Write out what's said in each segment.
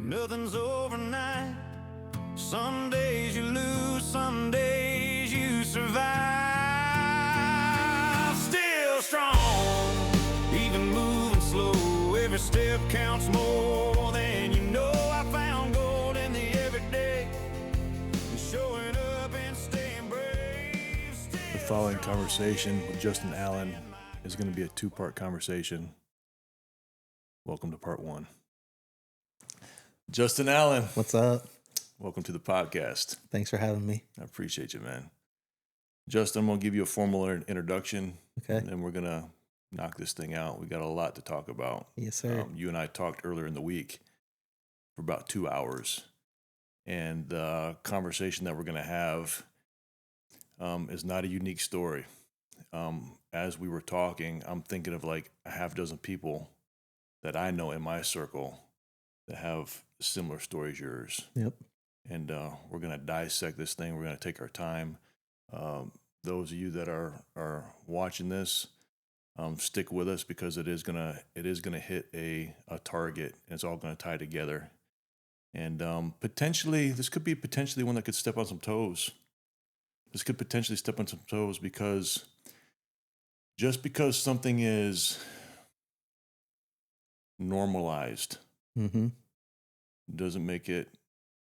Nothing's overnight. Some days you lose, some days you survive. Still strong, even moving slow. Every step counts more than you know. I found gold in the everyday, showing up and staying brave. The following conversation with Justin Allen is going to be a two-part conversation. Welcome to part one. Justin Allen. What's up? Welcome to the podcast. Thanks for having me. I appreciate you, man. Justin, I'm going to give you a formal introduction. Okay. And then we're going to knock this thing out. We got a lot to talk about. Yes, sir. You and I talked earlier in the week for about 2 hours. And the conversation that we're going to have is not a unique story. As we were talking, I'm thinking of like a half dozen people that I know in my circle that have similar stories as yours. Yep. And we're going to dissect this thing. We're going to take our time. Those of you that are watching this, stick with us because it is gonna hit a target, and it's all going to tie together. And this could be potentially one that could step on some toes. This could potentially step on some toes because just because something is normalized doesn't make it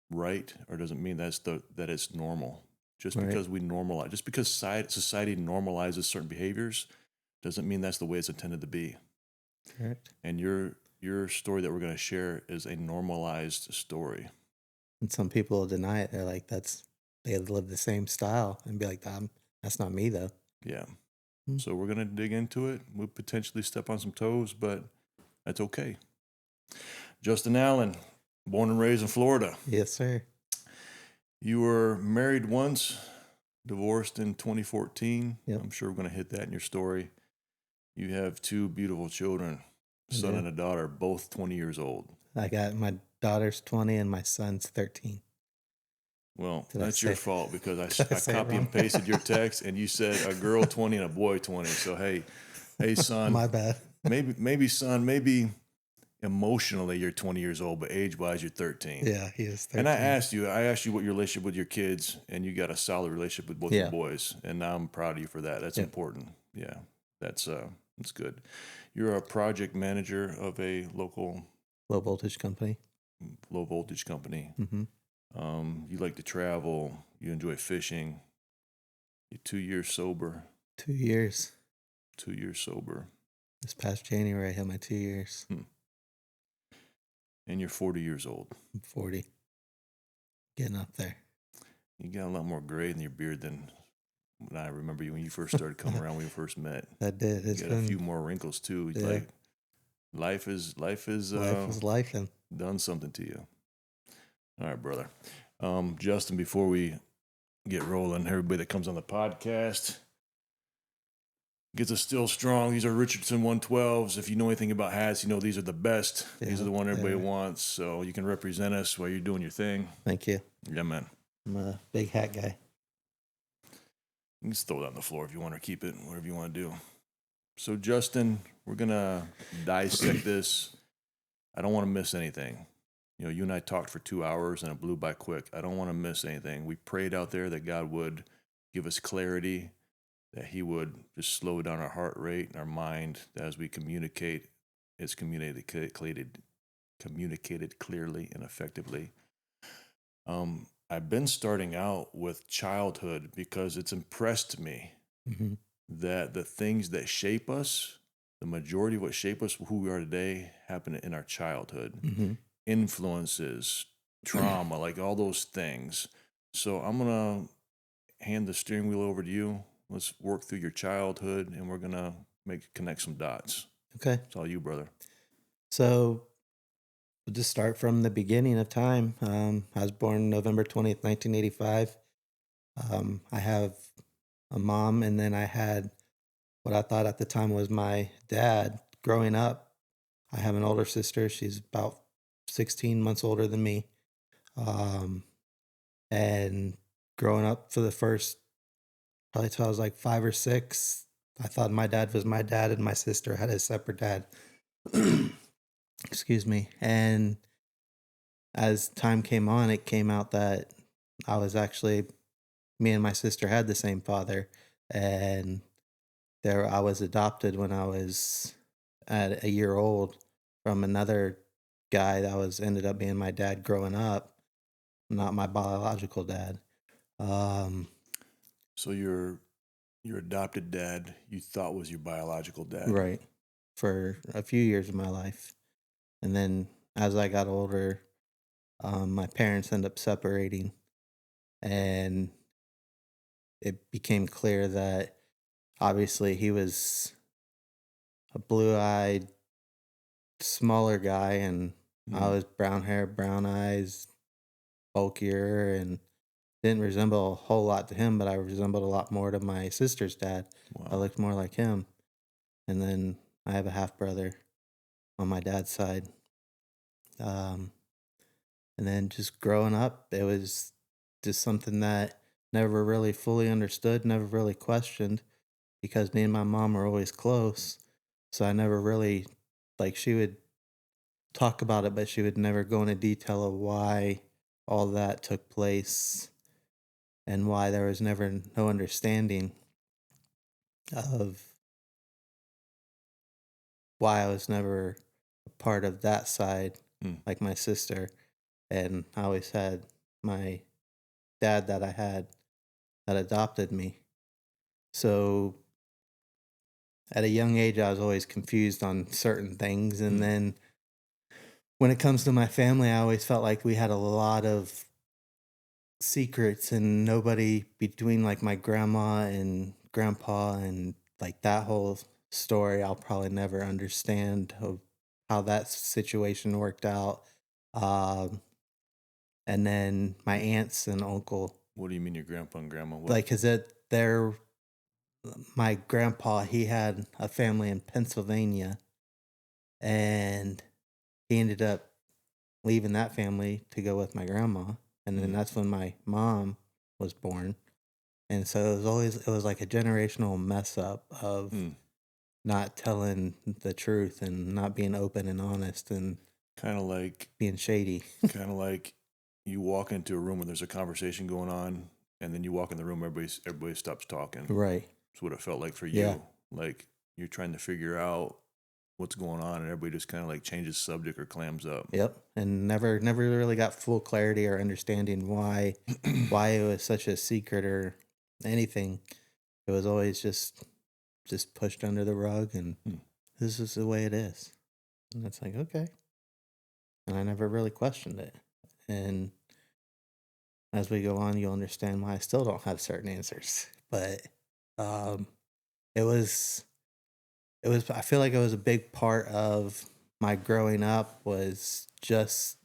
right, or doesn't mean that it's normal. Just right. Because we normalize, just because society normalizes certain behaviors, doesn't mean that's the way it's intended to be. Correct. And your story that we're going to share is a normalized story. And some people deny it. They're like, they live the same style, and be like, that's not me though. Yeah. So we're going to dig into it. We'll potentially step on some toes, but that's okay. Justin Allen, born and raised in Florida. Yes, sir. You were married once, divorced in 2014. Yep. I'm sure we're going to hit that in your story. You have two beautiful children, a son and a daughter, both 20 years old. I got my daughter's 20 and my son's 13. Well, that's your fault because I say copy and pasted your text and you said a girl 20 and a boy 20. So, hey, son. My bad. maybe emotionally you're 20 years old, but age-wise you're 13. Yeah, he is 13. And I asked you what your relationship with your kids, and you got a solid relationship with both your boys, and I'm proud of you for that. That's important. Yeah, that's good. You're a project manager of a local low voltage company. Mm-hmm. You like to travel. You enjoy fishing. You're 2 years sober. 2 years. 2 years sober. This past January, I had my 2 years. And you're 40 years old. I'm 40. Getting up there. You got a lot more gray in your beard than when I remember you when you first started coming around when we first met. I did. You got a few more wrinkles too. Yeah. Like life is life and done something to you. All right, brother. Justin, before we get rolling, everybody that comes on the podcast gets us still strong. These are Richardson 112s. If you know anything about hats, you know these are the best. Yeah, these are the one everybody wants. So you can represent us while you're doing your thing. Thank you. Yeah, man. I'm a big hat guy. You can just throw it on the floor if you want, or keep it, whatever you want to do. So, Justin, we're going to dissect this. I don't want to miss anything. You know, you and I talked for 2 hours and it blew by quick. I don't want to miss anything. We prayed out there that God would give us clarity, that he would just slow down our heart rate and our mind as we communicate. It's communicated clearly and effectively. I've been starting out with childhood because it's impressed me that the things that shape us, the majority of what shape us, who we are today, happen in our childhood. Influences, trauma, like all those things. So I'm going to hand the steering wheel over to you. Let's work through your childhood, and we're going to connect some dots. Okay. It's all you, brother. So we'll just start from the beginning of time. I was born November 20th, 1985. I have a mom, and then I had what I thought at the time was my dad. Growing up, I have an older sister. She's about 16 months older than me. And growing up for the first, probably till I was like 5 or 6, I thought my dad was my dad and my sister had a separate dad. Excuse me. And as time came on, it came out that I was actually me and my sister had the same father, and there I was adopted when I was at a year old from another guy that was ended up being my dad growing up, not my biological dad. Um, So your adopted dad you thought was your biological dad. right, for a few years of my life, and then as I got older, my parents ended up separating, and it became clear that obviously he was a blue-eyed, smaller guy, and I Mm. was brown hair, brown eyes, bulkier, and didn't resemble a whole lot to him, but I resembled a lot more to my sister's dad. I Wow. looked more like him. And then I have a half brother on my dad's side. Um, and then just growing up, it was just something that never really fully understood, never really questioned, because me and my mom were always close. So I never really, like, she would talk about it, but she would never go into detail of why all that took place and why there was never no understanding of why I was never a part of that side Mm. like my sister. And I always had my dad that I had that adopted me. So at a young age, I was always confused on certain things. And Mm. then when it comes to my family, I always felt like we had a lot of secrets and nobody between like my grandma and grandpa and like that whole story. I'll probably never understand of how that situation worked out. Um, and then my aunts and uncle, What do you mean your grandpa and grandma? What? like, cause they're my grandpa, he had a family in Pennsylvania, and he ended up leaving that family to go with my grandma, and then Mm. that's when my mom was born. And so it was like a generational mess up of Mm. not telling the truth and not being open and honest and Kind of like being shady. kind of like you walk into a room where there's a conversation going on, and then you walk in the room, everybody stops talking. Right. That's what it felt like for Yeah. you. Like you're trying to figure out what's going on, and everybody just kind of like changes subject or clams up. Yep. And never really got full clarity or understanding why it was such a secret or anything. It was always just pushed under the rug and Hmm. this is the way it is. And it's like, okay. And I never really questioned it. And as we go on, you'll understand why I still don't have certain answers. But um it was I feel like it was a big part of my growing up was just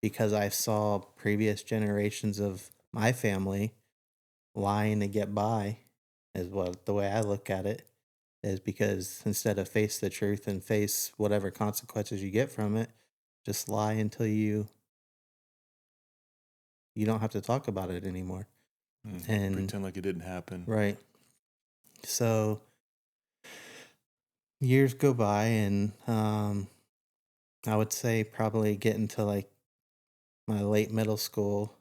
because I saw previous generations of my family lying to get by is what the way I look at it is because instead of face the truth and face whatever consequences you get from it, just lie until you don't have to talk about it anymore. And Pretend like it didn't happen. right. So years go by and I would say probably get into like my late middle school,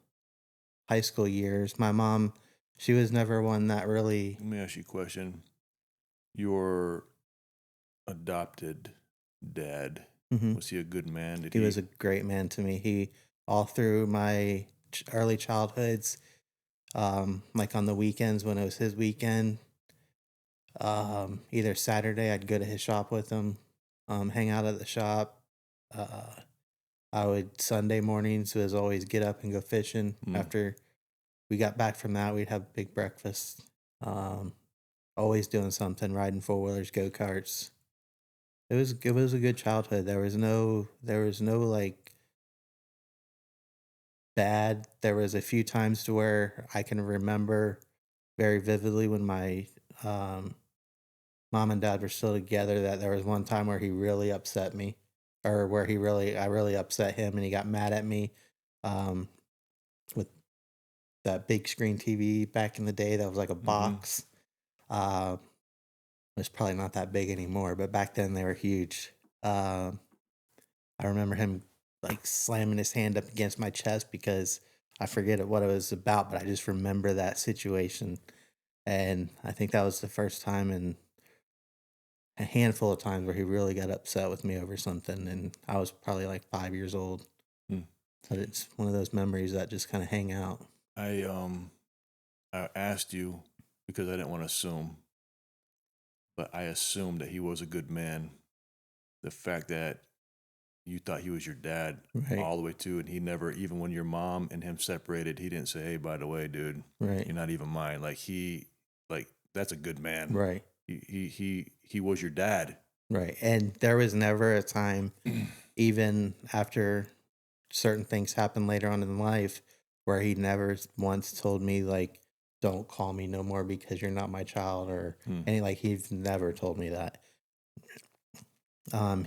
high school years. My mom, she was never one that really. Let me ask you a question. Your adopted dad, Mhm. was he a good man? Did He he? was a great man to me. He all through my early childhoods, like on the weekends when it was his weekend, either Saturday I'd go to his shop with him, hang out at the shop. Uh, I would Sunday mornings was always get up and go fishing. Mm. After we got back from that, we'd have a big breakfast. Um, always doing something, riding four wheelers, go karts. It was a good childhood. There was no like bad. There was a few times to where I can remember very vividly when my um, mom and dad were still together that there was one time where he really upset me, or where I really upset him and he got mad at me um, with that big screen TV back in the day that was like a box. Uh, it's probably not that big anymore, but back then they were huge. I remember him like slamming his hand up against my chest because I forget what it was about, but I just remember that situation. And I think that was the first time in a handful of times where he really got upset with me over something. And I was probably like 5 years old. Hmm. But it's one of those memories that just kind of hang out. I asked you because I didn't want to assume, but I assumed that he was a good man. The fact that you thought he was your dad Right. all the way to, and he never, even when your mom and him separated, he didn't say, "Hey, by the way, dude, Right. you're not even mine." Like that's a good man. Right. He was your dad. Right. And there was never a time, even after certain things happened later on in life, where he never once told me, like, don't call me no more because you're not my child, or any, like, he's never told me that.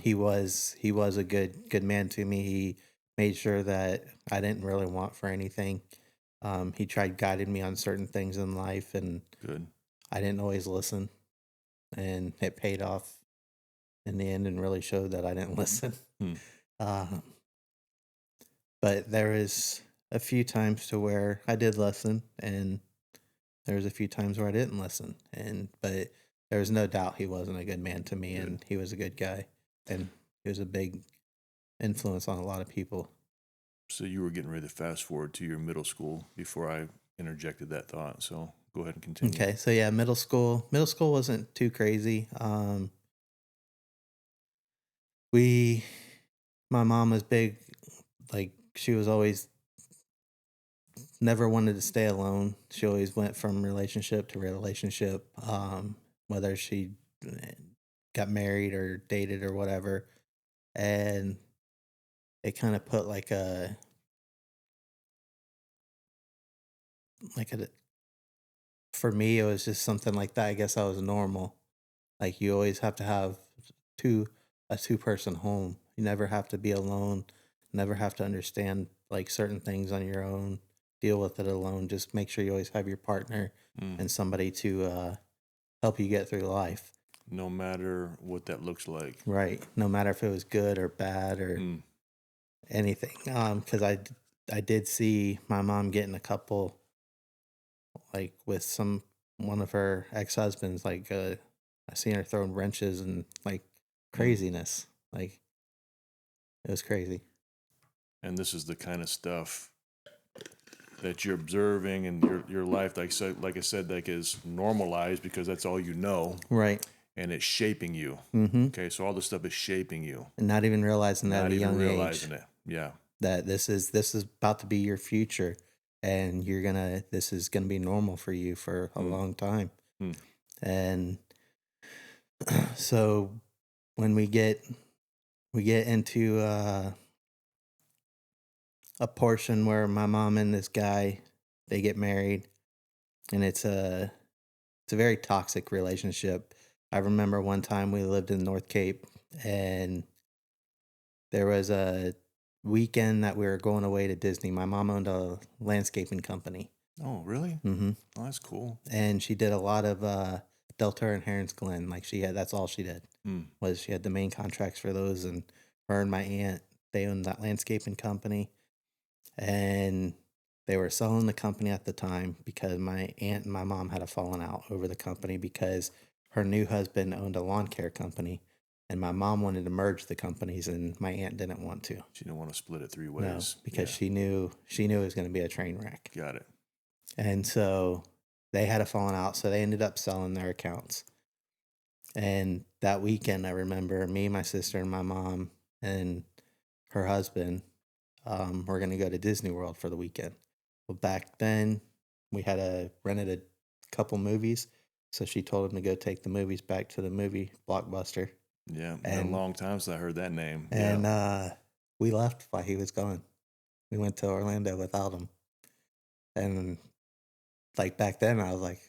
He was a good man to me. He made sure that I didn't really want for anything. He tried guiding me on certain things in life, and Good. I didn't always listen, and it paid off in the end and really showed that I didn't listen. Um, but there was a few times to where I did listen, and there was a few times where I didn't listen. But there was no doubt he wasn't a good man to me, and he was a good guy, and he was a big influence on a lot of people. So you were getting ready to fast forward to your middle school before I interjected that thought. So go ahead and continue. Okay, so yeah, middle school wasn't too crazy. My mom was big, like she was always never wanted to stay alone. She always went from relationship to relationship, whether she got married or dated or whatever. And it kind of put like a for me it was just something like that. I guess I was normal. Like you always have to have two a two-person home. You never have to be alone. Never have to understand like certain things on your own. Deal with it alone. Just make sure you always have your partner and somebody to help you get through life. No matter what that looks like. Right. No matter if it was good or bad or anything. Because I did see my mom getting a couple, like with one of her ex-husbands. Like I seen her throwing wrenches and like craziness. Like it was crazy. And this is the kind of stuff that you're observing in your life, like I said, like is normalized because that's all you know, Right. and it's shaping you. Mm-hmm. Okay, so all this stuff is shaping you, And not even realizing that at a young realizing age. it. Yeah, That this is about to be your future, and this is gonna be normal for you for a long time. And so when we get into a portion where my mom and this guy, they get married, and it's a very toxic relationship. I remember one time we lived in North Cape, and there was a weekend that we were going away to Disney. My mom owned a landscaping company. Oh, really? Mm-hmm. Oh, that's cool. And she did a lot of Delta and Herons Glen. Like that's all she did. Was she had the main contracts for those, and her and my aunt, they owned that landscaping company, and they were selling the company at the time because my aunt and my mom had a falling out over the company because her new husband owned a lawn care company, and my mom wanted to merge the companies, and my aunt didn't want to. She didn't want to split it three No, ways. because she knew it was going to be a train wreck. Got it. And so they had a falling out, so they ended up selling their accounts. And that weekend, I remember me, my sister, and my mom and her husband were going to go to Disney World for the weekend. Well, back then, we had rented a couple movies, so she told him to go take the movies back to the movie Blockbuster. Yeah, been a long time since I heard that name. And we left while he was gone. We went to Orlando without him. And like back then, I was like,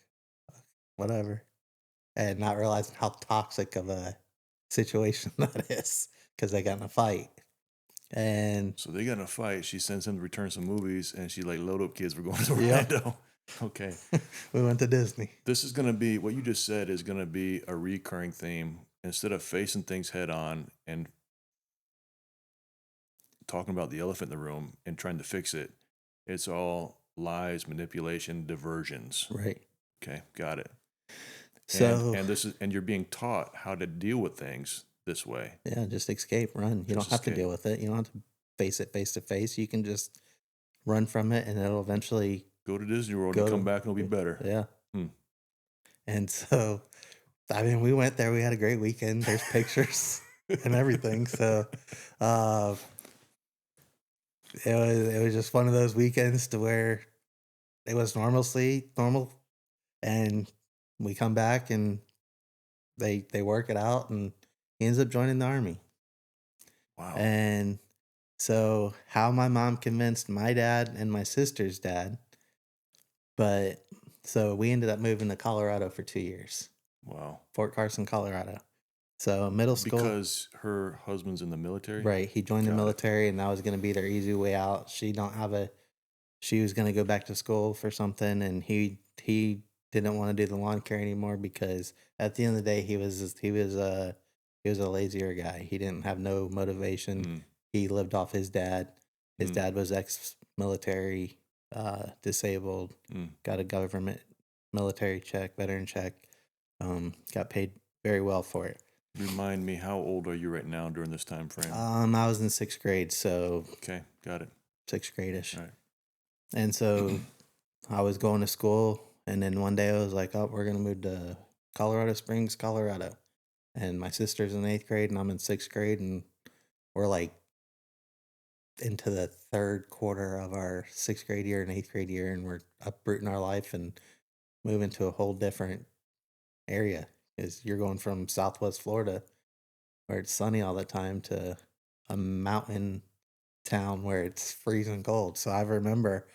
whatever. And not realizing how toxic of a situation that is because they got in a fight. And so they got in a fight. She sends him to return some movies, and she like, load up, kids. We're going to Orlando. Okay. We went to Disney. This is going to be what you just said is going to be a recurring theme. Instead of facing things head on and talking about the elephant in the room and trying to fix it. It's all lies, manipulation, diversions. Right. Okay, got it. So And you're being taught how to deal with things this way. yeah, just escape, run. You don't Just have to escape. deal with it. You don't have to face it face to face. You can just run from it, and it'll eventually Go to Disney World go and come to back and it'll be better. yeah. Hmm. And so, I mean, we went there. We had a great weekend. There's pictures and everything. So, uh, it was just one of those weekends to where it was normal, and we come back and they work it out, and he ends up joining the army. Wow. And so, how my mom convinced my dad and my sister's dad, but so we ended up moving to Colorado for 2 years, Wow. Fort Carson, Colorado. So middle school, Because her husband's in the military? right? He joined the Got it. military, and that was going to be their easy way out. She was going to go back to school for something, and he didn't want to do the lawn care anymore because at the end of the day, he was a lazier guy. He didn't have no motivation. Mm. He lived off his dad. His dad was ex-military, disabled, got a government military check, veteran check, got paid very well for it. Remind me, how old are you right now during this time frame? I was in 6th grade, so Okay, got it. 6th grade-ish. All right. And so I was going to school, and then one day I was like, oh, we're going to move to Colorado Springs, Colorado. And my sister's in 8th grade, and I'm in 6th grade, and we're like into the third quarter of our 6th grade year and 8th grade year, and we're uprooting our life and moving to a whole different area. Because you're going from Southwest Florida, where it's sunny all the time, to a mountain town where it's freezing cold. So I remember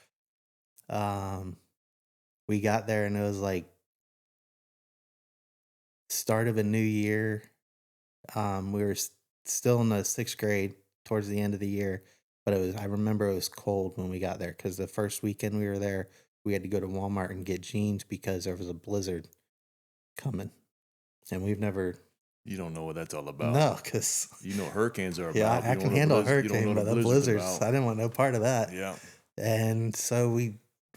we got there, and it was like start of a new year. We were still in the 6th grade towards the end of the year, but I remember it was cold when we got there because the first weekend we were there, we had to go to Walmart and get jeans because there was a blizzard coming, and we've never. You don't know what that's all about. No, because you know what hurricanes are about. Yeah, I You don't can know handle a you don't know hurricane, what but the blizzard's blizzards, about. I didn't want no part of that. Yeah. And so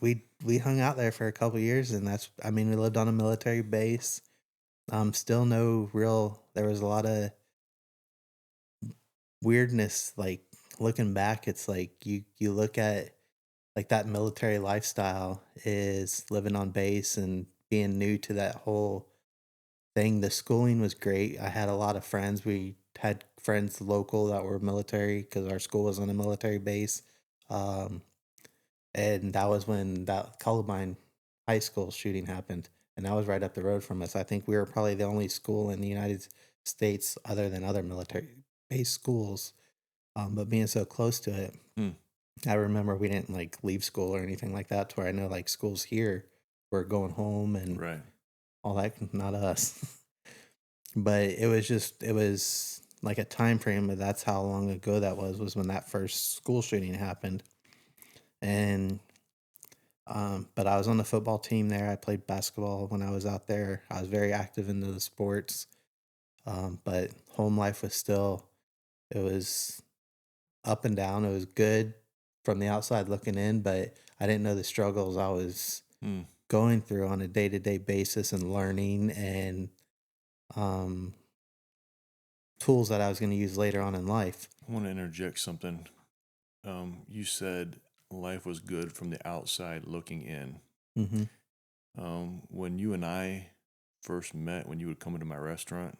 we hung out there for a couple years, and we lived on a military base. Still no real. There was a lot of weirdness. Like looking back, it's like you look at like that military lifestyle is living on base and being new to that whole thing. The schooling was great. I had a lot of friends. We had friends local that were military because our school was on a military base. And that was when that Columbine High School shooting happened. And that was right up the road from us. I think we were probably the only school in the United States other than other military based schools. But being so close to it, I remember we didn't like leave school or anything like that, to where I know like schools here were going home and Right. all that, not us. But it was like a time frame, but that's how long ago that was when that first school shooting happened. And but I was on the football team there. I played basketball when I was out there. I was very active into the sports. But home life was still, it was up and down. It was good from the outside looking in, but I didn't know the struggles I was going through on a day-to-day basis and learning and tools that I was going to use later on in life. I want to interject something. You said life was good from the outside looking in. Mm-hmm. When you and I first met, when you would come into my restaurant,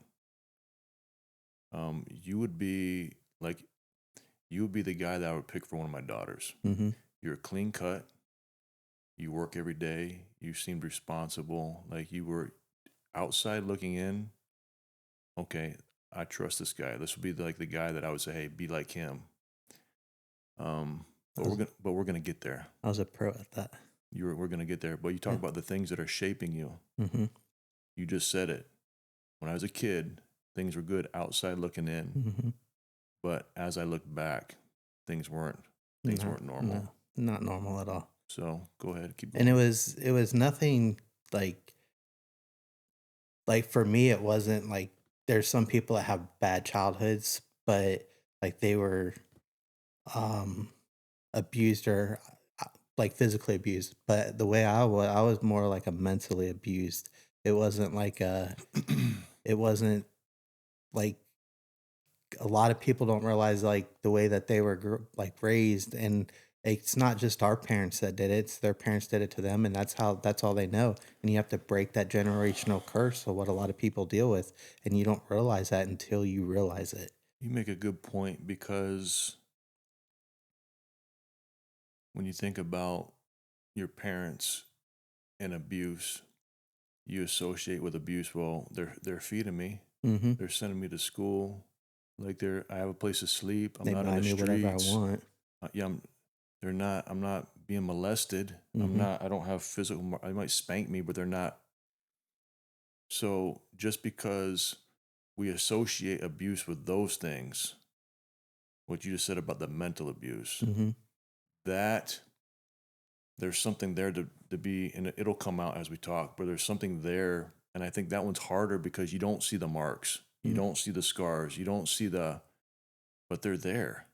you would be the guy that I would pick for one of my daughters. Mm-hmm. You're clean cut. You work every day. You seemed responsible. Like you were outside looking in. Okay, I trust this guy. This would be like the guy that I would say, hey, be like him. But we're gonna get there. I was a pro at that. We're gonna get there. But you talk about the things that are shaping you. Mm-hmm. You just said it. When I was a kid, things were good outside looking in. Mm-hmm. But as I look back, things weren't normal. No, not normal at all. So go ahead, keep going. And it was nothing like for me, it wasn't like there's some people that have bad childhoods, but like they were um, abused or like physically abused, but the way I was more like a mentally abused. It wasn't like it wasn't like a lot of people don't realize like the way that they were like raised, and it's not just our parents that did it, it's their parents did it to them, and that's all they know. And you have to break that generational curse of what a lot of people deal with, and you don't realize that until you realize it. You make a good point, because when you think about your parents and abuse, you associate with abuse. Well, they're feeding me, Mm-hmm. they're sending me to school, like I have a place to sleep. I'm They not in buy the me whatever I streets. want. Yeah, they're not. I'm not being molested. I'm Mm-hmm. not. I don't have physical. I might spank me, but they're not. So just because we associate abuse with those things, what you just said about the mental abuse, Mm-hmm. that there's something there to be, and it'll come out as we talk, but there's something there. And I think that one's harder because you don't see the marks, you Mm-hmm. don't see the scars, you don't see but they're there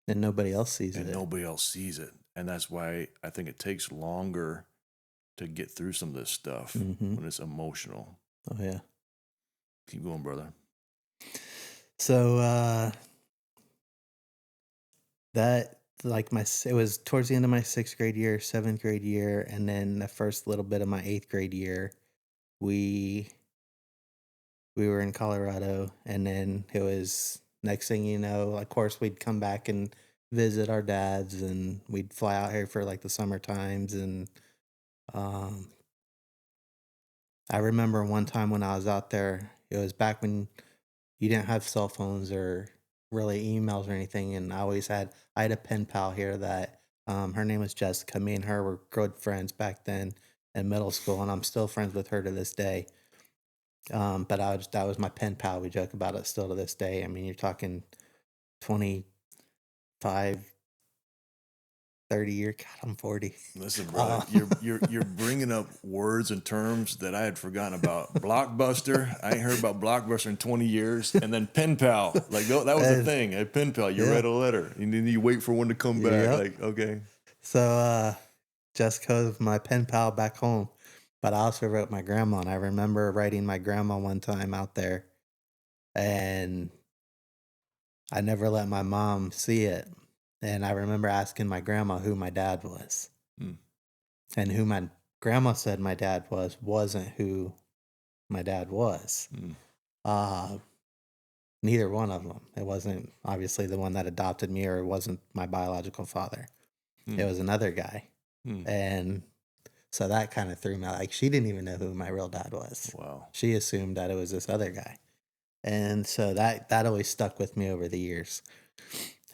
And nobody else sees and it. nobody else sees it. And that's why I think it takes longer to get through some of this stuff Mm-hmm. when it's emotional. Oh yeah. Keep going, brother. So that like it was towards the end of my 6th grade year, 7th grade year, and then the first little bit of my 8th grade year, we we were in Colorado, and then it was next thing you know, of course we'd come back and visit our dads, and we'd fly out here for like the summer times. And um I remember one time when I was out there, it was back when you didn't have cell phones or really emails or anything. And I had a pen pal here that her name was Jessica. Me and her were good friends back then in middle school, and I'm still friends with her to this day. But that was my pen pal. We joke about it still to this day. I mean, you're talking 25, 30 year. God, I'm 40. Listen, brother, Uh, you're bringing up words and terms that I had forgotten about. Blockbuster, I ain't heard about Blockbuster in 20 years, and then pen pal, like that was the and- thing. A pen pal, you yeah. write a letter, and then you wait for one to come back. Yep. Like, okay, So Jessica was my pen pal back home, but I also wrote my grandma, and I remember writing my grandma one time out there, and I never let my mom see it. And I remember asking my grandma who my dad was, Hmm. and who my grandma said my dad wasn't who my dad was. Hmm. Uh, Neither one of them. It wasn't obviously the one that adopted me, or it wasn't my biological father. Hmm. It was another guy. Hmm. And so that kind of threw me out. Like, she didn't even know who my real dad was. Wow. She assumed that it was this other guy. And so that always stuck with me over the years.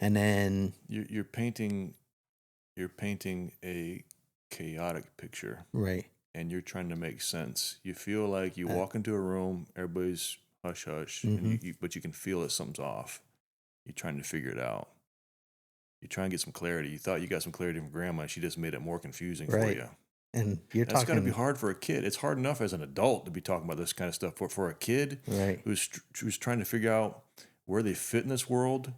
And then You're painting a chaotic picture, right. and you're trying to make sense. You feel like you walk into a room, everybody's hush hush, and Mhm. but you can feel that something's off. You're trying to figure it out. You try and get some clarity. You thought you got some clarity from grandma. She just made it more confusing for Right. you. And you're That's got to be talking hard for a kid. It's hard enough as an adult to be talking about this kind of stuff. For a kid right. who's trying to figure out where they fit in this world,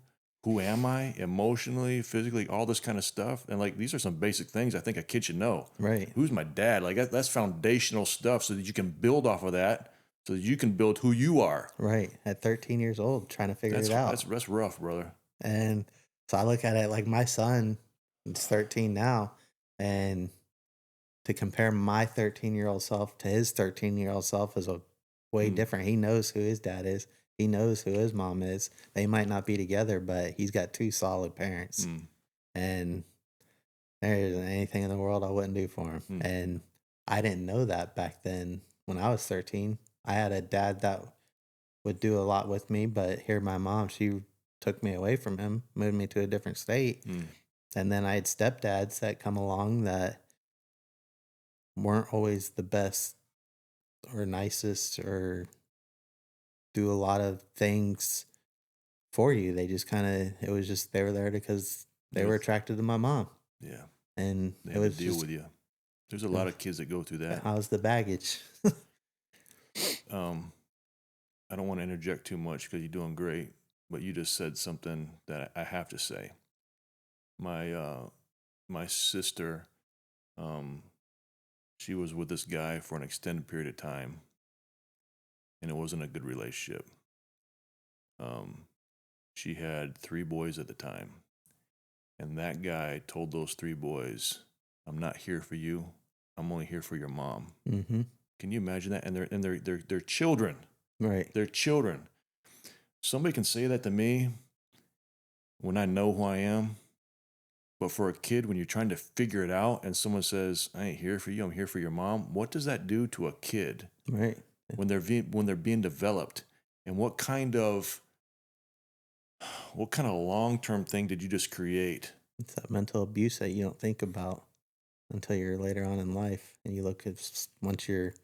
who am I emotionally, physically, all this kind of stuff. And like, these are some basic things I think a kid should know. Right. Who's my dad? Like that's foundational stuff, so that you can build off of that, so that you can build who you are. Right. At 13 years old, trying to figure That's it out. that's rough, brother. And so I look at it like my son is 13 now, and to compare my 13-year-old self to his 13-year-old self is a way Hmm. different. He knows who his dad is. He knows who his mom is. They might not be together, but he's got two solid parents. Hmm. And there isn't anything in the world I wouldn't do for him. Hmm. And I didn't know that back then when I was 13. I had a dad that would do a lot with me, but here my mom, she took me away from him, moved me to a different state. Hmm. And then I had stepdads that come along that weren't always the best or nicest or do a lot of things for you. They just kind of, it was just, they were there because they were attracted to my mom. Yeah. And They it have to was deal just, with you. There's a lot of kids that go through that. how's the baggage? I don't want to interject too much because you're doing great, but you just said something that I have to say. my sister, she was with this guy for an extended period of time, and it wasn't a good relationship. She had 3 boys at the time, and that guy told those 3 boys, "I'm not here for you. I'm only here for your mom." Mm-hmm. Can you imagine that? And they're children. Right. They're children. Somebody can say that to me when I know who I am. But for a kid, when you're trying to figure it out and someone says, "I ain't here for you, I'm here for your mom," what does that do to a kid Right. when they're being developed? And what kind of long-term thing did you just create? It's that mental abuse that you don't think about until you're later on in life. And you look at, once you're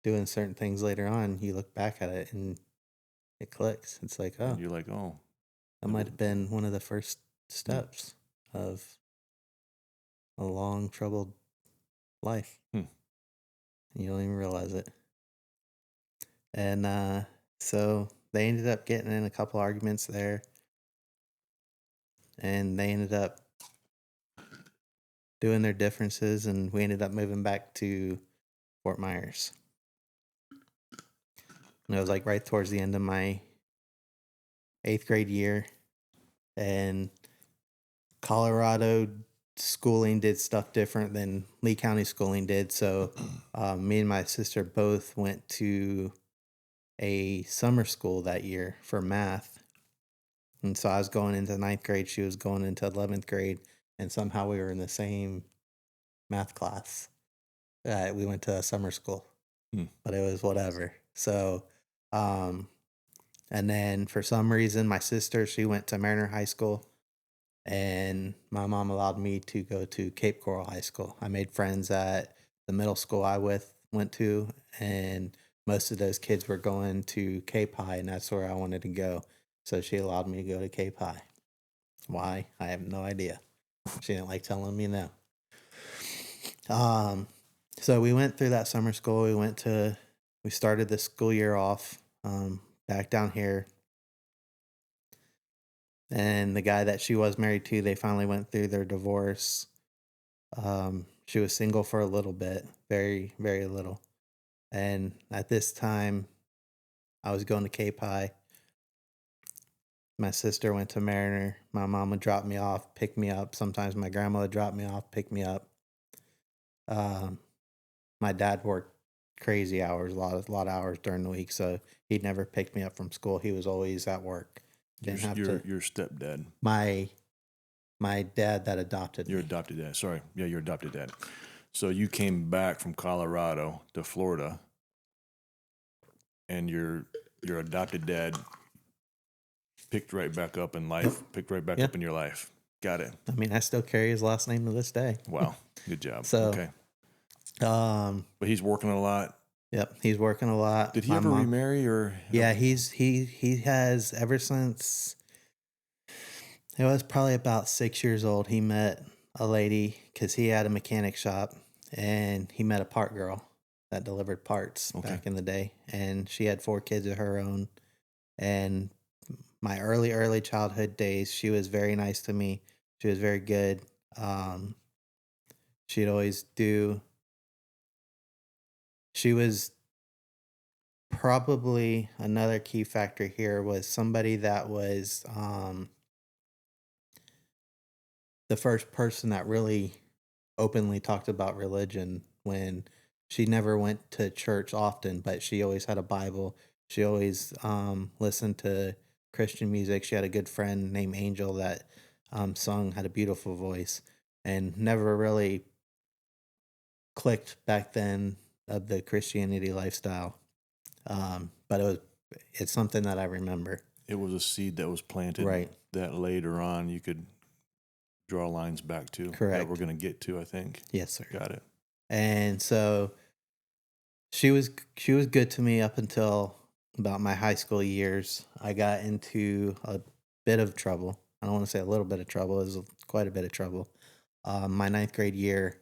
doing certain things later on, you look back at it and it clicks. It's like, oh, And you're like, "Oh, that might have been one of the first steps of a long, troubled life. Hmm. And you don't even realize it. And so they ended up getting in a couple arguments there. And they ended up doing their differences. And we ended up moving back to Fort Myers. And it was like right towards the end of my 8th grade year. And Colorado schooling did stuff different than Lee County schooling did. So me and my sister both went to a summer school that year for math. And so I was going into 9th grade. She was going into 11th grade. And somehow we were in the same math class. We went to a summer school. But it was whatever. So, and then for some reason, my sister, she went to Mariner High School. And my mom allowed me to go to Cape Coral High School. I made friends at the middle school I went to, and most of those kids were going to Cape High, and that's where I wanted to go. So she allowed me to go to Cape High. Why? I have no idea. She didn't like telling me no. So we went through that summer school. We started the school year off back down here. And the guy that she was married to, they finally went through their divorce. She was single for a little bit, very, very little. And at this time, I was going to Cape High. My sister went to Mariner. My mom would drop me off, pick me up. Sometimes my grandma would drop me off, pick me up. My dad worked crazy hours, a lot of hours during the week, so he'd never picked me up from school. He was always at work. Your stepdad. My dad that adopted me. Your adopted dad. Sorry. Yeah, your adopted dad. So you came back from Colorado to Florida, and your adopted dad picked right back up in life, up in your life. Got it. I mean, I still carry his last name to this day. Wow. Good job. So, okay. But he's working a lot. Yep, he's working a lot. Did he ever remarry or? Yeah, he has ever since. It was probably about 6 years old. He met a lady because he had a mechanic shop, and he met a part girl that delivered parts back in the day, and she had 4 kids of her own. And my early childhood days, she was very nice to me. She was very good. She'd always do. She was probably another key factor here was somebody that was the first person that really openly talked about religion when she never went to church often, but she always had a Bible. She always listened to Christian music. She had a good friend named Angel that sung, had a beautiful voice, and never really clicked back then of the Christianity lifestyle. But it's something that I remember. It was a seed that was planted, right? That later on you could draw lines back to. Correct. That we're going to get to, I think. Yes, sir. Got it. And so she was good to me up until about my high school years. I got into a bit of trouble. I don't want to say a little bit of trouble. It was quite a bit of trouble. My 9th grade year,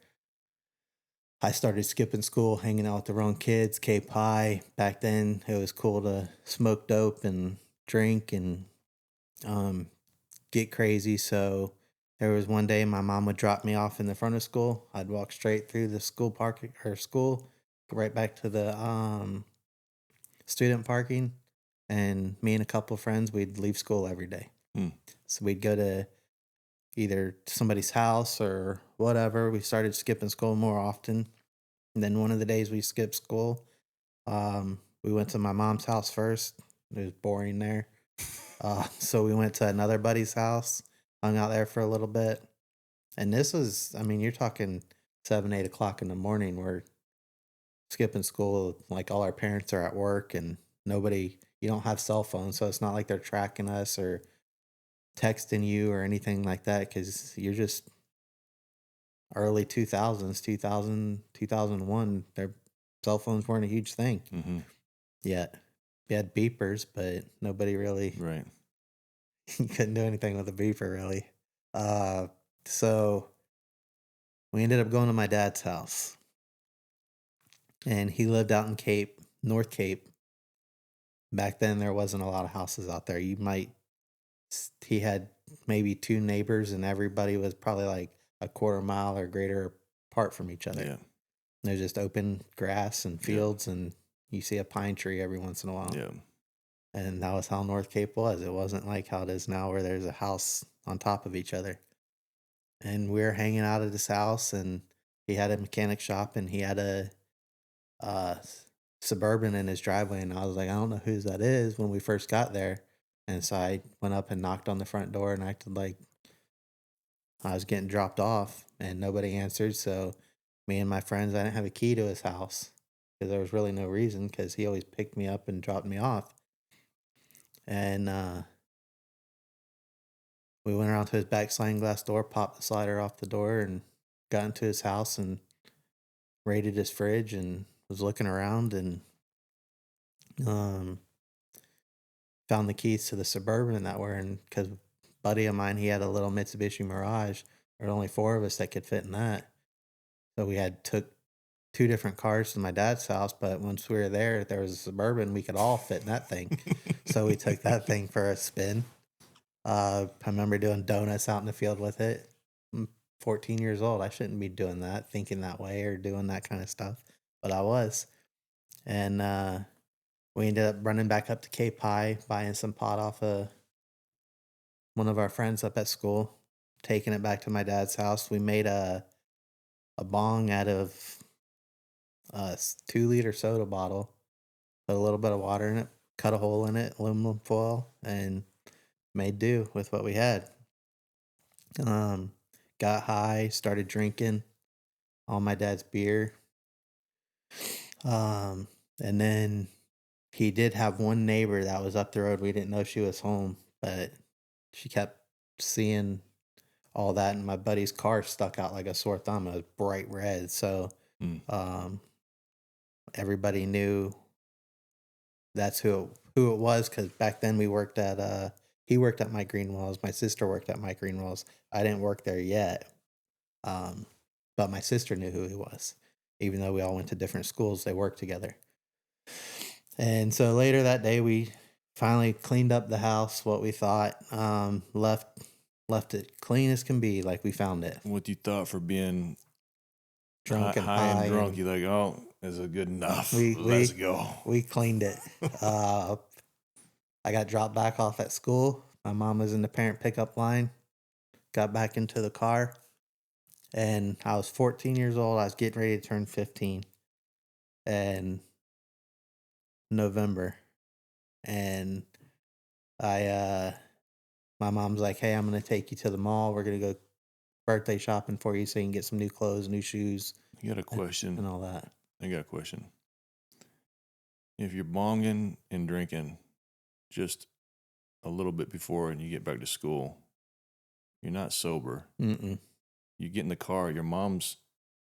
I started skipping school, hanging out with the wrong kids, Cape High. Back then, it was cool to smoke dope and drink and get crazy. So There was one day my mom would drop me off in the front of school. I'd walk straight through the school parking or school, go right back to the student parking, and me and a couple of friends, we'd leave school every day. Hmm. So we'd go to either somebody's house or whatever. We started skipping school more often. And then one of the days we skipped school, we went to my mom's house first. It was boring there. So we went to another buddy's house, hung out there for a little bit. And this was, I mean, you're talking 7, 8 o'clock in the morning. We're skipping school. Like all our parents are at work and you don't have cell phones. So it's not like they're tracking us or texting you or anything like that because you're just early 2000s, 2001. Their cell phones weren't a huge thing yet. We had beepers, but nobody really Right. couldn't do anything with a beeper, really. So we ended up going to my dad's house. And he lived out in North Cape. Back then, there wasn't a lot of houses out there. He had maybe 2 neighbors, and everybody was probably like a quarter mile or greater apart from each other. Yeah. There's just open grass and fields, and you see a pine tree every once in a while. Yeah. And that was how North Cape was. It wasn't like how it is now where there's a house on top of each other. And we were hanging out at his house, and he had a mechanic shop, and he had a Suburban in his driveway. And I was like, I don't know whose that is when we first got there. And so I went up and knocked on the front door and acted like I was getting dropped off, and nobody answered. So me and my friends, I didn't have a key to his house because there was really no reason because he always picked me up and dropped me off. And we went around to his back sliding glass door, popped the slider off the door, and got into his house and raided his fridge and was looking around and found the keys to the Suburban that were in, because buddy of mine, he had a little Mitsubishi Mirage. There were only 4 of us that could fit in that. So we took 2 different cars to my dad's house, but once we were there was a Suburban, we could all fit in that thing. So we took that thing for a spin. I remember doing donuts out in the field with it. I'm 14 years old. I shouldn't be doing that, thinking that way or doing that kind of stuff, but I was. And we ended up running back up to Cape High, buying some pot off of one of our friends up at school, taking it back to my dad's house. We made a bong out of a 2-liter soda bottle, put a little bit of water in it, cut a hole in it, aluminum foil, and made do with what we had. Got high, started drinking all my dad's beer. And then he did have one neighbor that was up the road. We didn't know she was home, but she kept seeing all that, and my buddy's car stuck out like a sore thumb. It was bright red, so everybody knew that's who it was, because back then we worked at he worked at Mike Greenwell's. My sister worked at Mike Greenwell's. I didn't work there yet, but my sister knew who he was. Even though we all went to different schools, they worked together. And so later that day, we finally cleaned up the house, what we thought, left it clean as can be, like we found it. What you thought for being Drunk and high and drunk, and you're like, oh, is it good enough? Let's Let's go. We cleaned it. I got dropped back off at school. My mom was in the parent pickup line. Got back into the car, and I was 14 years old. I was getting ready to turn 15 in November, and my mom's like, "Hey, I'm gonna take you to the mall. We're gonna go birthday shopping for you, so you can get some new clothes, new shoes, I got a question. and all that." I got a question. If you're bonging and drinking just a little bit before and you get back to school, you're not sober. Mm-mm. You get in the car, your mom's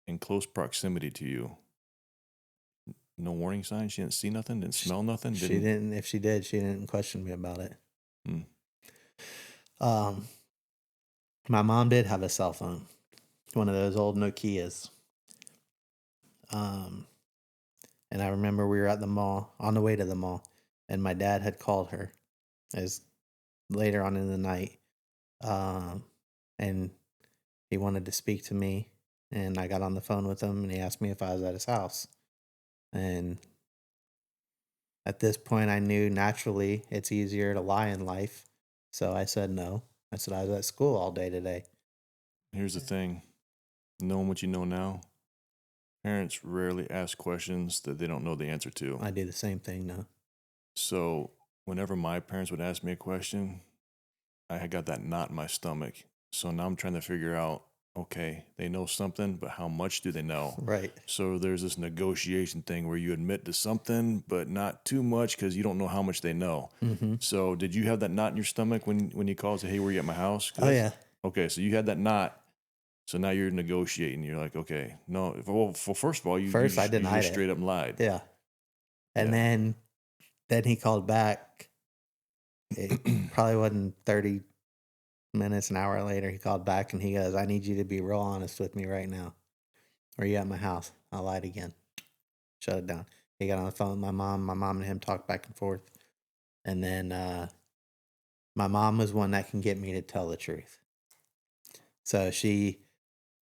in close proximity to you. No warning signs? She didn't see nothing? Didn't smell nothing? She didn't. If she did, she didn't question me about it. My mom did have a cell phone, one of those old Nokias. And I remember we were at the mall, on the way to the mall, and my dad had called her as later on in the night. And he wanted to speak to me, and I got on the phone with him, and he asked me if I was at his house. And at this point, I knew naturally it's easier to lie in life. So I said no. I said I was at school all day today. Here's the thing. Knowing what you know now, parents rarely ask questions that they don't know the answer to. I do the same thing now. So whenever my parents would ask me a question, I had got that knot in my stomach. So now I'm trying to figure out, okay, they know something, but how much do they know? Right. So there's this negotiation thing where you admit to something, but not too much because you don't know how much they know. Mm-hmm. So did you have that knot in your stomach when you called and said, hey, were you at my house? Oh, yeah. Okay, so you had that knot. So now you're negotiating. You're like, okay, no. Well, first of all, you First, I you denied just it. straight up lied. Yeah. And Yeah. then he called back. It probably wasn't 30 minutes, an hour later. He called back and he goes, I need you to be real honest with me right now. Are you at my house? I lied again. Shut it down. He got on the phone with my mom. My mom and him talked back and forth. And then my mom was one that can get me to tell the truth. So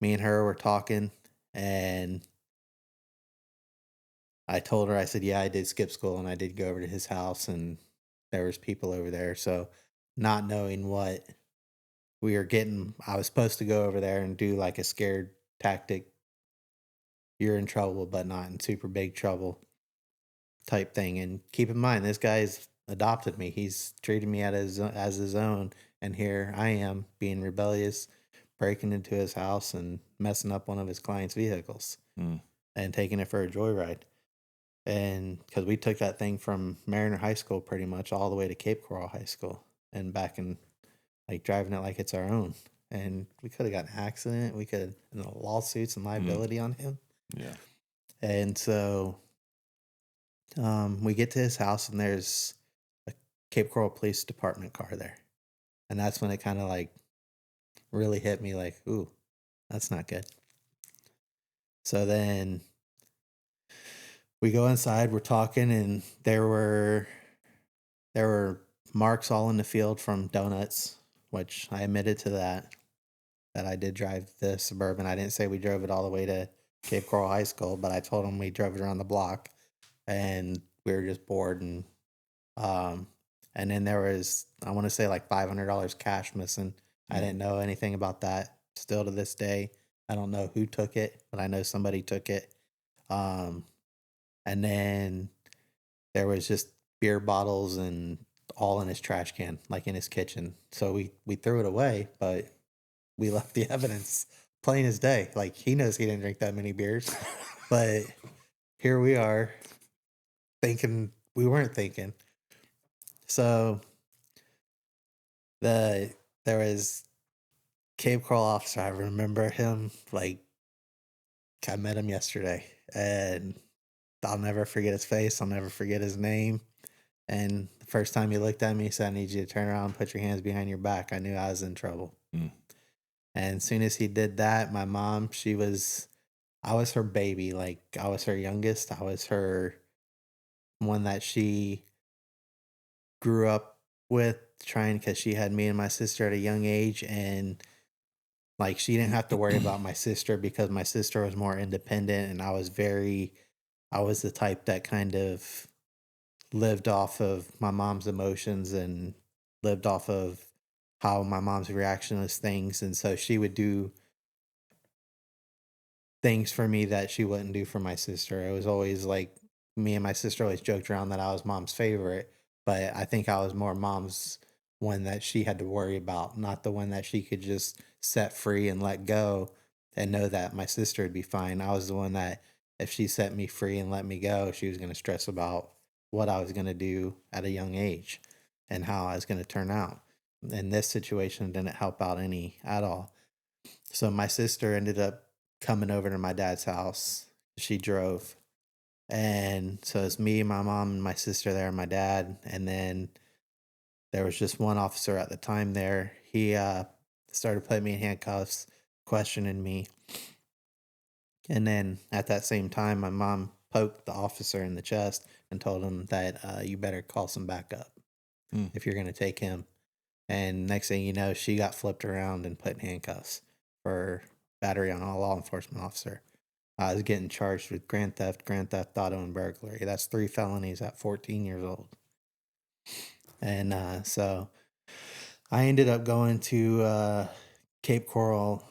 me and her were talking, and I told her, I said, yeah, I did skip school and I did go over to his house and there was people over there. So not knowing what we were getting, I was supposed to go over there and do like a scared tactic. You're in trouble, but not in super big trouble type thing. And keep in mind, this guy's adopted me. He's treated me as his own. And here I am being rebellious, breaking into his house and messing up one of his clients' vehicles and taking it for a joyride. And because we took that thing from Mariner High School pretty much all the way to Cape Coral High School and back and like driving it like it's our own. And we could have got an accident. We could have lawsuits and liability on him. Yeah. And so we get to his house and there's a Cape Coral Police Department car there. And that's when it kind of like really hit me like, ooh, that's not good. So then we go inside, we're talking, and there were marks all in the field from donuts, which I admitted to that I did drive the Suburban. I didn't say we drove it all the way to Cape Coral High School, but I told him we drove it around the block and we were just bored. And then there was, I want to say like $500 cash missing. I didn't know anything about that. Still to this day, I don't know who took it, but I know somebody took it. And then there was just beer bottles and all in his trash can, like in his kitchen. So we threw it away, but we left the evidence plain as day. Like he knows he didn't drink that many beers, but here we are thinking we weren't thinking. So there was Cape Coral officer. I remember him like I met him yesterday, and I'll never forget his face. I'll never forget his name. And the first time he looked at me, he said, I need you to turn around and put your hands behind your back. I knew I was in trouble. And as soon as he did that, my mom, I was her baby. Like I was her youngest. I was her one that she grew up with because she had me and my sister at a young age. And like she didn't have to worry about my sister because my sister was more independent. And I was the type that kind of lived off of my mom's emotions and lived off of how my mom's reaction was things. And so she would do things for me that she wouldn't do for my sister. It was always like me and my sister always joked around that I was mom's favorite, but I think I was more mom's one that she had to worry about, not the one that she could just set free and let go and know that my sister would be fine. I was the one that if she set me free and let me go, she was going to stress about what I was going to do at a young age and how I was going to turn out. And this situation didn't help out any at all. So my sister ended up coming over to my dad's house. She drove. And so it's me, my mom, and my sister there, and my dad. And then there was just one officer at the time there. He started putting me in handcuffs, questioning me. And then at that same time, my mom poked the officer in the chest and told him that you better call some backup if you're going to take him. And next thing you know, she got flipped around and put in handcuffs for battery on a law enforcement officer. I was getting charged with grand theft auto, and burglary. That's 3 felonies at 14 years old. And so I ended up going to Cape Coral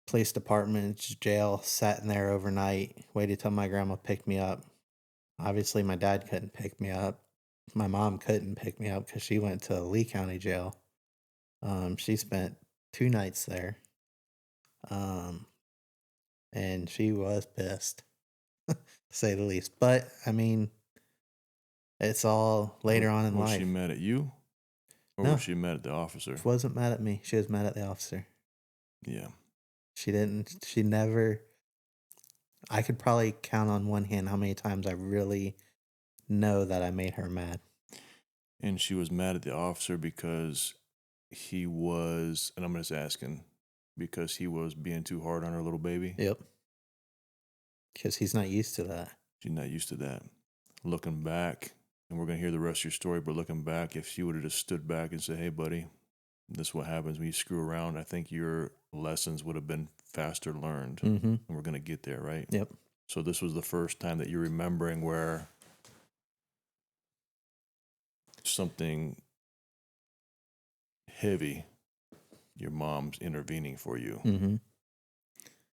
Police Department jail, sat in there overnight, waited till my grandma picked me up. Obviously, my dad couldn't pick me up. My mom couldn't pick me up because she went to Lee County Jail. She spent 2 nights there. And she was pissed, to say the least. But, I mean, it's all later on in Was life. she mad at you? Or No. was she mad at the officer? She wasn't mad at me. She was mad at the officer. Yeah. She never, I could probably count on one hand how many times I really know that I made her mad. And she was mad at the officer because he was, and I'm just asking, because he was being too hard on her little baby? Yep. Because he's not used to that. She's not used to that. Looking back, and we're going to hear the rest of your story, but looking back, if she would have just stood back and said, hey, buddy, this is what happens when you screw around, I think your lessons would have been faster learned. Mm-hmm. And we're going to get there, right? Yep. So this was the first time that you're remembering where something heavy, your mom's intervening for you. Mm-hmm.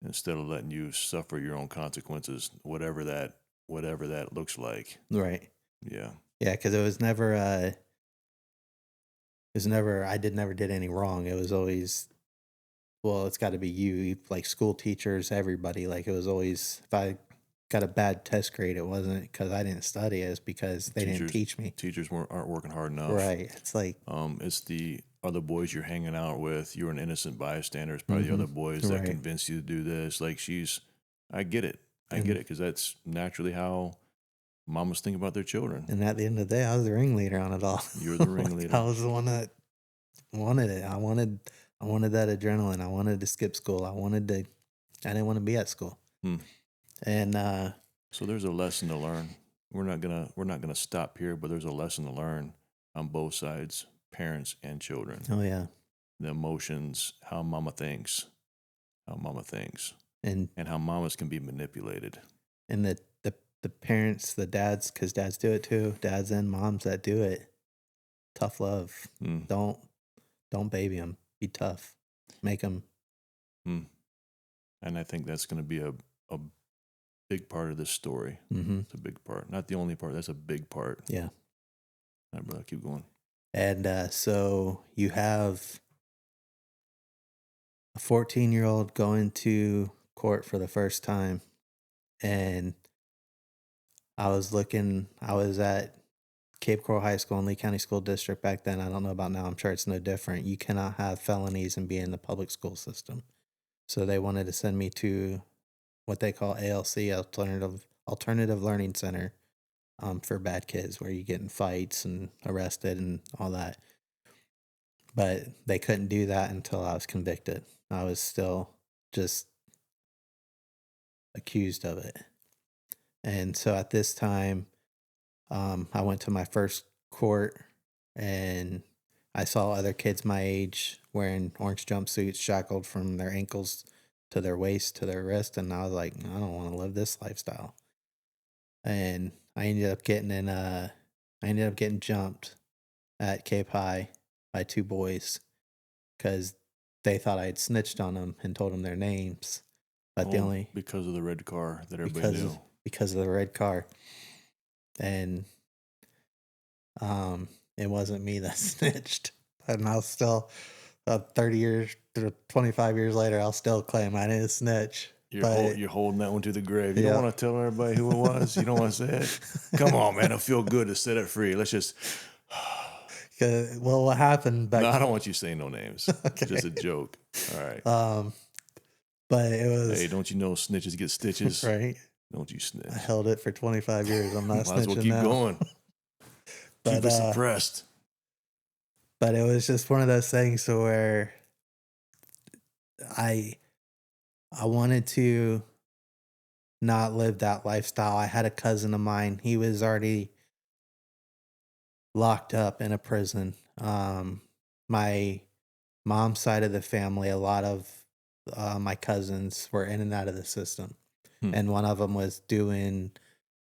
Instead of letting you suffer your own consequences, whatever that looks like. Right. Yeah. Yeah, because it was never, I never did any wrong. It was always, well, it's got to be you, like school teachers, everybody. Like it was always, if I got a bad test grade, it wasn't because I didn't study, it's because they didn't teach me. Teachers aren't working hard enough. Right. It's like, it's the other boys you're hanging out with. You're an innocent bystander. It's probably the other boys that convinced you to do this. Like I get it. I get it because that's naturally how mamas think about their children. And at the end of the day, I was the ringleader on it all. You're the ringleader. I was the one that wanted it. I wanted that adrenaline. I wanted to skip school. I didn't want to be at school. And so there's a lesson to learn. We're not gonna stop here, but there's a lesson to learn on both sides, parents and children. Oh yeah. The emotions, how mama thinks, and how mamas can be manipulated. And the parents, the dads, because dads do it too. Dads and moms that do it. Tough love. Don't baby them. Be tough. Make them. And I think that's going to be a big part of this story. Mm-hmm. It's a big part. Not the only part. That's a big part. Yeah. All right, brother, keep going. And so you have a 14-year-old going to court for the first time. And I was at Cape Coral High School and Lee County School District back then. I don't know about now. I'm sure it's no different. You cannot have felonies and be in the public school system. So they wanted to send me to what they call ALC, Alternative Learning Center, for bad kids, where you get in fights and arrested and all that. But they couldn't do that until I was convicted. I was still just accused of it. And so at this time, I went to my first court and I saw other kids my age wearing orange jumpsuits, shackled from their ankles to their waist to their wrist. And I was like, I don't want to live this lifestyle. And I ended up getting jumped at Cape High by 2 boys because they thought I had snitched on them and told them their names. But because of the red car that everybody knew. Because of the red car. And it wasn't me that snitched. And I'll still, 30 years, 25 years later, I'll still claim I didn't snitch. You're holding that one to the grave. You don't want to tell everybody who it was? You don't want to say it? Come on, man. It'll feel good to set it free. Let's just... well, what happened back... No, I don't want you saying no names. Okay. Just a joke. All right. But it was... Hey, don't you know snitches get stitches? Right. Don't you snitch. I held it for 25 years. I'm not snitching now. Might as well keep going. Keep it suppressed. But it was just one of those things to where I wanted to not live that lifestyle. I had a cousin of mine. He was already locked up in a prison. My mom's side of the family, a lot of my cousins were in and out of the system. Hmm. And one of them was doing,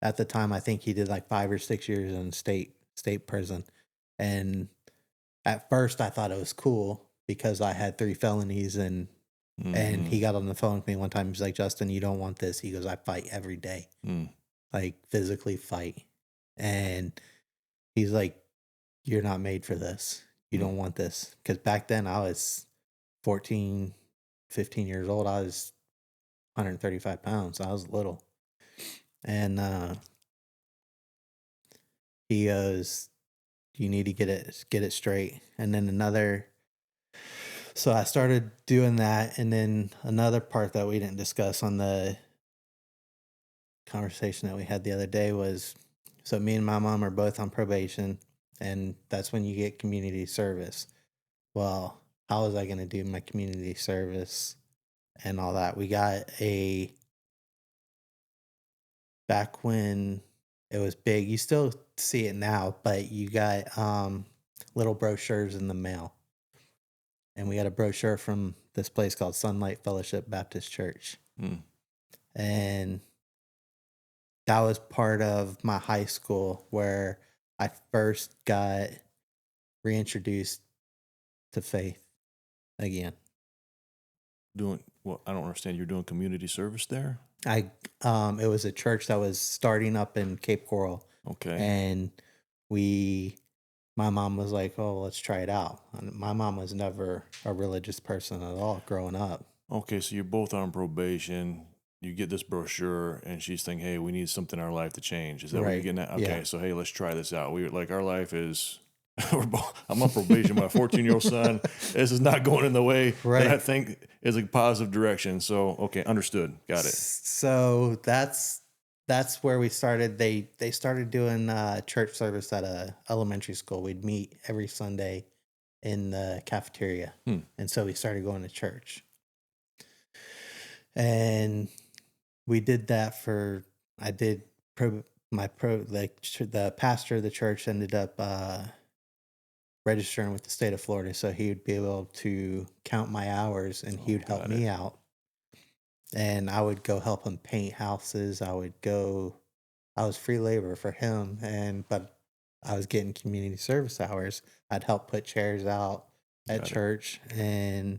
at the time, I think he did like 5 or 6 years in state prison. And at first I thought it was cool because I had 3 felonies, and he got on the phone with me one time. He's like, Justin, you don't want this. He goes, I fight every day, like physically fight. And he's like, you're not made for this. You don't want this. Because back then I was 14, 15 years old. I was 135 pounds. I was little. And he goes, you need to get it straight. And then so I started doing that. And then another part that we didn't discuss on the conversation that we had the other day was, so me and my mom are both on probation, and that's when you get community service. Well, how was I going to do my community service and all that? We got back when it was big, you still see it now, but you got little brochures in the mail. And we got a brochure from this place called Sunlight Fellowship Baptist Church. And that was part of my high school where I first got reintroduced to faith again. I don't understand. You're doing community service there? It was a church that was starting up in Cape Coral. Okay. And my mom was like, oh, let's try it out. And my mom was never a religious person at all growing up. Okay, so you're both on probation. You get this brochure, and she's thinking, hey, we need something in our life to change. Is that what you're getting at? Okay, Yeah. so hey, let's try this out. Our life is, I'm on probation. My 14-year-old son, this is not going in the way that I think is a positive direction. So, okay, understood. Got it. So that's where we started. They started doing church service at a elementary school. We'd meet every Sunday in the cafeteria. And so we started going to church. And we did that the pastor of the church ended up registering with the state of Florida, so he would be able to count my hours, and he would help me out. And I would go help him paint houses. I was free labor for him, but I was getting community service hours. I'd help put chairs out at church, and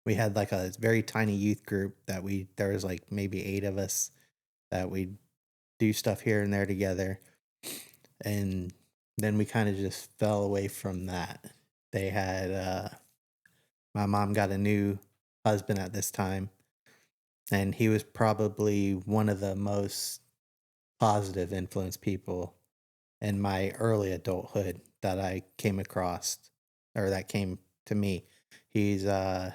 we had like a very tiny youth group there was like maybe 8 of us that we'd do stuff here and there together. And then we kind of just fell away from that. They had, my mom got a new husband at this time, and he was probably one of the most positive influence people in my early adulthood that I came across, or that came to me. They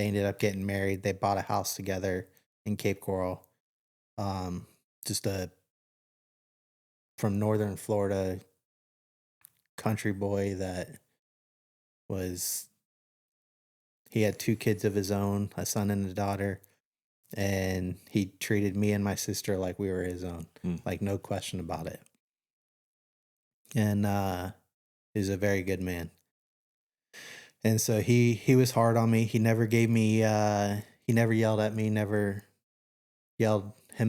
ended up getting married. They bought a house together in Cape Coral. From northern Florida country boy he had 2 kids of his own, a son and a daughter, and he treated me and my sister like we were his own, like no question about it. And he's a very good man. And so he was hard on me. He never gave me, he never yelled at me, him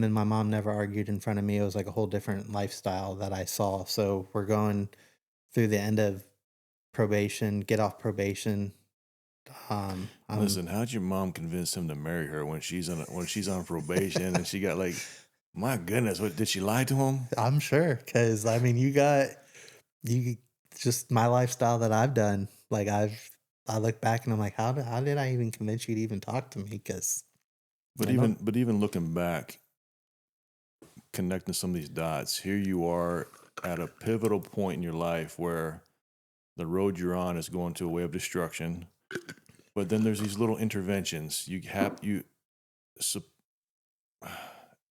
and my mom never argued in front of me. It was like a whole different lifestyle that I saw. So we're going through the end of probation, get off probation. Listen, how'd your mom convince him to marry her when she's on probation and she got like, my goodness, what did she lie to him? I'm sure, because I mean, you just my lifestyle that I've done. Like I look back and I'm like, how did I even convince you to even talk to me? But even looking back, connecting some of these dots, here you are at a pivotal point in your life where the road you're on is going to a way of destruction. But then there's these little interventions. You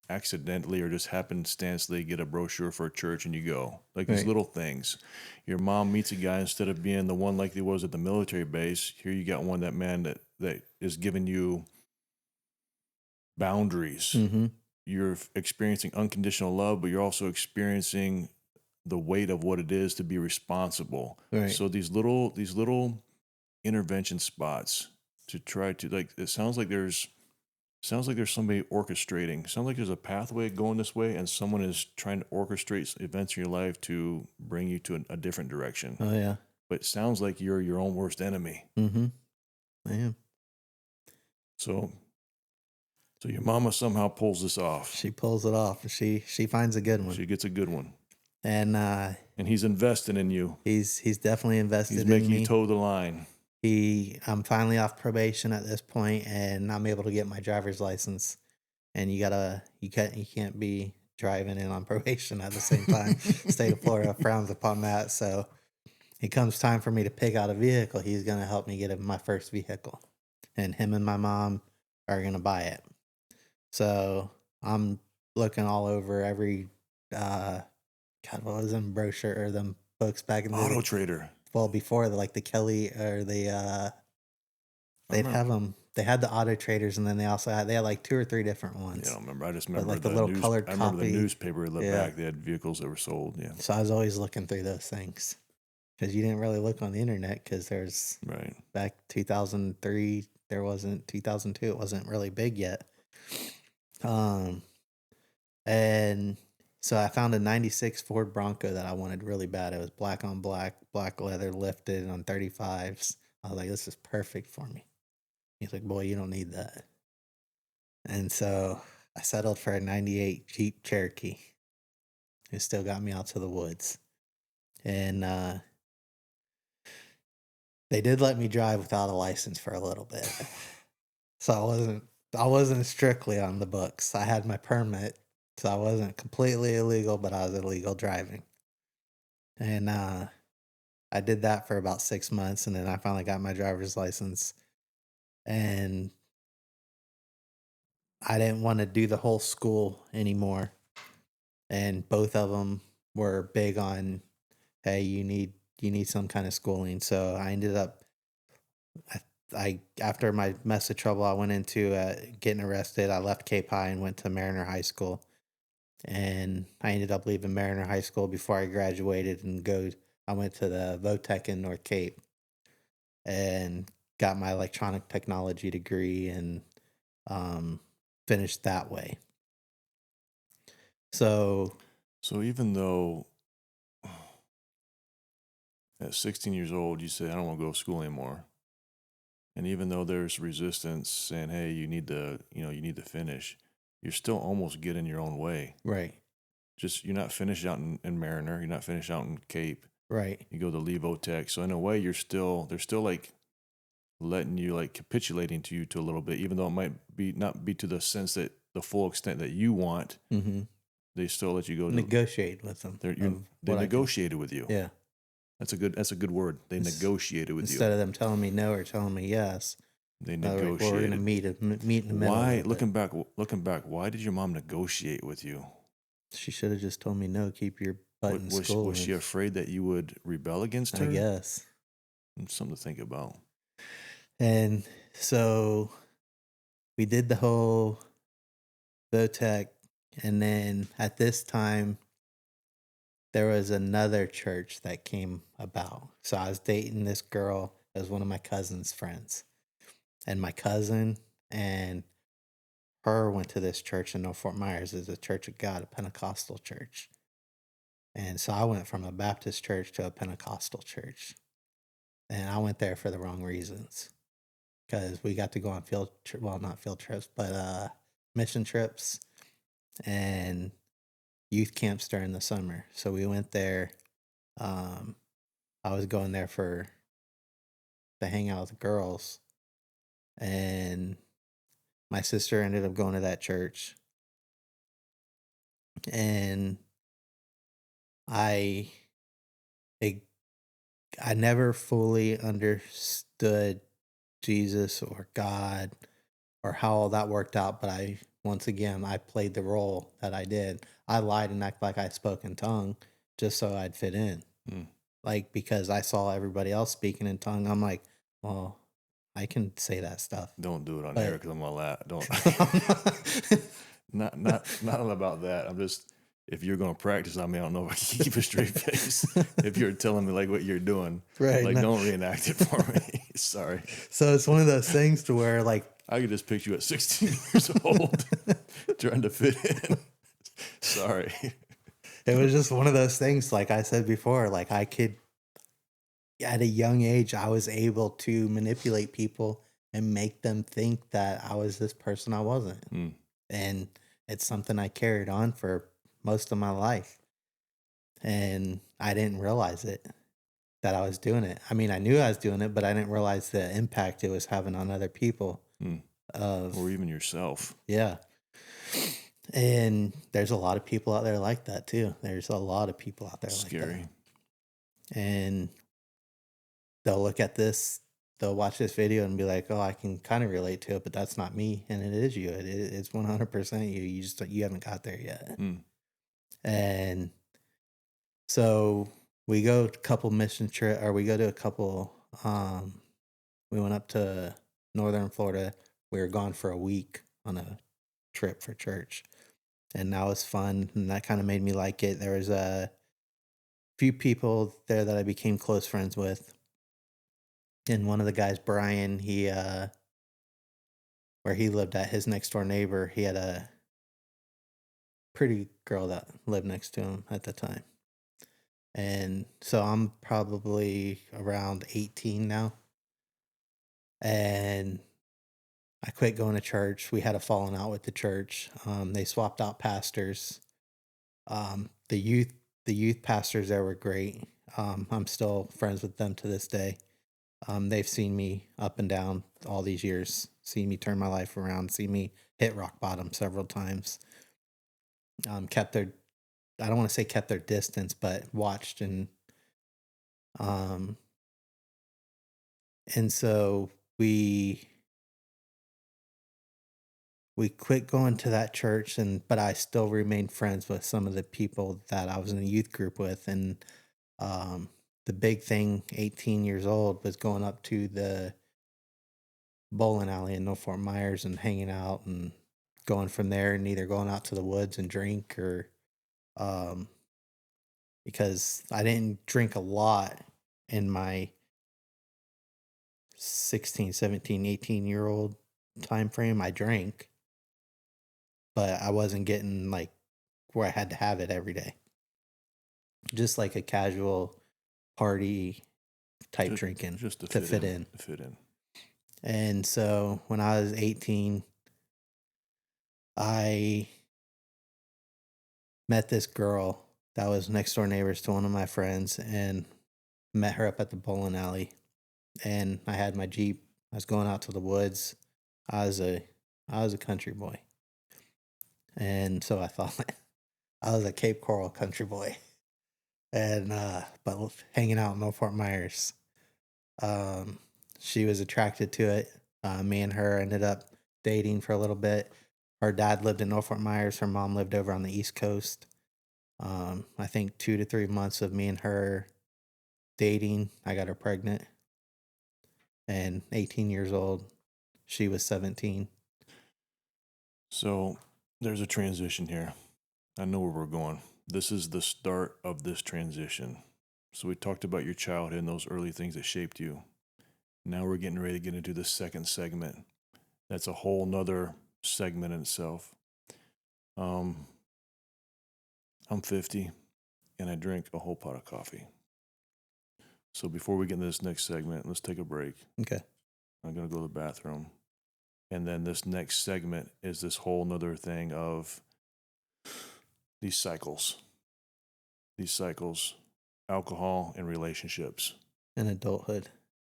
accidentally or just happenstancely get a brochure for a church and you go. Like these little things. Your mom meets a guy, instead of being the one like he was at the military base, here you got one that is giving you boundaries. Mm-hmm. You're experiencing unconditional love, but you're also experiencing the weight of what it is to be responsible. Right. So these little intervention spots to try to, like, it sounds like there's somebody orchestrating. Sounds like there's a pathway going this way, and someone is trying to orchestrate events in your life to bring you to a different direction. Oh yeah. But it sounds like you're your own worst enemy. Mm-hmm. I am. So your mama somehow pulls this off. She pulls it off. She finds a good one. She gets a good one. And he's investing in you. he's definitely invested He's making in me. you toe the line. I'm finally off probation at this point, and I'm able to get my driver's license. And you can't be driving and on probation at the same time. State of Florida frowns upon that. So it comes time for me to pick out a vehicle. He's going to help me get my first vehicle, and him and my mom are going to buy it. So I'm looking all over every, what was them brochure or them books back in the Auto Trader. Well, before the Kelly or they'd have them. They had the Auto Traders, and then they had like 2 or 3 different ones. Yeah, I don't remember. I just remember like the little colored I remember copy. the newspaper looked back. They had vehicles that were sold. Yeah. So I was always looking through those things because you didn't really look on the internet because there's back 2003. There wasn't 2002. It wasn't really big yet. And so I found a 96 Ford Bronco that I wanted really bad. It was black on black, black leather, lifted on 35s. I was like, this is perfect for me. He's like, boy, you don't need that. And so I settled for a 98 Jeep Cherokee. It still got me out to the woods. And they did let me drive without a license for a little bit. So I wasn't strictly on the books. I had my permit, so I wasn't completely illegal, but I was illegal driving. And I did that for about 6 months, and then I finally got my driver's license. And I didn't want to do the whole school anymore. And both of them were big on, hey, you need some kind of schooling. So I ended up, I after my mess of trouble I went into getting arrested, I left Cape High and went to Mariner High School. And I ended up leaving Mariner High School before I graduated I went to the Votech in North Cape and got my electronic technology degree and finished that way. So even though at 16 years old you say I don't want to go to school anymore, and even though there's resistance saying, hey, you need to finish, you're still almost getting your own way. Right. Just you're not finished out in Mariner, you're not finished out in Cape. Right. You go to Levotech. So in a way they're still like letting you, like capitulating to you to a little bit, even though it might not be to the sense that the full extent that you want. Mm-hmm. They still let you go negotiate with them. They negotiated with you. Yeah. That's a good word. They negotiated with you. Instead of them telling me no or telling me yes. They negotiated. We're going to meet in the middle. Why, looking back, why did your mom negotiate with you? She should have just told me no, keep your butt in school. Was she afraid that you would rebel against her? I guess. Something to think about. And so we did the whole Votech, and then at this time there was another church that came about. So I was dating this girl as one of my cousin's friends. And my cousin and her went to this church in North Fort Myers. It's a Church of God, a Pentecostal church. And so I went from a Baptist church to a Pentecostal church. And I went there for the wrong reasons. Because we got to go on not field trips, but mission trips and youth camps during the summer. So we went there. I was going there to hang out with the girls. And my sister ended up going to that church. And I never fully understood Jesus or God or how all that worked out, but I played the role that I did. I lied and acted like I spoke in tongue just so I'd fit in. Like, because I saw everybody else speaking in tongue, I'm like, well, I can say that stuff. Don't do it on air because I'm gonna laugh. Don't. not about that. I'm just, if you're gonna practice on me, I don't know if I can keep a straight face. If you're telling me like what you're doing, right? Like, don't reenact it for me. Sorry. So it's one of those things to where like I could just picture you at 16 years old trying to fit in. Sorry. it was just one of those things, like I said before, like I could, at a young age, I was able to manipulate people and make them think that I was this person I wasn't. And it's something I carried on for most of my life. And I didn't realize it, that I was doing it. I mean, I knew I was doing it, but I didn't realize the impact it was having on other people. Or even yourself. Yeah. And there's a lot of people out there like that too. There's a lot of people out there Scary. like that. And they'll look at this, they'll watch this video and be like, "Oh, I can kind of relate to it, but that's not me." And it is you. It's 100% you. You haven't got there yet. And so we go to a couple mission trip, or we go to a couple. We went up to northern Florida. We were gone for a week on a trip for church, and that was fun. And that kind of made me like it. There was a few people there that I became close friends with. And one of the guys, Brian, he where he lived at, his next door neighbor, he had a pretty girl that lived next to him at the time. And so I'm probably around 18 now. And I quit going to church. We had a falling out with the church. They swapped out pastors. The youth pastors there were great. I'm still friends with them to this day. They've seen me up and down all these years, seen me turn my life around, seen me hit rock bottom several times. Kept their, I don't want to say kept their distance, but watched and so we quit going to that church, but I still remained friends with some of the people that I was in a youth group with. And the big thing, 18 years old, was going up to the bowling alley in North Fort Myers and hanging out and going from there, and either going out to the woods and drink, or because I didn't drink a lot in my 16, 17, 18-year-old time frame. I drank, but I wasn't getting like where I had to have it every day. Just like a casual party type drinking, just to fit in. To fit in. And so when I was 18, I met this girl that was next door neighbors to one of my friends, and met her up at the bowling alley. And I had my Jeep. I was going out to the woods. I was a country boy. And so I thought I was a Cape Coral country boy. And but hanging out in North Fort Myers. She was attracted to it. Me and her ended up dating for a little bit. Her dad lived in North Fort Myers. Her mom lived over on the East Coast. I think 2 to 3 months of me and her dating, I got her pregnant. And 18 years old, she was 17. So there's a transition here. I know where we're going. This is the start of this transition. So we talked about your childhood and those early things that shaped you. Now we're getting ready to get into the second segment. That's a whole nother segment in itself. I'm 50 and I drink a whole pot of coffee. So before we get into this next segment, let's take a break. Okay. I'm going to go to the bathroom. And then this next segment is this whole nother thing of these cycles, alcohol and relationships. And adulthood.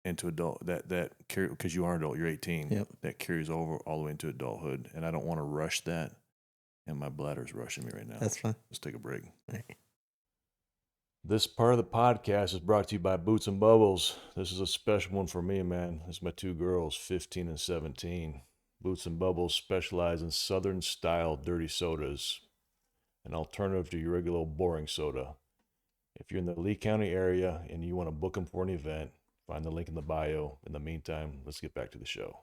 Into adult, that carry, because you are an adult, you're 18. Yep. That carries over all the way into adulthood. And I don't want to rush that. And my bladder's rushing me right now. That's fine. Let's take a break. All right. This part of the podcast is brought to you by Boots and Bubbles. This is a special one for me, man. It's my two girls, 15 and 17. Boots and Bubbles specialize in Southern style dirty sodas, an alternative to your regular old boring soda. If you're in the Lee County area and you want to book them for an event, find the link in the bio. In the meantime, let's get back to the show.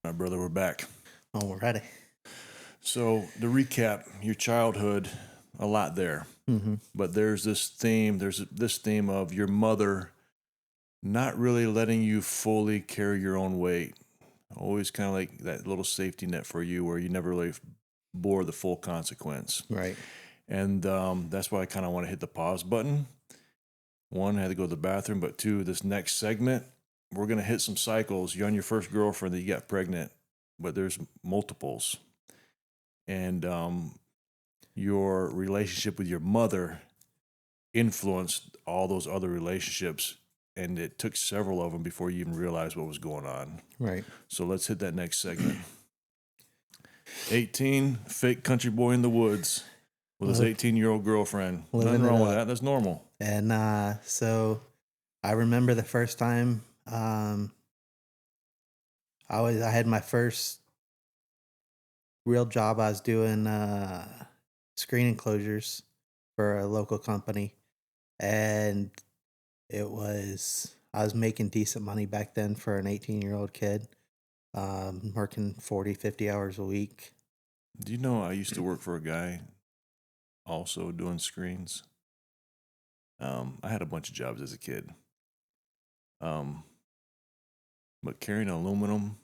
All right, brother, we're back. Oh, we're ready. So to recap, your childhood, a lot there. Mm-hmm. But there's this theme of your mother not really letting you fully carry your own weight. Always kind of like that little safety net for you where you never really bore the full consequence. Right. And that's why I kind of want to hit the pause button. One, I had to go to the bathroom, but two, this next segment, we're going to hit some cycles. You're on your first girlfriend that you got pregnant, but there's multiples. And your relationship with your mother influenced all those other relationships. And it took several of them before you even realized what was going on. Right. So let's hit that next segment. 18, fake country boy in the woods with his 18-year-old girlfriend. Nothing wrong with that. That's normal. And so I remember the first time I had my first real job. I was doing screen enclosures for a local company, and I was making decent money back then for an 18-year-old kid, working 40, 50 hours a week. Do you know I used to work for a guy also doing screens? I had a bunch of jobs as a kid. But carrying aluminum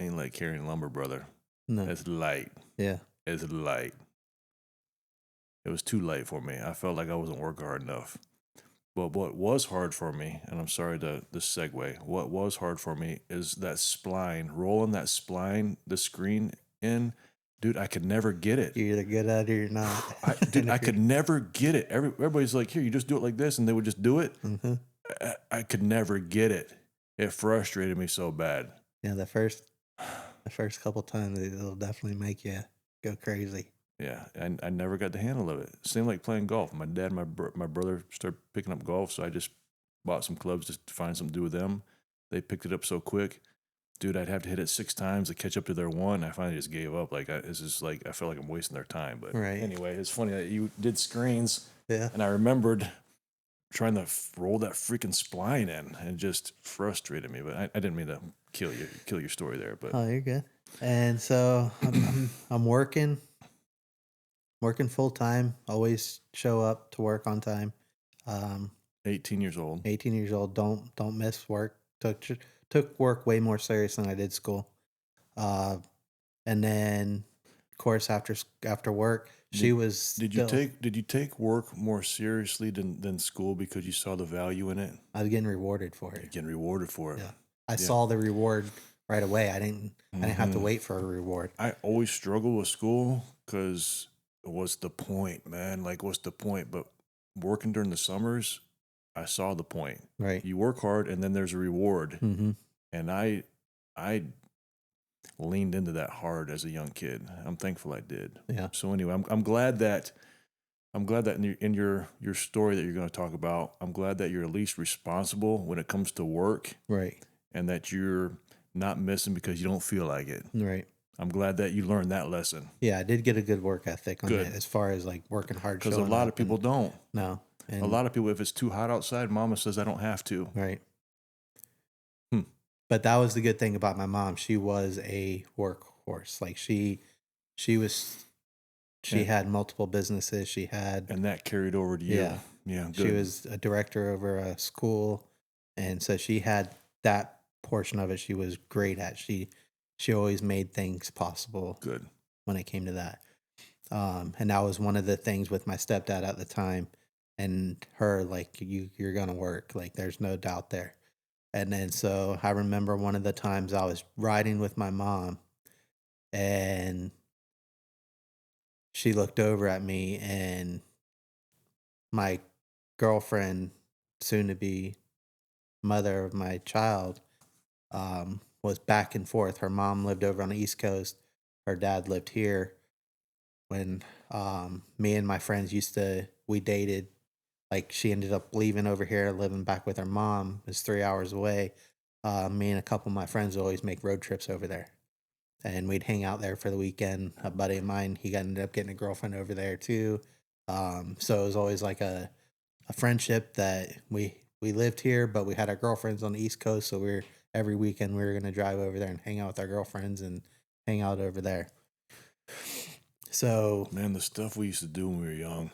ain't like carrying lumber, brother. No. It's light. Yeah. It's light. It was too light for me. I felt like I wasn't working hard enough. But what was hard for me, and I'm sorry to segue, what was hard for me is that spline, rolling that spline, the screen in. Dude, I could never get it. You're either good at it or you're not. I could never get it. Everybody's like, here, you just do it like this, and they would just do it. Mm-hmm. I could never get it. It frustrated me so bad. Yeah, the first couple times it'll definitely make you go crazy. Yeah, and I never got the handle of it. Same like playing golf. My dad and my brother started picking up golf, so I just bought some clubs just to find something to do with them. They picked it up so quick. Dude, I'd have to hit it 6 times to catch up to their one. I finally just gave up. Like, I felt like I'm wasting their time. But Anyway, it's funny that you did screens. Yeah. And I remembered trying to roll that freaking spline in, and it just frustrated me. But I didn't mean to kill your story there. But Oh, you're good. And so I'm working full time. Always show up to work on time. 18 years old. 18 years old. Don't miss work. Took work way more serious than I did school. And then, of course, after work, Did you take work more seriously than school because you saw the value in it? I was getting rewarded for it. You're getting rewarded for it. Yeah. I saw the reward right away. I didn't have to wait for a reward. I always struggled with school because what's the point, man? Like, what's the point? But working during the summers, I saw the point. Right. You work hard and then there's a reward. Mm-hmm. And I leaned into that hard as a young kid. I'm thankful I did. Yeah. So anyway, I'm glad that in your story that you're going to talk about, I'm glad that you're at least responsible when it comes to work. Right. And that you're not missing because you don't feel like it. Right. I'm glad that you learned that lesson. Yeah, I did get a good work ethic on it as far as like working hard. Because a lot of people don't. No. And a lot of people, if it's too hot outside, mama says I don't have to. Right. But that was the good thing about my mom. She was a workhorse. Like she had multiple businesses. And that carried over to you. Yeah. Yeah. Good. She was a director over a school. And so she had that portion of it she was great at. She always made things possible. Good. When it came to that. And that was one of the things with my stepdad at the time and her, like, you're going to work. Like, there's no doubt there. And then so I remember one of the times I was riding with my mom and she looked over at me and my girlfriend, soon to be mother of my child, was back and forth. Her mom lived over on the East Coast. Her dad lived here. When me and my friends we dated. Like, she ended up leaving over here, living back with her mom. It was 3 hours away. Me and a couple of my friends would always make road trips over there. And we'd hang out there for the weekend. A buddy of mine, he ended up getting a girlfriend over there too. So it was always like a friendship that we lived here, but we had our girlfriends on the East Coast. So every weekend we were going to drive over there and hang out with our girlfriends and hang out over there. So, man, the stuff we used to do when we were young.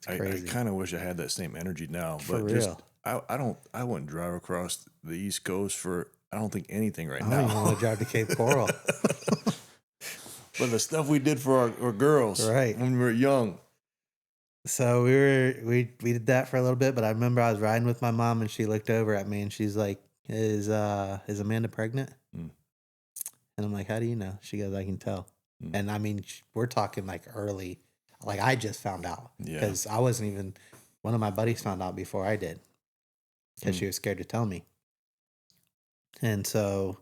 I kind of wish I had that same energy now. For But real. I wouldn't drive across the East Coast for I don't think anything right I don't now. even want to drive to Cape Coral. But the stuff we did for our girls Right. when we were young. So we did that for a little bit, but I remember I was riding with my mom and she looked over at me and she's like, is Amanda pregnant? Mm. And I'm like, how do you know? She goes, I can tell. Mm. And I mean, we're talking like early, like I just found out Yeah. because I wasn't even, one of my buddies found out before I did because she was scared to tell me. And so,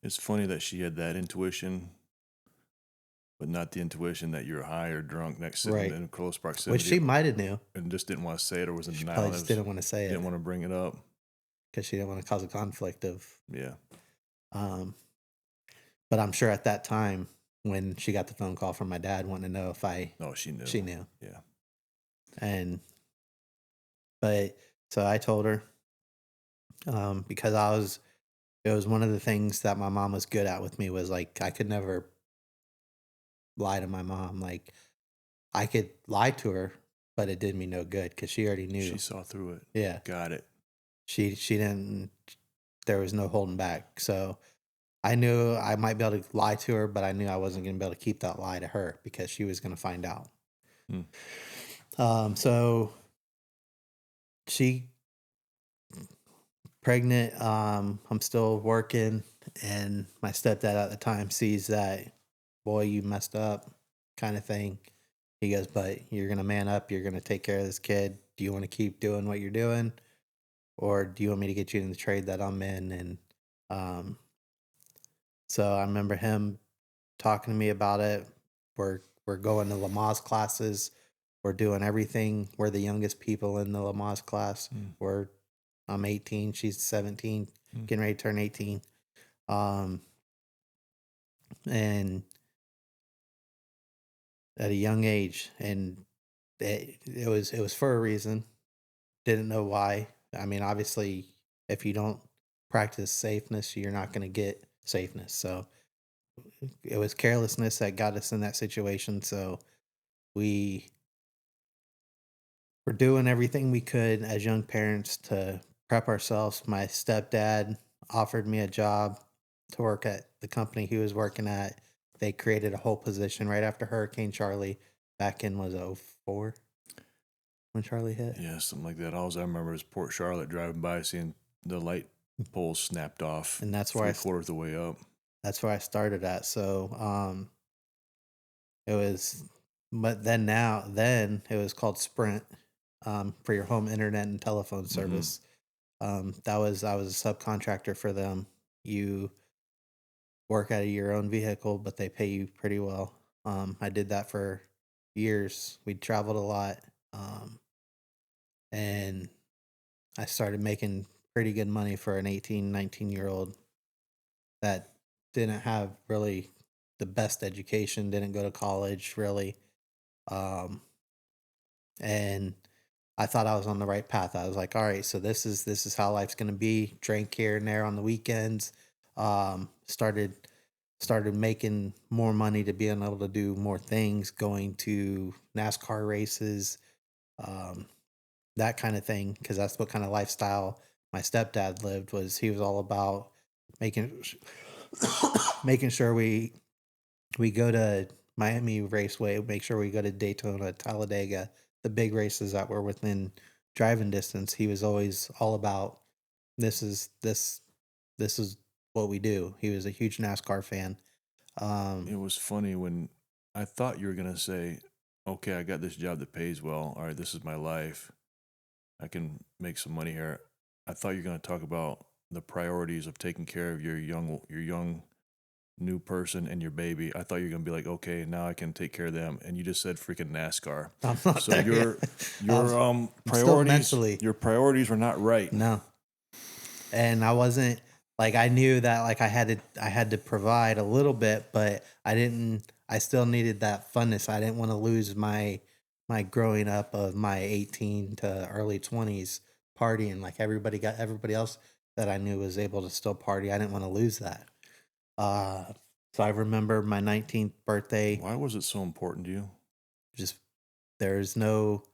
It's funny that she had that intuition, but not the intuition that you're high or drunk next to Right. in close proximity. which she might have knew. and just didn't want to say it or was in She denial. probably just didn't want to say it Didn't want to bring it up. because she didn't want to cause a conflict of, Yeah. But I'm sure at that time when she got the phone call from my dad wanting to know if No, she knew. she knew. Yeah. But so I told her, because it was one of the things that my mom was good at with me was like, I could never lie to my mom. Like I could lie to her, but it did me no good because she already knew. She saw through it. Yeah. Got it. She didn't, there was no holding back. So I knew I might be able to lie to her, but I knew I wasn't going to be able to keep that lie to her because she was going to find out. So she pregnant. I'm still working, and my stepdad at the time sees that, boy, you messed up, kind of thing. He goes, but you're gonna man up. You're gonna take care of this kid. Do you want to keep doing what you're doing, or do you want me to get you in the trade that I'm in? And so I remember him talking to me about it. We're going to Lamaze classes. We're doing everything. We're the youngest people in the Lamaze class. I'm 18. She's 17, getting ready to turn 18. And at a young age, and it was for a reason. Didn't know why. I mean, obviously, if you don't practice safeness, you're not going to get safeness. So it was carelessness that got us in that situation. So we were doing everything we could as young parents to prep ourselves. My stepdad offered me a job to work at the company he was working at. They created a whole position right after Hurricane Charlie back in, was it 04 when Charlie hit? Yeah, something like that. All I remember is Port Charlotte driving by, seeing the light poles snapped off. And that's where three-quarters of the way up. That's where I started at. So it was, but then it was called Sprint, for your home internet and telephone service. I was a subcontractor for them. You work out of your own vehicle, but they pay you pretty well. I did that for years. We traveled a lot. And I started making pretty good money for an 18, 19-year-old that didn't have really the best education, didn't go to college really. And I thought I was on the right path. I was like, all right, so this is how life's going to be. Drank here and there on the weekends. Started making more money to being able to do more things, going to NASCAR races, that kind of thing, because that's what kind of lifestyle my stepdad lived. Was he was all about making sure we go to Miami Raceway, make sure we go to Daytona, Talladega, the big races that were within driving distance. He was always all about this is what we do. He was a huge NASCAR fan. It was funny when I thought you were going to say, okay, I got this job that pays well. All right, this is my life. I can make some money here. I thought you were going to talk about the priorities of taking care of your young new person and your baby. I thought you were going to be like, okay, now I can take care of them. And you just said freaking NASCAR. I'm not So there your yet. priorities, your priorities were not right. No. And I wasn't, like, I knew that, like, I had to provide a little bit, but I still needed that funness. I didn't want to lose my growing up of my 18 to early 20s partying. Like everybody else that I knew was able to still party. I didn't want to lose that. So I remember my 19th birthday. Why was it so important to you? Just, there's no,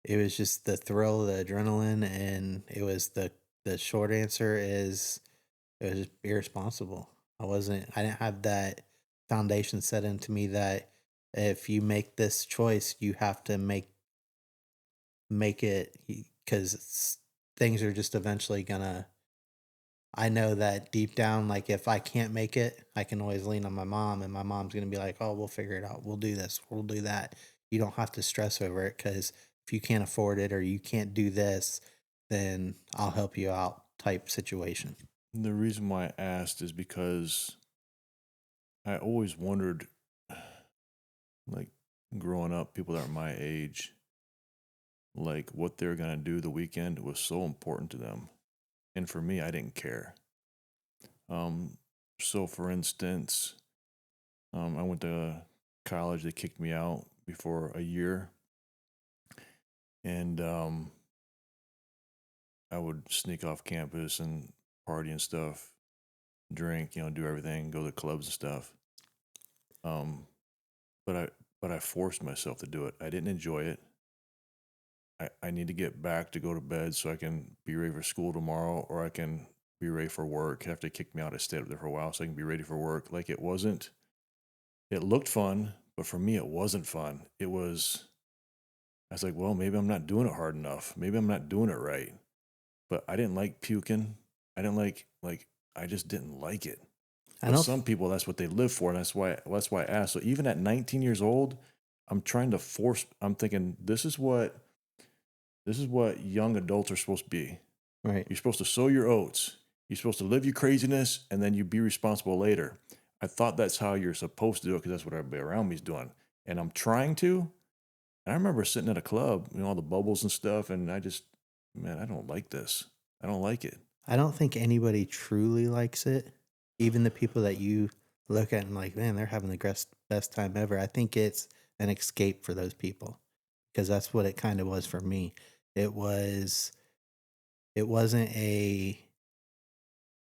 it was just the thrill, the adrenaline, and it was the short answer is it was just irresponsible. I didn't have that foundation set into me that if you make this choice, you have to make it because things are just eventually gonna. I know that deep down, like if I can't make it, I can always lean on my mom, and my mom's gonna be like, "Oh, we'll figure it out. We'll do this. We'll do that. You don't have to stress over it because if you can't afford it or you can't do this, then I'll help you out." Type situation. The reason why I asked is because I always wondered, like growing up, people that are my age, like what they're gonna do the weekend was so important to them, and for me, I didn't care. Um, so for instance, I went to college. They kicked me out before a year, and I would sneak off campus and party and stuff, drink, do everything, go to clubs and stuff. Um, but I forced myself to do it. I didn't enjoy it. I need to get back to go to bed so I can be ready for school tomorrow, or I can be ready for work. After they kicked me out, I stayed up there for a while so I can be ready for work. Like it looked fun, but for me, it wasn't fun. I was like, well, maybe I'm not doing it hard enough. Maybe I'm not doing it right. But I didn't like puking. I didn't I just didn't like it. I But don't. some people, that's what they live for, and that's why I asked. So even at 19 years old, I'm trying to force. I'm thinking this is what young adults are supposed to be. Right. You're supposed to sow your oats. You're supposed to live your craziness, and then you be responsible later. I thought that's how you're supposed to do it because that's what everybody around me is doing, and I'm trying to. And I remember sitting at a club, all the bubbles and stuff, and man, I don't like this. I don't like it. I don't think anybody truly likes it. Even the people that you look at and like, man, they're having the best time ever. I think it's an escape for those people because that's what it kind of was for me. It was. It wasn't a,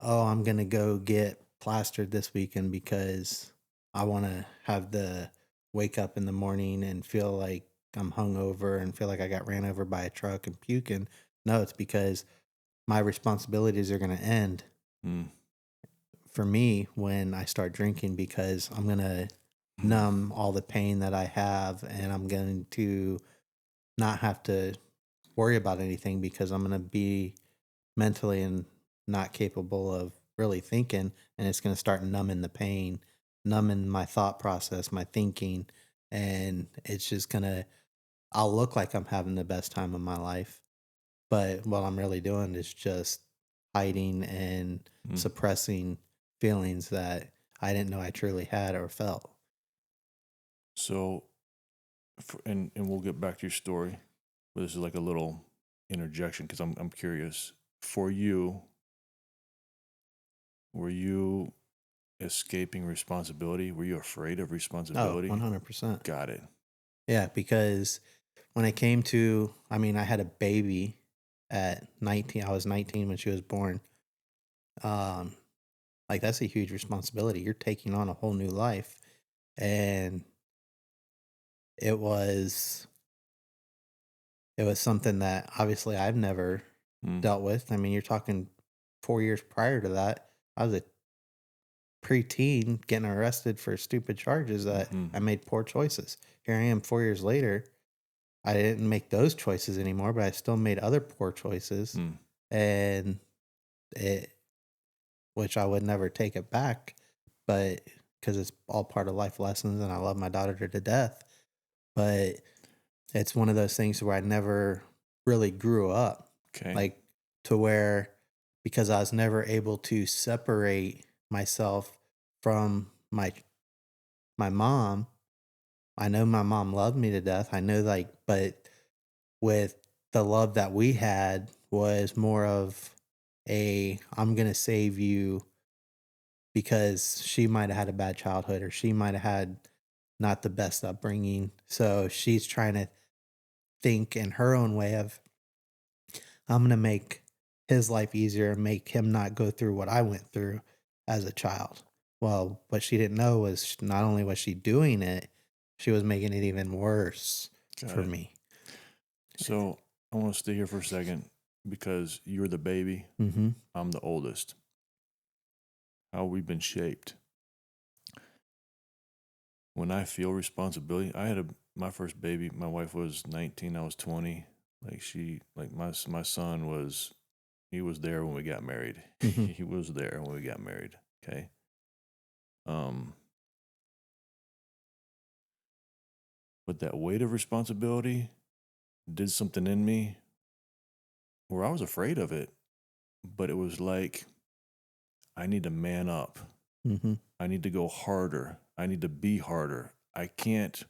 oh, I'm gonna go get plastered this weekend because I want to have the wake up in the morning and feel like I'm hungover and feel like I got ran over by a truck and puking. No, it's because my responsibilities are going to end Mm. for me when I start drinking because I'm going to numb all the pain that I have and I'm going to not have to worry about anything because I'm going to be mentally and not capable of really thinking and it's going to start numbing the pain, numbing my thought process, my thinking, and it's just going to I'll look like I'm having the best time of my life, but what I'm really doing is just hiding and Mm. suppressing feelings that I didn't know I truly had or felt. So, and we'll get back to your story, but this is like a little interjection because I'm curious. For you, were you escaping responsibility? Were you afraid of Oh, responsibility? 100%. Got it. Yeah, because when it came to, I mean, I had a baby at 19. I was 19 when she was born. Um, like that's a huge responsibility. You're taking on a whole new life, and it was it was something that obviously I've never Mm. dealt with. I mean, you're talking 4 years prior to that. I was a preteen getting arrested for stupid charges that I Mm-hmm. made poor choices. Here I am 4 years later. I didn't make those choices anymore, but I still made other poor choices, Mm. and it, which I would never take it back, but because it's all part of life lessons, and I love my daughter to death. But it's one of those things where I never really grew up, Okay. like to where because I was never able to separate myself from my mom. I know my mom loved me to death. I know but with the love that we had was more of a I'm going to save you because she might have had a bad childhood or she might have had not the best upbringing. So she's trying to think in her own way of I'm going to make his life easier and make him not go through what I went through as a child. Well, what she didn't know was not only was she doing it, she was making it even worse Got for it. me. So I want to stay here for a second because you're the baby. Mm-hmm. I'm the oldest. How we've been shaped. When I feel responsibility, my first baby. My wife was 19. I was 20. My son was. He was there when we got married. Mm-hmm. He was there when we got married. Okay. Um. But that weight of responsibility did something in me where I was afraid of it, but it was like I need to man up. Mm-hmm. I need to go harder. I need to be harder. I can't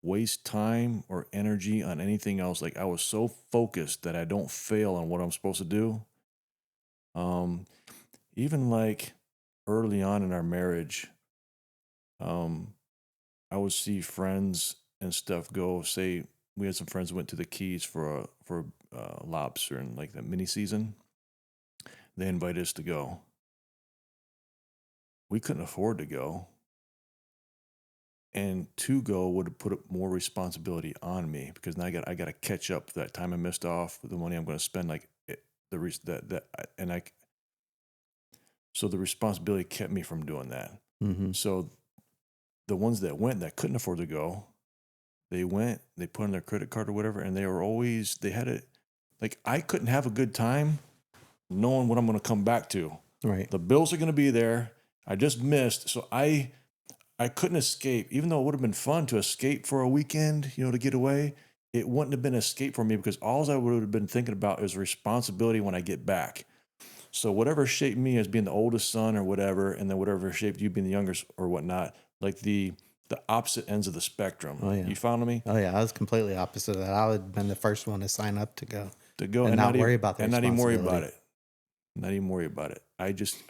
waste time or energy on anything else. Like I was so focused that I don't fail on what I'm supposed to do. Um, Even like early on in our marriage, um, I would see friends and stuff go. Say we had some friends who went to the Keys for lobster and like that mini season. They invited us to go. We couldn't afford to go, and to go would have put more responsibility on me because now I got to catch up for that time I missed off with the money I'm going to spend. Like it, the re- that and I so the responsibility kept me from doing that. Mm-hmm. So the ones that went that couldn't afford to go, they went, they put in their credit card or whatever, and they had it. Like I couldn't have a good time knowing what I'm going to come back to. Right. The bills are going to be there. I just missed, so I couldn't escape, even though it would have been fun to escape for a weekend, to get away. It wouldn't have been escape for me because all I would have been thinking about is responsibility when I get back. So whatever shaped me as being the oldest son or whatever, and then whatever shaped you being the youngest or whatnot, like the opposite ends of the spectrum. Oh yeah. You following me? Oh yeah. I was completely opposite of that. I would have been the first one to sign up to go To go and not worry about the and not even worry about responsibility. it. Not even worry about it. I just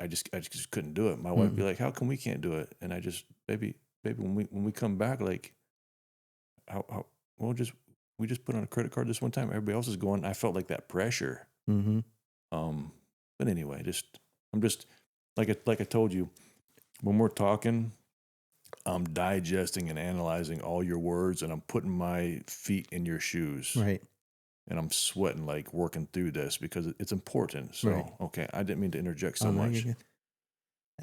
couldn't do it. My wife would be Mm-mm. like, "How come we can't do it?" And I just, baby, when we come back, like, how well we just put on a credit card this one time. Everybody else is going. I felt like that pressure. Mm-hmm. But anyway, I'm just like I told you, when we're talking, I'm digesting and analyzing all your words, and I'm putting my feet in your shoes, Right. and I'm sweating like working through this because it's important. So Right. okay, I didn't mean to interject so Oh no, you're much. good.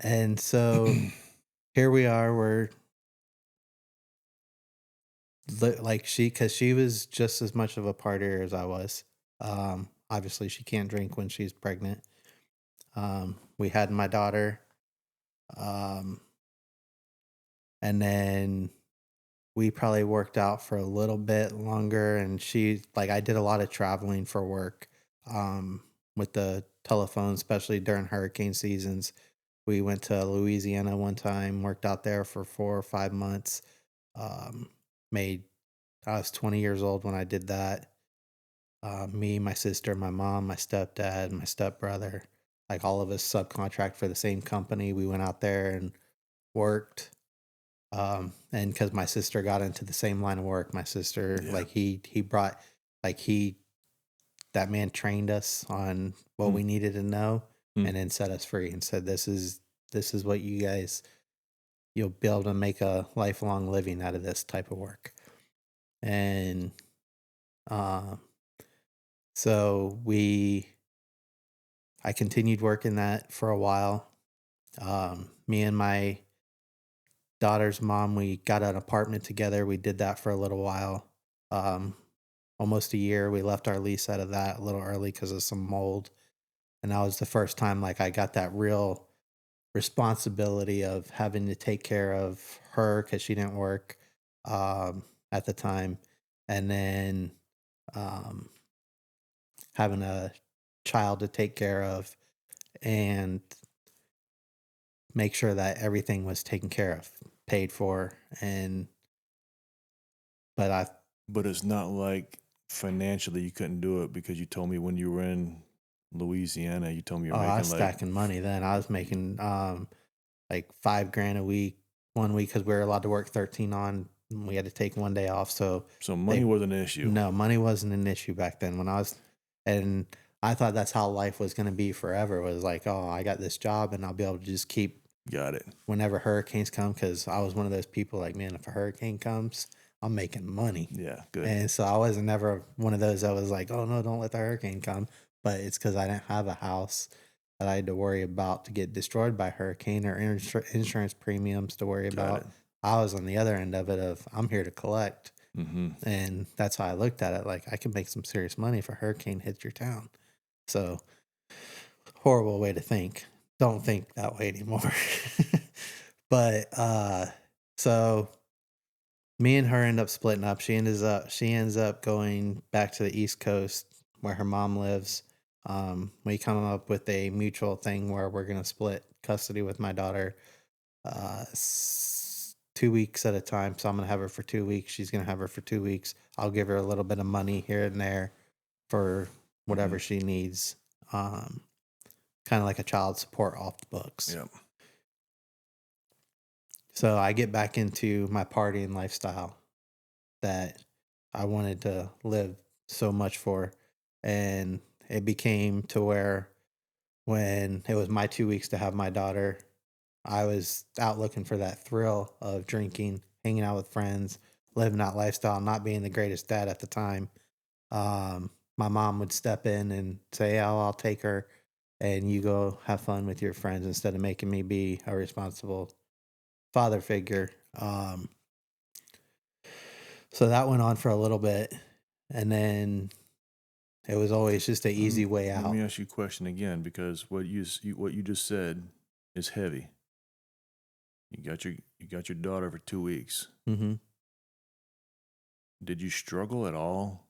And so here we are. We're like because she was just as much of a partier as I was. Obviously, she can't drink when she's pregnant. We had my daughter, um, and then we probably worked out for a little bit longer. And I did a lot of traveling for work, with the telephone, especially during hurricane seasons. We went to Louisiana one time, worked out there for 4 or 5 months. Um, made I was 20 years old when I did that. Me, my sister, my mom, my stepdad, my stepbrother, like all of us subcontract for the same company. We went out there and worked. And because my sister got into the same line of work, my sister, Yeah. like he brought, like that man trained us on what we needed to know and then set us free and said, this is what you guys, you'll be able to make a lifelong living out of this type of work. And, so I continued working that for a while. Me and my daughter's mom, we got an apartment together. We did that for a little while. Almost a year. We left our lease out of that a little early because of some mold. And that was the first time like I got that real responsibility of having to take care of her because she didn't work at the time. And then um, having a child to take care of and make sure that everything was taken care of, paid for, and but But it's not like financially you couldn't do it because you told me when you were in Louisiana, you told me you're I making was like stacking money then. I was making like $5,000 a week, 1 week because we were allowed to work 13 on. And we had to take one day off, so money wasn't an issue. no, money wasn't an issue back then when I was, and I thought that's how life was going to be forever. Was like, oh, I got this job and I'll be able to just keep Got it. whenever hurricanes come, because I was one of those people like, man, if a hurricane comes, I'm making money. Yeah, good. And so I wasn't never one of those that was like, oh no, don't let the hurricane come. But it's because I didn't have a house that I had to worry about to get destroyed by hurricane or insurance premiums to worry Got about. it. I was on the other end of it of I'm here to collect. Mm-hmm. And that's how I looked at it. Like I can make some serious money if a hurricane hits your town. So horrible way to think. Don't think that way anymore. But so me and her end up splitting up. She ends up going back to the East Coast where her mom lives. We come up with a mutual thing where we're gonna split custody with my daughter 2 weeks at a time. So I'm gonna have her for 2 weeks. She's gonna have her for 2 weeks. I'll give her a little bit of money here and there for whatever she needs. Kind of like a child support off the books. Yep. So I get back into my partying lifestyle that I wanted to live so much for. And it became to where when it was my 2 weeks to have my daughter, I was out looking for that thrill of drinking, hanging out with friends, living that lifestyle, not being the greatest dad at the time. My mom would step in and say, "Oh, I'll take her and you go have fun with your friends," instead of making me be a responsible father figure. So that went on for a little bit. And then it was always just an easy way Let out. me ask you a question again, because what you just said is heavy. You got your daughter for 2 weeks. Mm-hmm. Did you struggle at all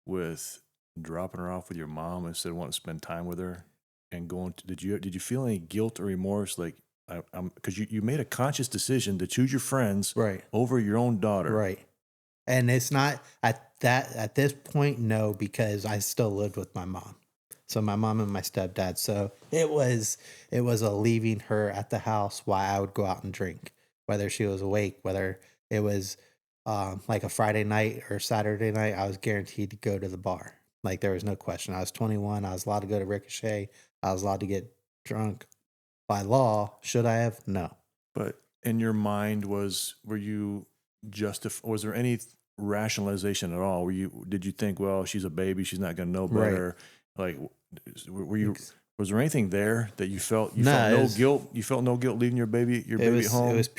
with dropping her off with your mom instead of wanting to spend time with her and going to, did you feel any guilt or remorse? Like, I'm because you made a conscious decision to choose your friends Right. over your own daughter. Right. And it's not at this point, no, because I still lived with my mom. So my mom and my stepdad. So it was a leaving her at the house while I would go out and drink, whether she was awake, whether it was like a Friday night or Saturday night, I was guaranteed to go to the bar. Like there was no question. I was 21. I was allowed to go to Ricochet. I was allowed to get drunk by law. Should I have? No. But in your mind, was there any rationalization at all? Did you think, well, she's a baby, she's not going to know better? Like, was there anything there that you felt no guilt? You felt no guilt leaving your baby at home? It was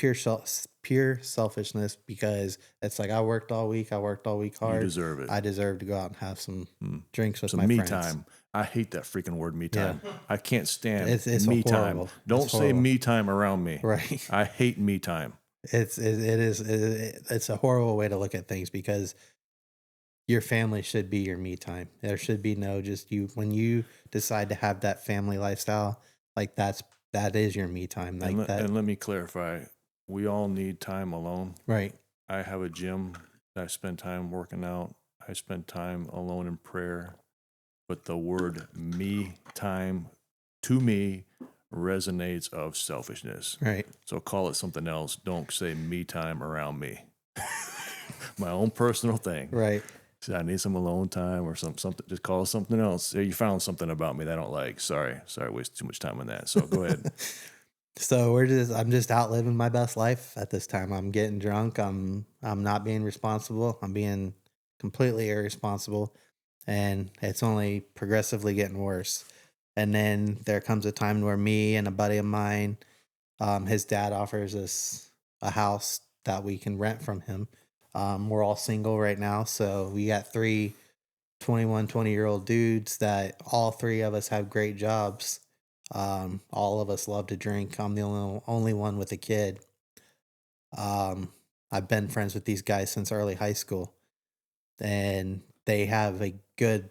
pure selfishness, because it's like I worked all week hard. You deserve it. I deserve to go out and have some drinks with Some my me friends. time. I hate that freaking word, me time. Yeah. I can't stand It's me horrible. time. Don't It's say horrible. me time around me. Right. I hate me time. It's a horrible way to look at things, because your family should be your me time. There should be no just you when you decide to have that family lifestyle, like that is your me time. Like And let me clarify. We all need time alone. Right. I have a gym that I spend time working out. I spend time alone in prayer. But the word me time to me resonates of selfishness. Right. So call it something else. Don't say me time around me. My own personal thing. Right. So I need some alone time or something. Just call it something else. Hey, you found something about me that I don't like. Sorry, wasted too much time on that. So go ahead. So I'm just out living my best life at this time. I'm getting drunk. I'm not being responsible. I'm being completely irresponsible, and it's only progressively getting worse. And then there comes a time where me and a buddy of mine, his dad offers us a house that we can rent from him. We're all single right now, so we got 3 21, 20-year-old dudes that all three of us have great jobs. All of us love to drink. I'm the only one with a kid. I've been friends with these guys since early high school, and they have a good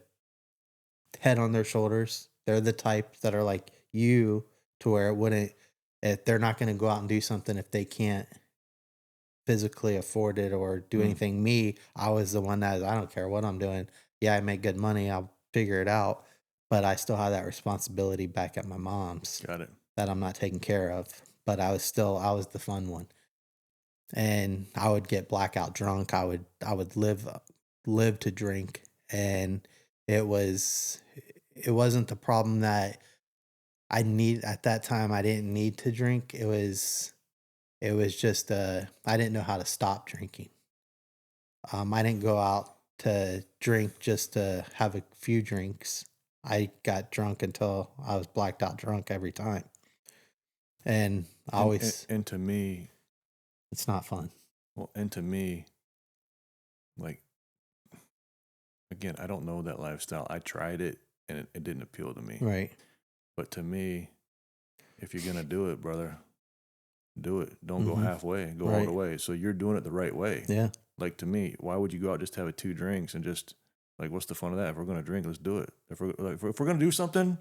head on their shoulders. They're the type that are like you, to where if they're not going to go out and do something if they can't physically afford it or do anything. Me, I was the one that I don't care what I'm doing. Yeah, I make good money. I'll figure it out. But I still have that responsibility back at my mom's. Got it. That I'm not taking care of. But I was the fun one. And I would get blackout drunk. I would live to drink. And it wasn't the problem that at that time. I didn't need to drink. It was just I didn't know how to stop drinking. I didn't go out to drink just to have a few drinks. I got drunk until I was blacked out drunk every time. And I always, and to me, it's not fun. well, and to me, like, again, I don't know that lifestyle. I tried it and it didn't appeal to me. Right. But to me, if you're gonna do it, brother, do it. Don't go halfway. Go all Right. the way. So you're doing it the right way. Yeah. Like, to me, why would you go out just to have 2 drinks and just, like, what's the fun of that? If we're gonna drink, let's do it. If we're gonna do something,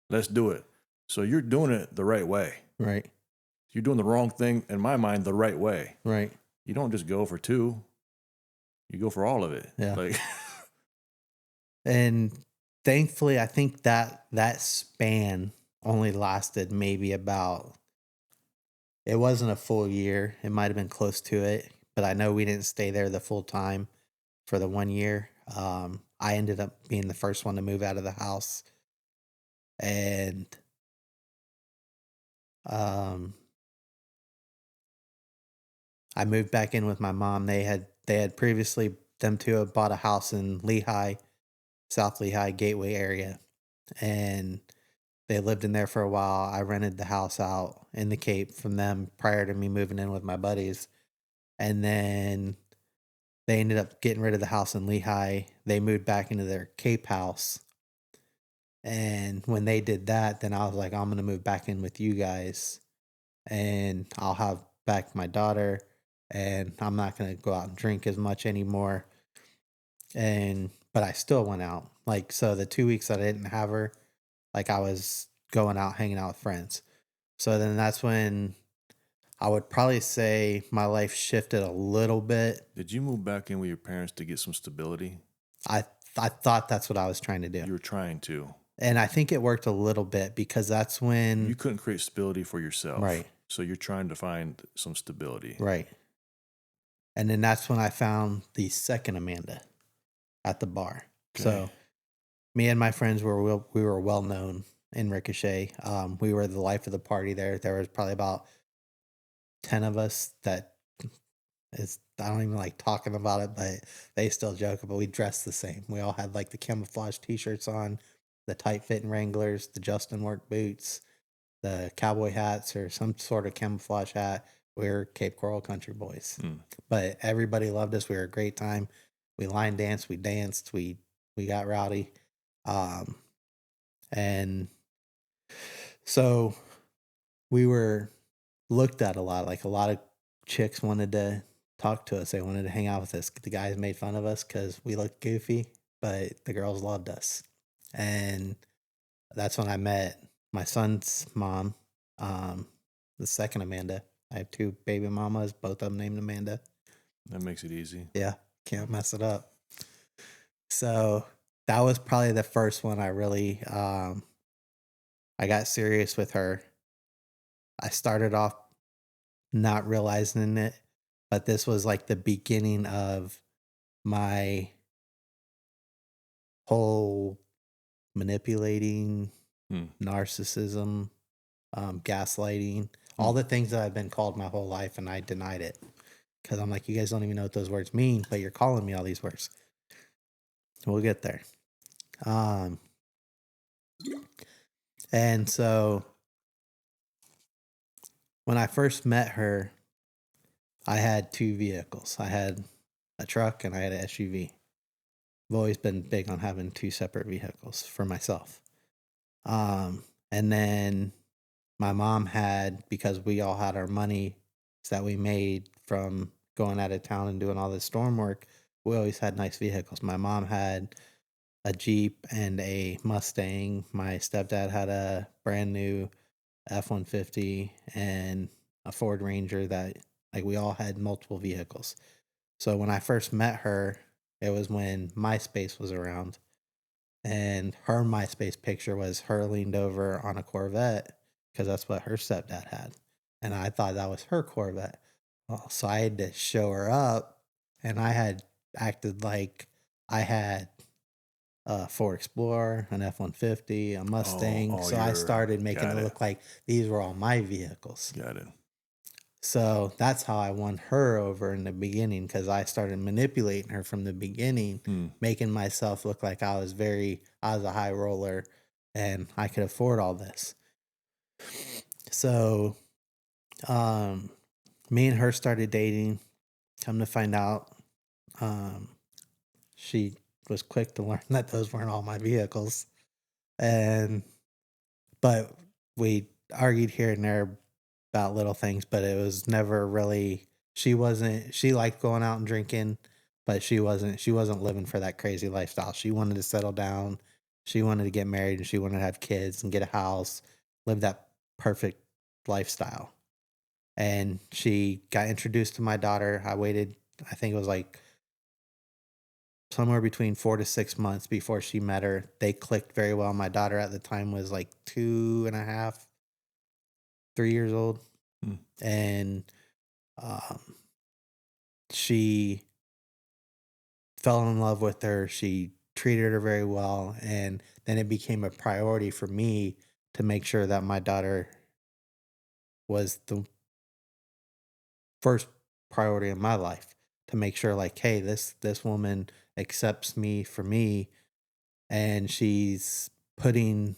let's do it. So you're doing it the right way. Right. You're doing the wrong thing, in my mind, the right way. Right. You don't just go for 2. You go for all of it. Yeah. Like, And thankfully, I think that span only lasted maybe about, it wasn't a full year. It might have been close to it, but I know we didn't stay there the full time for the 1 year. I ended up being the first one to move out of the house. And I moved back in with my mom. They had previously, them two had bought a house in Lehigh, South Lehigh Gateway area, and they lived in there for a while. I rented the house out in the Cape from them prior to me moving in with my buddies. And then they ended up getting rid of the house in Lehigh. They moved back into their Cape house. And when they did that, then I was like, I'm going to move back in with you guys and I'll have back my daughter and I'm not going to go out and drink as much anymore. But I still went out. Like, so the 2 weeks that I didn't have her, like I was going out, hanging out with friends. So then that's when I would probably say my life shifted a little bit. did you move back in with your parents to get some stability? I thought that's what I was trying to do. You were trying to. And I think it worked a little bit because that's when You couldn't create stability for yourself. Right. So you're trying to find some stability. Right. And then that's when I found the second Amanda at the bar. Okay. So me and my friends were well known in Ricochet. We were the life of the party there. There was probably about 10 of us that I don't even like talking about it, but they still joke, but we dressed the same. We all had like the camouflage t-shirts on, the tight fitting Wranglers, the Justin Work boots, the cowboy hats or some sort of camouflage hat. We were Cape Coral country boys, but everybody loved us. We were a great time. We line danced, we danced, we got rowdy. And so we were looked at a lot. Like a lot of chicks wanted to talk to us. They wanted to hang out with us. The guys made fun of us because we looked goofy, but the girls loved us. And that's when I met my son's mom, the second Amanda. I have 2 baby mamas, both of them named Amanda. That makes it easy. Yeah, can't mess it up. So that was probably the first one I really, I got serious with her. I started off not realizing it, but this was like the beginning of my whole manipulating, narcissism, gaslighting, all the things that I've been called my whole life, and I denied it because I'm like, you guys don't even know what those words mean, but you're calling me all these words. We'll get there. And so when I first met her, I had 2 vehicles. I had a truck and I had an SUV. I've always been big on having 2 separate vehicles for myself. And then my mom had, because we all had our money that we made from going out of town and doing all this storm work, we always had nice vehicles. My mom had a Jeep and a Mustang. My stepdad had a brand new F-150 and a Ford Ranger that, like, we all had multiple vehicles. So when I first met her, it was when MySpace was around, and her MySpace picture was her leaned over on a Corvette because that's what her stepdad had. And I thought that was her Corvette. Well, so I had to show her up, and I had acted like I had a Ford Explorer, an F-150, a Mustang. So I started making it look like these were all my vehicles. Got it. So that's how I won her over in the beginning, because I started manipulating her from the beginning, Hmm. making myself look like I was a high roller and I could afford all this. So, um, me and her started dating. Come to find out, um, she was quick to learn that those weren't all my vehicles. And, but we argued here and there about little things, but it was never really, she liked going out and drinking, but she wasn't living for that crazy lifestyle. She wanted to settle down. She wanted to get married and she wanted to have kids and get a house, live that perfect lifestyle. And she got introduced to my daughter. I waited, I think it was like somewhere between 4 to 6 months before she met her. They clicked very well. My daughter at the time was like 2.5, 3 years old. Hmm. And um, she fell in love with her. She treated her very well. And then it became a priority for me to make sure that my daughter was the first priority in my life, to make sure like, hey, this woman accepts me for me, and she's putting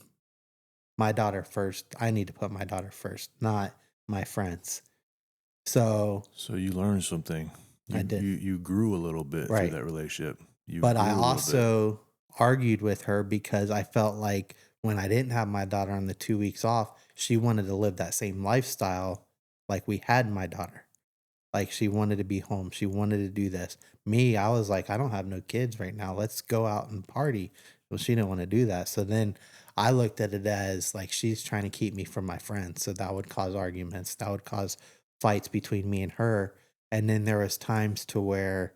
my daughter first. I need to put my daughter first, not my friends. So So you learned something. I You did. you grew a little bit through Right. that relationship. You But grew I a little bit. also argued with her because I felt like when I didn't have my daughter on the 2 weeks off, she wanted to live that same lifestyle like we had my daughter. Like she wanted to be home. She wanted to do this. Me, I was like, I don't have no kids right now. Let's go out and party. Well, she didn't want to do that. So then I looked at it as like she's trying to keep me from my friends. So that would cause arguments. That would cause fights between me and her. And then there was times to where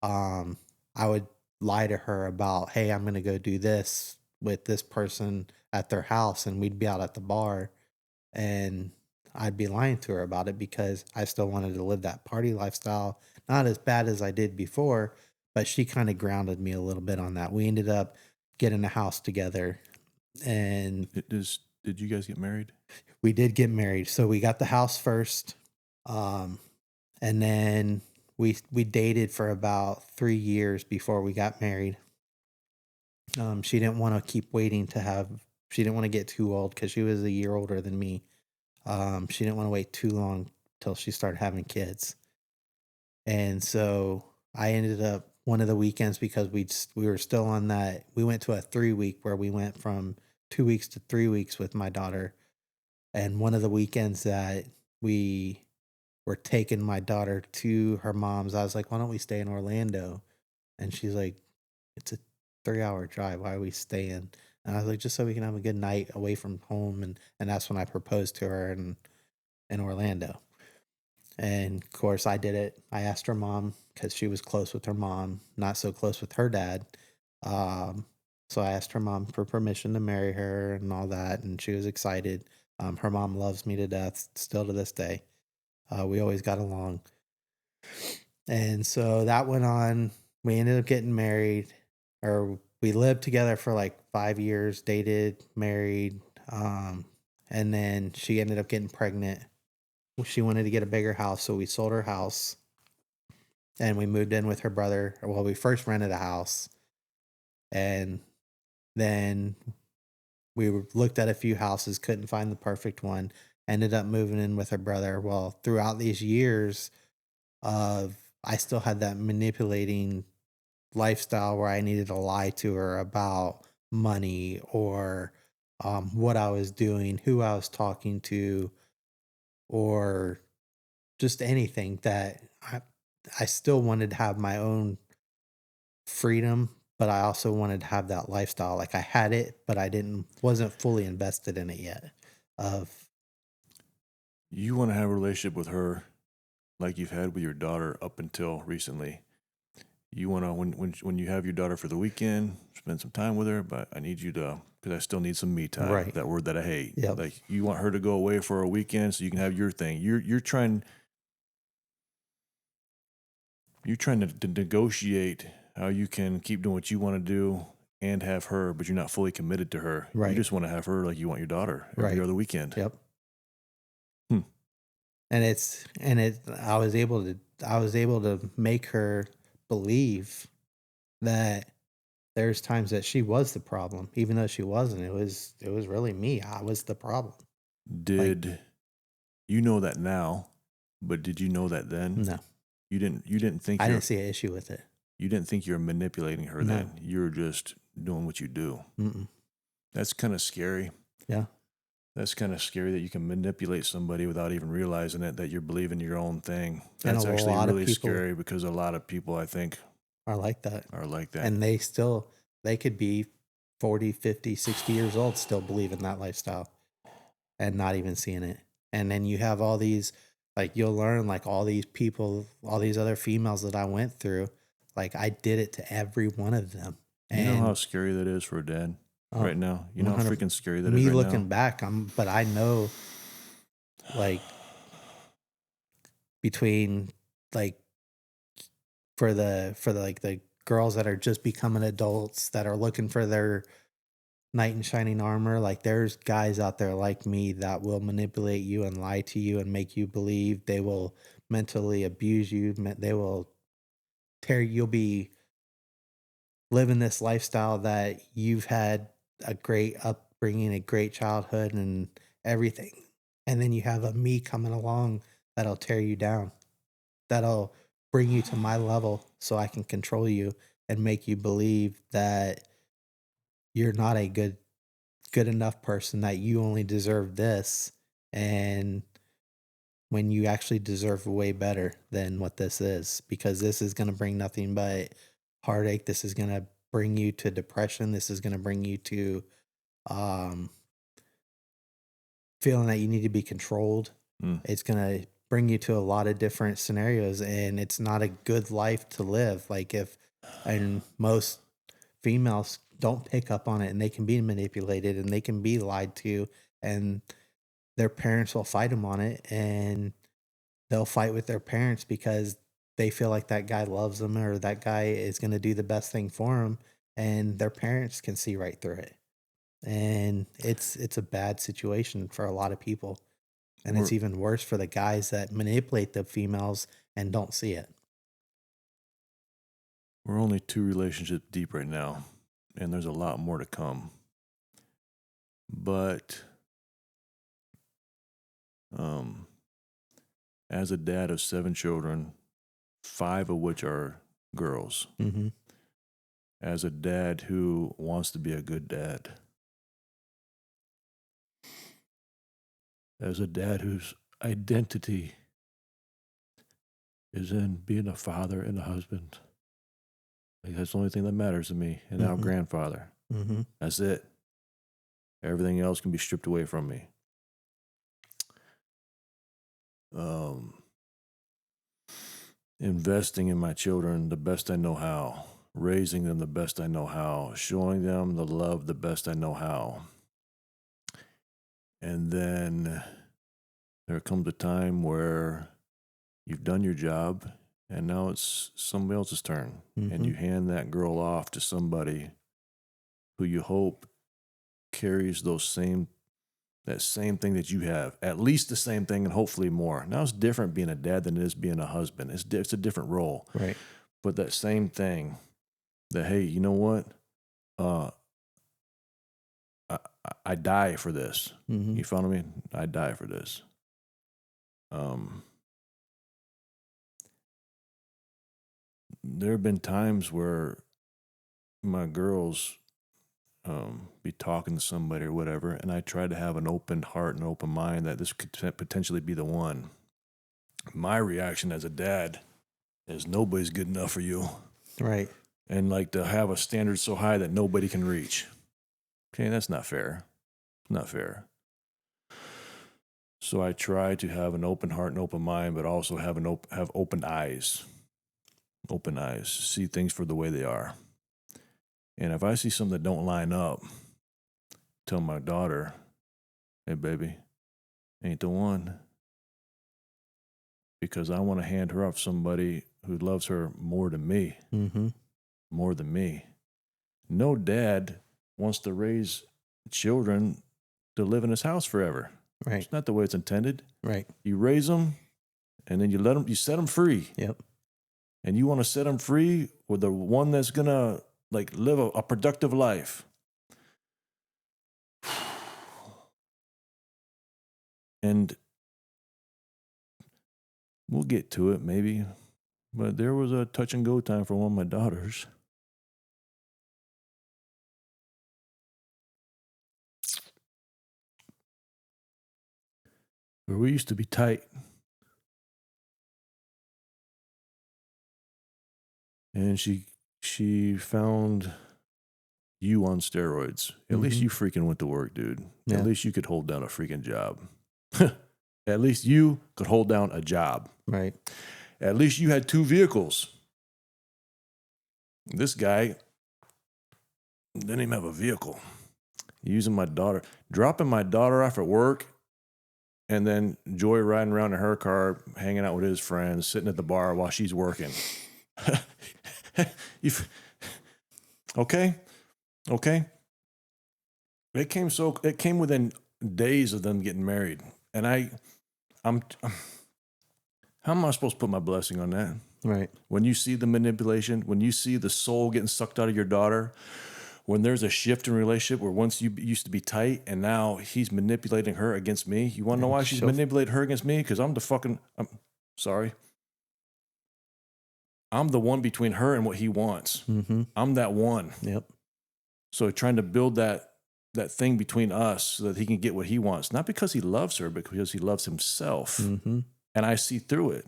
um I would lie to her about, hey, I'm gonna go do this with this person at their house, and we'd be out at the bar, and I'd be lying to her about it because I still wanted to live that party lifestyle. Not as bad as I did before, but she kind of grounded me a little bit on that. We ended up getting a house together, and Did you guys get married? we did get married. So we got the house first. And then we dated for about 3 years before we got married. She didn't want to keep waiting to have. She didn't want to get too old because she was a year older than me. She didn't want to wait too long till she started having kids, and so I ended up one of the weekends, because we were still on that. We went to a 3 week where we went from 2 weeks to 3 weeks with my daughter, and one of the weekends that we were taking my daughter to her mom's, I was like, "Why don't we stay in Orlando?" And she's like, "It's a 3 hour drive. Why are we staying?" And I was like, "Just so we can have a good night away from home." And that's when I proposed to her in Orlando. And of course, I did it. I asked her mom because she was close with her mom, not so close with her dad. Um, so I asked her mom for permission to marry her and all that, and she was excited. Her mom loves me to death still to this day. We always got along. And so that went on. We ended up getting married, or we lived together for like 5 years, dated, married. Um, and then she ended up getting pregnant. She wanted to get a bigger house, so we sold her house and we moved in with her brother. Well, we first rented a house, and then looked at a few houses, couldn't find the perfect one, ended up moving in with her brother. Well, throughout these years of, I still had that manipulating lifestyle where I needed to lie to her about money, or what I was doing, who I was talking to, or just anything that I still wanted to have my own freedom, but I also wanted to have that lifestyle. Like I had it, but I wasn't fully invested in it yet. Of You want to have a relationship with her like you've had with your daughter up until recently. You want to when you have your daughter for the weekend, spend some time with her. But I need you to, because I still need some me time. Right. That word that I hate. Yep. Like you want her to go away for a weekend so you can have your thing. You're trying to negotiate how you can keep doing what you want to do and have her, but you're not fully committed to her. Right. You just want to have her like you want your daughter every Right. other weekend. Yep. I was able to make her believe that there's times that she was the problem, even though she wasn't. It was really me. I was the problem. Like, Did you know that now, but did you know that then? no, You didn't think I didn't see an issue with it. you didn't think you were manipulating her No. then. You were just doing what you do. Mm-mm. That's kind of scary. Yeah. That's kind of scary that you can manipulate somebody without even realizing it, that you're believing your own thing. And That's a actually lot of really people scary because a lot of people, I think, are like that. are like that. And they could be 40, 50, 60 years old, still believe in that lifestyle and not even seeing it. And then you have all these, like, you'll learn, like, all these people, all these other females that I went through, like, I did it to every one of them. You know how And scary that is for a dad oh, right now? You know how 100 freaking scary that is me right looking now? back, but I know, like, between, like, for the like the girls that are just becoming adults that are looking for their knight in shining armor, like, there's guys out there like me that will manipulate you and lie to you and make you believe. They will mentally abuse you. They will tear. You'll be living this lifestyle that you've had a great upbringing, a great childhood, and everything. And then you have a me coming along that'll tear you down. That'll bring you to my level so I can control you and make you believe that you're not a good enough person, that you only deserve this, and when you actually deserve way better than what this is, because this is going to bring nothing but heartache. This is going to bring you to depression. This is going to bring you to um feeling that you need to be controlled. Mm. It's going to bring you to a lot of different scenarios, and it's not a good life to live. Like, and most females don't pick up on it, and they can be manipulated and they can be lied to, and their parents will fight them on it, and they'll fight with their parents because they feel like that guy loves them or that guy is going to do the best thing for them, and their parents can see right through it. And it's a bad situation for a lot of people. And it's We're, even worse for the guys that manipulate the females and don't see it. we're only 2 relationships deep right now, and there's a lot more to come. But as a dad of 7 children, 5 of which are girls, Mm-hmm. as a dad who wants to be a good dad, as a dad whose identity is in being a father and a husband. Like, that's the only thing that matters to me. And now Mhm. grandfather. Mm-hmm. That's it. Everything else can be stripped away from me. Investing in my children the best I know how, raising them the best I know how, showing them the love the best I know how. And then there comes a time where you've done your job and now it's somebody else's turn. Mm-hmm. And you hand that girl off to somebody who you hope carries that same thing that you have, at least the same thing and hopefully more. Now it's different being a dad than it is being a husband. It's a different role. Right. But that same thing, that, hey, you know what? I die for this. Mm-hmm. You follow me? I die for this. There have been times where my girls be talking to somebody or whatever, and I try to have an open heart and open mind that this could potentially be the one. My reaction as a dad is nobody's good enough for you. Right. And like to have a standard so high that nobody can reach. Okay, that's not fair. Not fair. So I try to have an open heart and open mind, but also have open eyes. Open eyes. See things for the way they are. And if I see something that don't line up, tell my daughter, hey baby, ain't the one. Because I want to hand her off to somebody who loves her more than me. Mm-hmm. More than me. No dad wants to raise children to live in his house forever. Right. It's not the way it's intended. Right. You raise them, and then you set them free. Yep. And you want to set them free with the one that's gonna like live a productive life. And we'll get to it maybe, but there was a touch and go time for one of my daughters. Where we used to be tight. And she found you on steroids. At least you freaking went to work, dude. Yeah. At least you could hold down a freaking job. At least you could hold down a job. Right. At least you had 2 vehicles. This guy didn't even have a vehicle. Using my daughter, dropping my daughter off at work, and then Joy riding around in her car, hanging out with his friends, sitting at the bar while she's working. Okay. It came within days of them getting married, and how am I supposed to put my blessing on that? Right. When you see the manipulation, when you see the soul getting sucked out of your daughter, when there's a shift in relationship where once you used to be tight and now he's manipulating her against me. You want to know why she's manipulating her against me? Because I'm sorry. I'm the one between her and what he wants. Mm-hmm. I'm that one. Yep. So trying to build that thing between us so that he can get what he wants. Not because he loves her, but because he loves himself. Mm-hmm. And I see through it.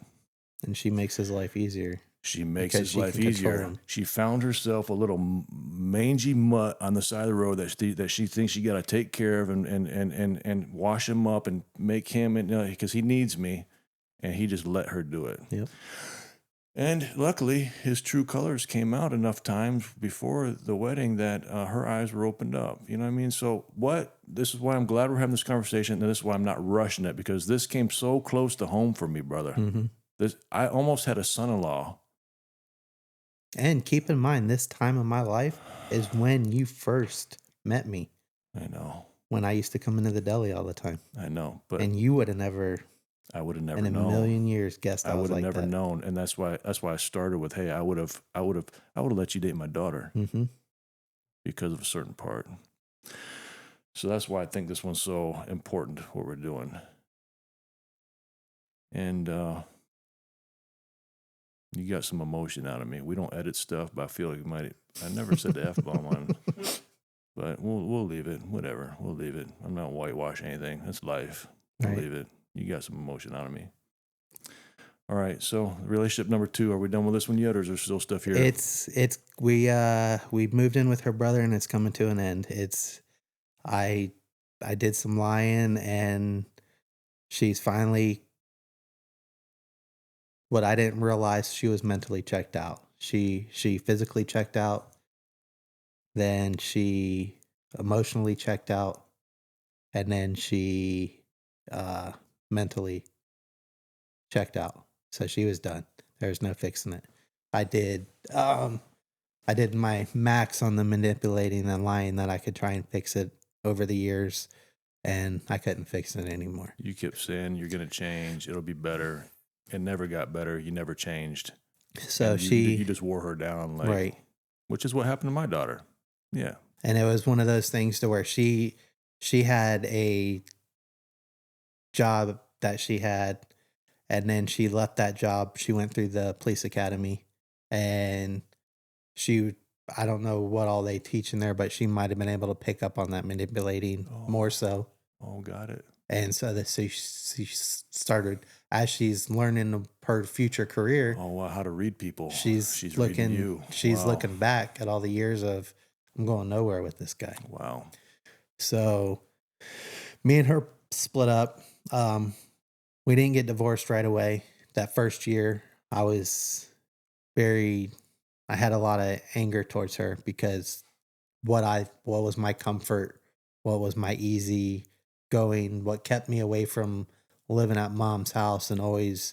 And she makes his life easier. She makes his life easier. She found herself a little mangy mutt on the side of the road that she thinks she got to take care of and wash him up and make him, because he needs me. And he just let her do it. Yep. And luckily, his true colors came out enough times before the wedding that her eyes were opened up. You know what I mean? So this is why I'm glad we're having this conversation, and this is why I'm not rushing it, because this came so close to home for me, brother. Mm-hmm. I almost had a son-in-law. And keep in mind, this time of my life is when you first met me. I know. When I used to come into the deli all the time. I know. But and you would have never... I would have never in a known. million years guessed I I was would have like never that. known, and that's why I started with, hey, I would have let you date my daughter because of a certain part. So that's why I think this one's so important, what we're doing. And you got some emotion out of me. We don't edit stuff, but I feel like I never said the F-bomb on, but we'll leave it. Whatever, we'll leave it. I'm not whitewashing anything. That's life. We'll leave it. You got some emotion out of me. All right, so relationship number 2. Are we done with this one yet, or is there still stuff here? We moved in with her brother, and it's coming to an end. I did some lying, and she's finally. What I didn't realize, she was mentally checked out. She physically checked out, then she emotionally checked out, and then she mentally checked out. So she was done. There was no fixing it. I did my max on the manipulating and lying that I could try and fix it over the years, and I couldn't fix it anymore. You kept saying you're going to change. It'll be better. It never got better. You never changed. So you just wore her down, right. Which is what happened to my daughter. Yeah. And it was one of those things to where she had a job that she had, and then she left that job. She went through the police academy, and I don't know what all they teach in there, but she might have been able to pick up on that manipulating more so. Oh, got it. And so she started, as she's learning her future career. Oh, wow, how to read people. She's looking, reading you. She's looking back at all the years of, I'm going nowhere with this guy. Wow. So me and her split up. We didn't get divorced right away. That first year, I had a lot of anger towards her because what was my comfort, what was my easy going, what kept me away from living at mom's house and always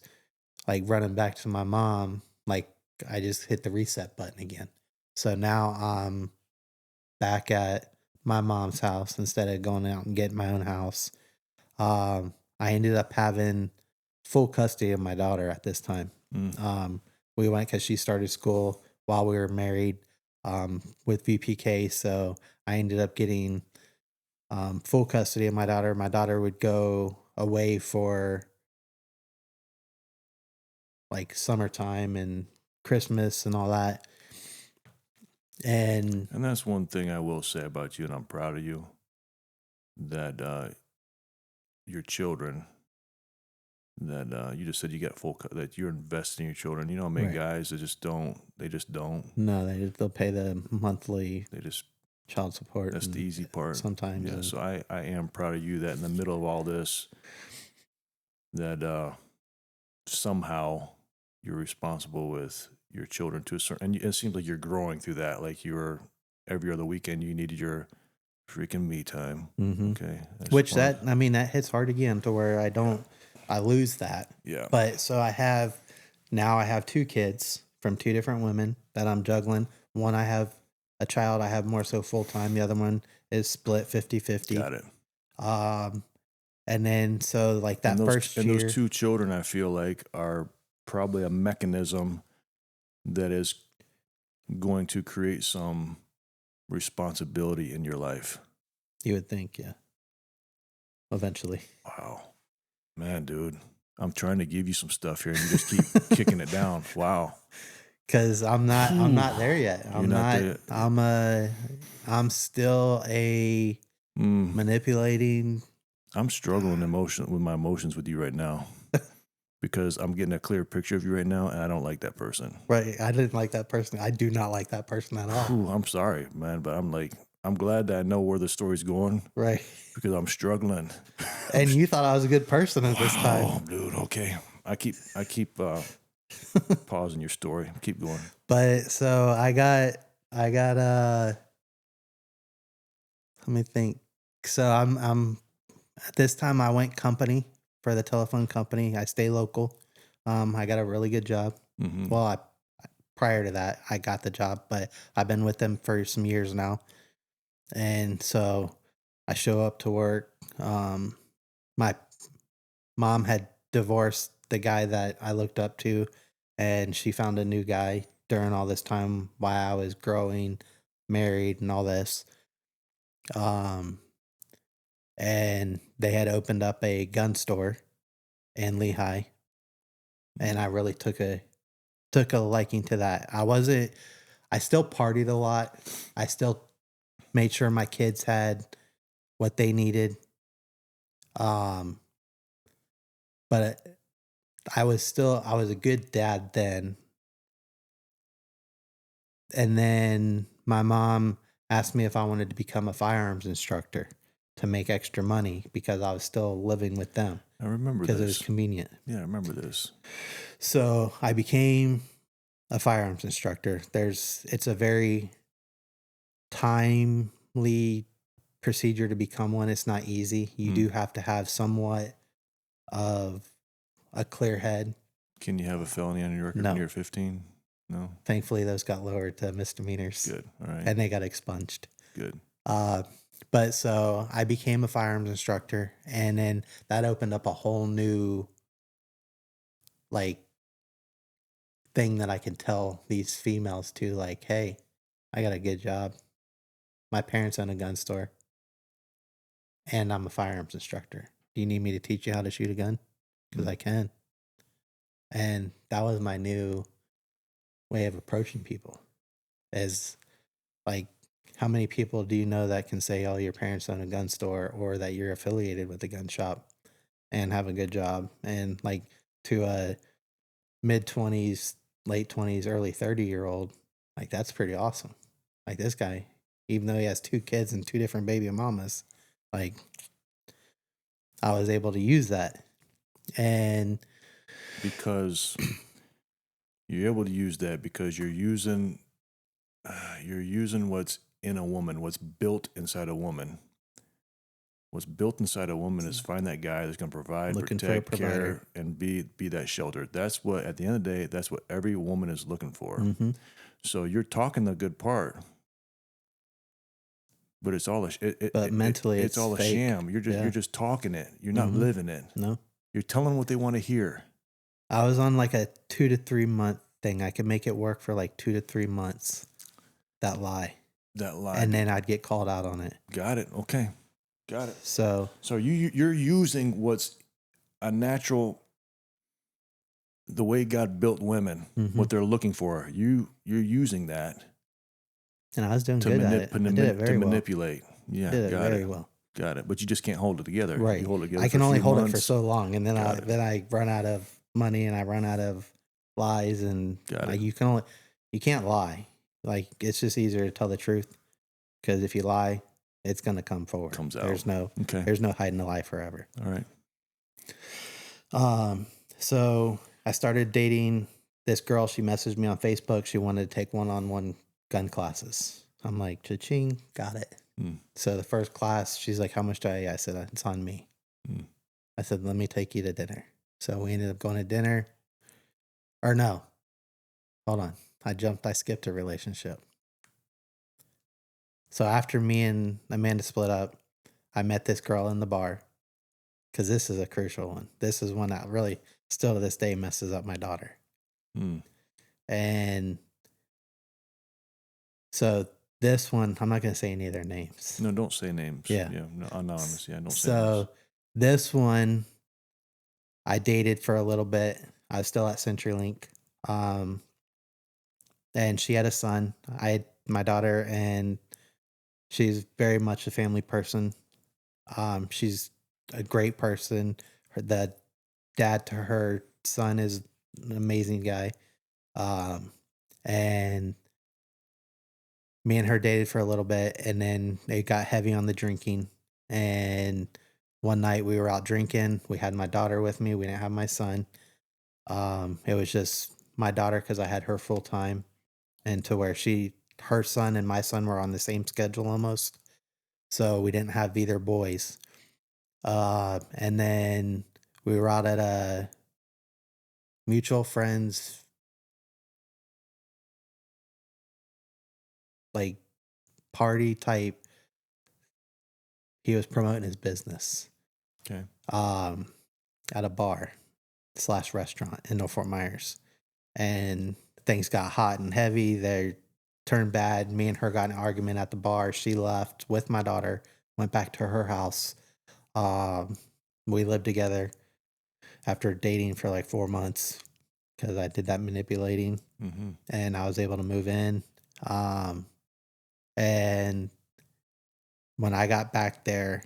like running back to my mom, like I just hit the reset button again. So now I'm back at my mom's house instead of going out and getting my own house. I ended up having full custody of my daughter at this time. Mm. We went because she started school while we were married with VPK. So I ended up getting full custody of my daughter. My daughter would go away for like summertime and Christmas and all that. And And that's one thing I will say about you, and I'm proud of you, that your children, that you just said you got that you're investing in your children. You know how many Right. guys that just don't, no, they'll pay the monthly they just, child support. that's the easy part. Sometimes. Yeah, and- so I am proud of you that in the middle of all this, that somehow you're responsible with your children to a certain, and it seems like you're growing through that. Like every other weekend you needed your freaking me time. Mhm. Okay. Which that hits hard again to where I lose that. Yeah. But so I have 2 kids from 2 different women that I'm juggling. One, I have a child I have more so full time. The other one is split 50-50. Got it. And then so like that first year, those 2 children, I feel like, are probably a mechanism that is going to create some responsibility in your life. you would think, yeah. Eventually. Wow. Man, dude, I'm trying to give you some stuff here and you just keep kicking it down. Wow. Cause I'm not there yet. You're not there. I'm still a manipulating. I'm struggling with my emotions with you right now because I'm getting a clear picture of you right now, and I don't like that person. Right. I didn't like that person. I do not like that person at all. Ooh, I'm sorry, man, but I'm glad that I know where the story's going. Right. Because I'm struggling. And you thought I was a good person at this time. Oh, dude. Okay. I keep pausing your story. Keep going. But so I got let me think. So I'm at this time I went company for the telephone company. I stay local. I got a really good job. Mm-hmm. Well, prior to that, I got the job, but I've been with them for some years now. And so I show up to work. My mom had divorced the guy that I looked up to, and she found a new guy during all this time while I was growing, married, and all this. And they had opened up a gun store in Lehigh, and I really took a liking to that. I still partied a lot. I still made sure my kids had what they needed. But I was a good dad then. And then my mom asked me if I wanted to become a firearms instructor to make extra money because I was still living with them. I remember because this. it was convenient. Yeah, I remember this. So I became a firearms instructor. It's a very timely procedure to become one. It's not easy. You do have to have somewhat of a clear head. Can you have a felony on your record when you're 15? No. Thankfully, those got lowered to misdemeanors. Good. All right. And they got expunged. Good. But so I became a firearms instructor, and then that opened up a whole new like thing that I can tell these females to, like, hey, I got a good job. My parents own a gun store, and I'm a firearms instructor. Do you need me to teach you how to shoot a gun? Because I can. And that was my new way of approaching people. Is like, how many people do you know that can say, oh, your parents own a gun store, or that you're affiliated with a gun shop and have a good job? And like, to a mid-20s, late 20s, early 30-year-old, like, that's pretty awesome. Like, this guy, even though he has 2 kids and 2 different baby mamas, like, I was able to use that. And because you're able to use that because you're using what's in a woman, what's built inside a woman. What's built inside a woman is find that guy that's going to provide, protect, care, and be that shelter. That's what, at the end of the day, that's what every woman is looking for. Mm-hmm. So you're talking the good part. but it's all But mentally, it's all a fake. sham. You're just talking it. You're not living it. No. You're telling what they want to hear. I was on like a 2 to 3 month thing. I could make it work for like 2 to 3 months. That lie. And then I'd get called out on it. Got it. Okay. Got it. So you're using what's a natural, the way God built women, what they're looking for. You're using that. And I was doing good at it. I did it very well. Manipulate. Yeah. Did it very well. Got it. But you just can't hold it together. Right. You hold it together. I can for a only few hold months. it for so long, and then I run out of money, and I run out of lies, and like you can't lie. Like it's just easier to tell the truth, because if you lie, it's gonna come forward. Comes out. There's no hiding the lie forever. All right. So I started dating this girl. She messaged me on Facebook. She wanted to take one-on-one gun classes. I'm like, cha-ching, got it. So the first class, she's like, how much do I said, it's on me. I said, let me take you to dinner. So we ended up going to dinner. Or no, hold on. I skipped a relationship. So after me and Amanda split up, I met this girl in the bar, because this is a crucial one. This is one that really, still to this day, messes up my daughter. And so this one, I'm not going to say any of their names. No, don't say names. Yeah. No, anonymous. Yeah, don't say So names. this one, I dated for a little bit. I was still at CenturyLink. And she had a son. I had my daughter, and she's very much a family person. She's a great person. The dad to her son is an amazing guy. And me and her dated for a little bit, and then it got heavy on the drinking. And one night we were out drinking. We had my daughter with me. We didn't have my son. It was just my daughter, because I had her full time, and to where her son and my son were on the same schedule almost. So we didn't have either boys. And then we were out at a mutual friend's like party type. He was promoting his business. Okay. At a bar / restaurant in North Fort Myers. And things got hot and heavy. They turned bad. Me and her got in an argument at the bar. She left with my daughter, went back to her house. We lived together after dating for like 4 months, because I did that manipulating, and I was able to move in. And when I got back there,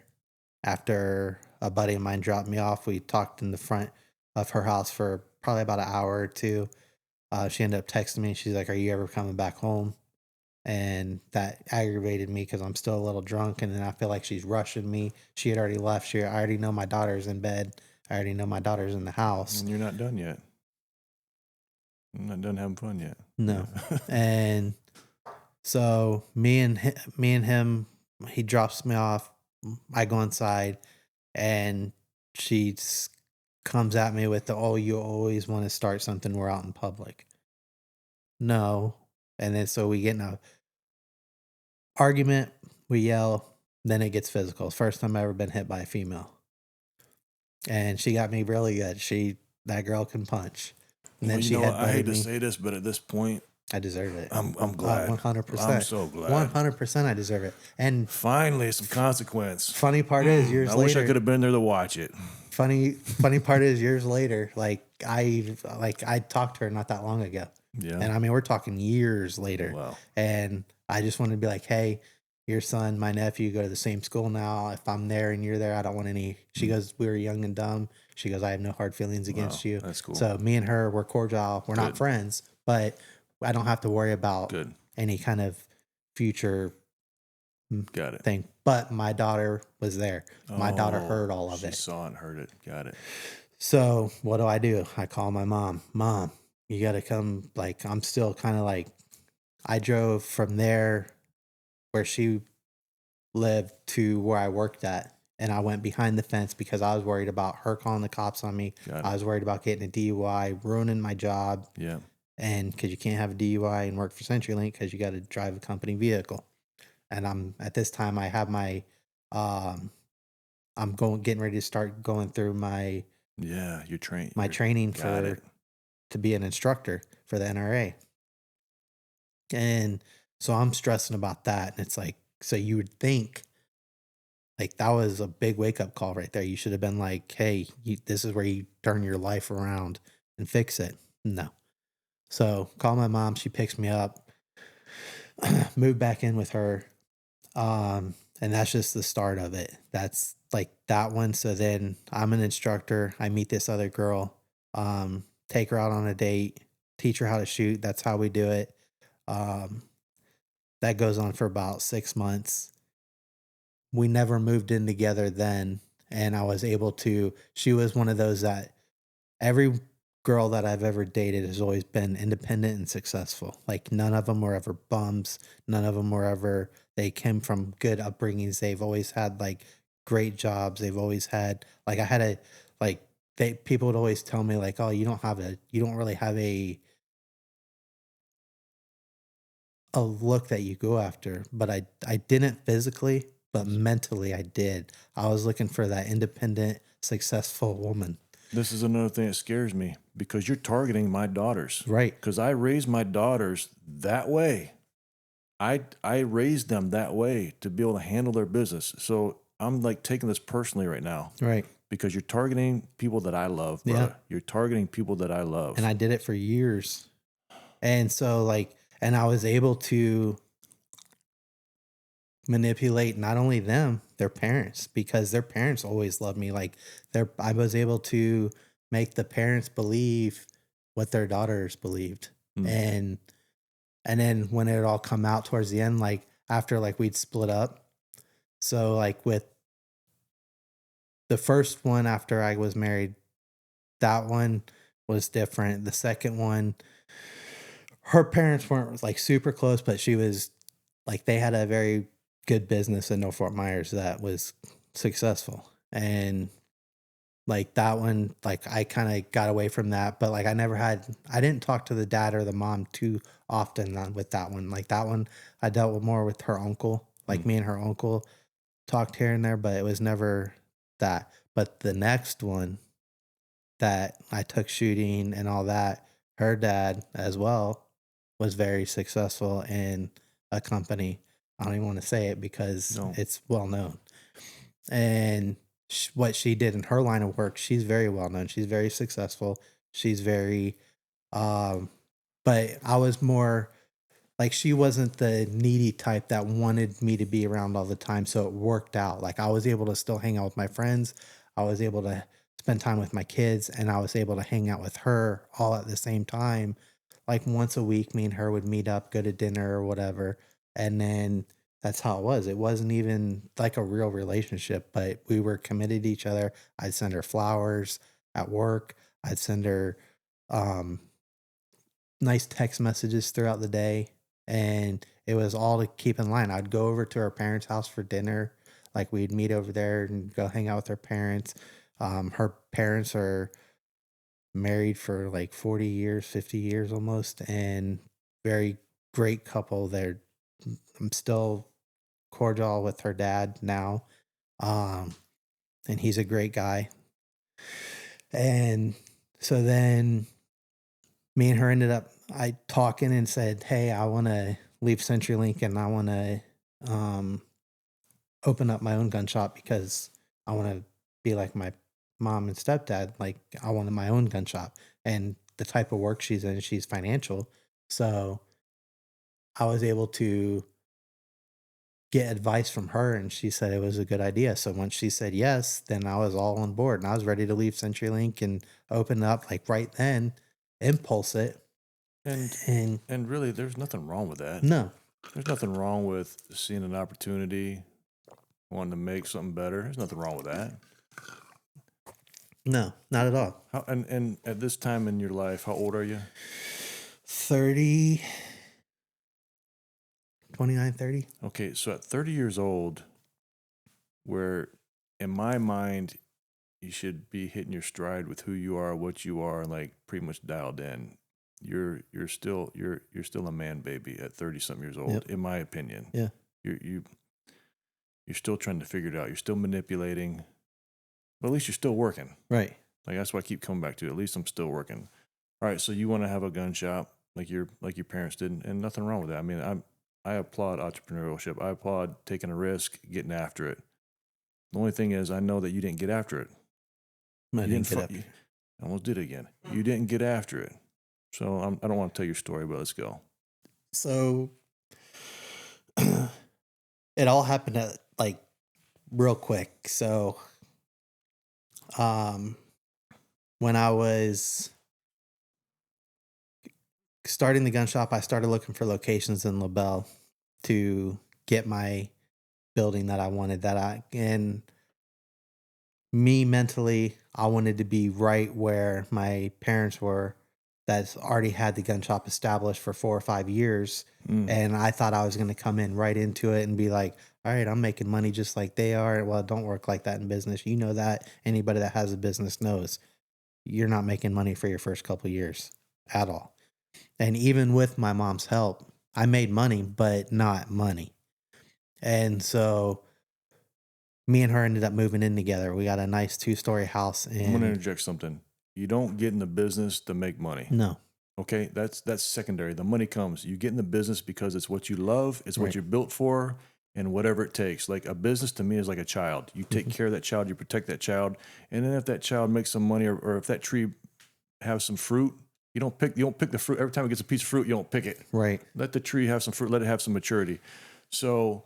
after a buddy of mine dropped me off, we talked in the front of her house for probably about an hour or two. She ended up texting me. She's like, are you ever coming back home? And that aggravated me, because I'm still a little drunk, and then I feel like she's rushing me. She had already left. I already know my daughter's in bed. I already know my daughter's in the house. And you're not done yet. You're not done having fun yet. No. And so me and him, he drops me off. I go inside, and she comes at me with oh, you always want to start something, we're out in public. No. And then so we get in a argument, we yell, then it gets physical. First time I ever been hit by a female. And she got me really good. That girl can punch. And then I hate to say this, but at this point, I deserve it. I'm glad. 100%. I'm so glad. 100% I deserve it. And finally, some consequence. Funny part is years later. I wish I could have been there to watch it. Funny part is years later, like I talked to her not that long ago. Yeah. And I mean, we're talking years later. Wow. And I just wanted to be like, hey, your son, my nephew go to the same school now. If I'm there and you're there, I don't want any. She goes, we were young and dumb. She goes, I have no hard feelings against you. That's cool. So me and her, we're cordial. We're not friends, but I don't have to worry about any kind of future thing. But my daughter was there. My daughter heard all of it. She saw and heard it. Got it. So what do? I call my mom. Mom, you got to come. Like, I'm still kind of like, I drove from there where she lived to where I worked at. And I went behind the fence because I was worried about her calling the cops on me. I was worried about getting a DUI, ruining my job. Yeah. And because you can't have a DUI and work for CenturyLink because you got to drive a company vehicle. and I'm at this time I have my um getting ready to start going through my Yeah, you're trained. training Got it. to be an instructor for the NRA. And so I'm stressing about that. And it's like, so you would think like that was a big wake up call right there. You should have been like, hey, this is where you turn your life around and fix it. No. So call my mom. She picks me up, move back in with her. And that's just the start of it. That's like that one. So then I'm an instructor. I meet this other girl, take her out on a date, teach her how to shoot. That's how we do it. Um, that goes on for about 6 months. We never moved in together then. And I was able to, she was one of those that every girl that I've ever dated has always been independent and successful. Like none of them were ever bums. None of them were ever, they came from good upbringings. They've always had like great jobs. They've always had, like I had a, like people would always tell me like, oh, you don't really have a look that you go after, but I didn't physically, but mentally I did. I was looking for that independent, successful woman. This is another thing that scares me because you're targeting my daughters. Right. Because I raised my daughters that way. I raised them that way to be able to handle their business. So I'm like taking this personally right now. Right. Because you're targeting people that I love, bro. Yeah. You're targeting people that I love. And I did it for years. And so like, and I was able to manipulate not only them, their parents, because their parents always loved me. Like I was able to make the parents believe what their daughters believed. Mm. And then when it all come out towards the end, like after like we'd split up. So like with the first one after I was married, that one was different. The second one, her parents weren't like super close, but she was like, they had a very good business in North Fort Myers that was successful. And like that one, like I kind of got away from that, but like I didn't talk to the dad or the mom too often with that one. Like that one, I dealt with more with her uncle, like me and her uncle talked here and there, but it was never that. But the next one that I took shooting and all that, her dad as well was very successful in a company. I don't even want to say it because it's well known. And what she did in her line of work, she's very well known. She's very successful. She's very, but I was more like, she wasn't the needy type that wanted me to be around all the time. So it worked out. Like I was able to still hang out with my friends. I was able to spend time with my kids, and I was able to hang out with her all at the same time. Like once a week, me and her would meet up, go to dinner or whatever. And then that's how it was. It wasn't even like a real relationship, but we were committed to each other. I'd send her flowers at work. I'd send her nice text messages throughout the day. And it was all to keep in line. I'd go over to her parents' house for dinner. Like we'd meet over there and go hang out with her parents. Her parents are married for like 40 years, 50 years almost, and very great couple. I'm still cordial with her dad now. And he's a great guy. And so then me and her ended up talking and said, hey, I want to leave CenturyLink and I want to open up my own gun shop because I want to be like my mom and stepdad. Like I wanted my own gun shop, and the type of work she's in, she's financial. So I was able to get advice from her, and she said it was a good idea. So once she said yes, then I was all on board and I was ready to leave CenturyLink and open up like right then, impulse it. And really, there's nothing wrong with that. No. There's nothing wrong with seeing an opportunity, wanting to make something better. There's nothing wrong with that. No, not at all. And at this time in your life, how old are you? 30, 29, 30. Okay, so at 30 years old, where in my mind, you should be hitting your stride with who you are, what you are, like pretty much dialed in. You're still a man baby at 30 something years old, in my opinion. Yeah. you're still trying to figure it out. You're still manipulating, but at least you're still working. Right. Like that's why I keep coming back to it. At least I'm still working. All right, so you want to have a gun shop like your parents did, and nothing wrong with that. I mean, I applaud entrepreneurship. I applaud taking a risk, getting after it. The only thing is, I know that you didn't get after it. I didn't get up. I almost did it again. You didn't get after it. So I don't want to tell your story, but let's go. So it all happened at like real quick. So when I was starting the gun shop, I started looking for locations in LaBelle to get my building that I wanted. And me mentally, I wanted to be right where my parents were, that's already had the gun shop established for 4 or 5 years. And I thought I was going to come in right into it and be like, all right, I'm making money just like they are. Well, it don't work like that in business. You know that. Anybody that has a business knows you're not making money for your first couple of years at all. And even with my mom's help, I made money, but not money. And so me and her ended up moving in together. We got a nice 2-story house. And I'm going to interject something. You don't get in the business to make money. No. Okay, that's secondary. The money comes. You get in the business because it's what you love, it's what Right. you're built for, and whatever it takes. Like a business to me is like a child. You take care of that child, you protect that child, and then if that child makes some money, or if that tree has some fruit, you don't pick the fruit. Every time it gets a piece of fruit, you don't pick it. Right. Let the tree have some fruit. Let it have some maturity. So,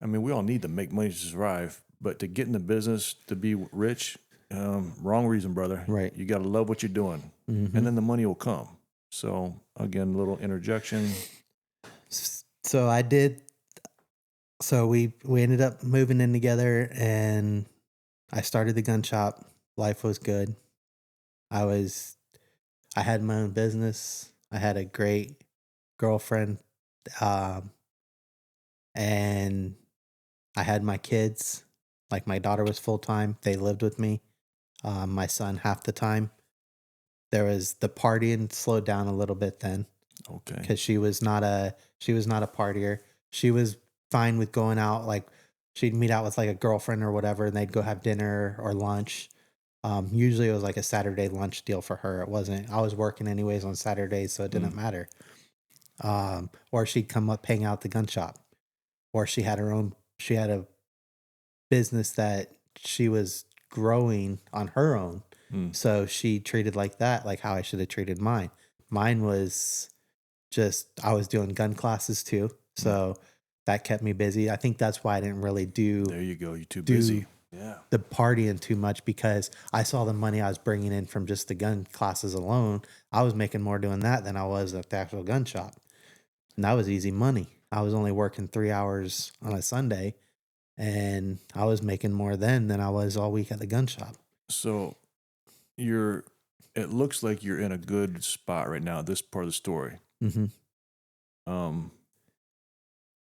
I mean, we all need to make money to survive, but to get in the business to be rich, wrong reason, brother. Right. You got to love what you're doing, and then the money will come. So again, little interjection. So I did. So we ended up moving in together, and I started the gun shop. Life was good. I had my own business. I had a great girlfriend, and I had my kids. Like my daughter was full time. They lived with me. My son half the time. There was the partying slowed down a little bit then. Okay. Because she was not a partier. She was fine with going out. Like she'd meet out with like a girlfriend or whatever, and they'd go have dinner or lunch. Usually it was like a Saturday lunch deal for her. It wasn't. I was working anyways on Saturdays, so it didn't matter. Or she'd come up, hang out at the gun shop, or she had a business that she was growing on her own. So she treated like that, like how I should have treated mine. Mine was just, I was doing gun classes too. So that kept me busy. I think that's why I didn't really do There you go. You're too busy. Yeah. the partying too much, because I saw the money I was bringing in from just the gun classes alone. I was making more doing that than I was at the actual gun shop. And that was easy money. I was only working 3 hours on a Sunday, and I was making more then than I was all week at the gun shop. So it looks like you're in a good spot right now, this part of the story.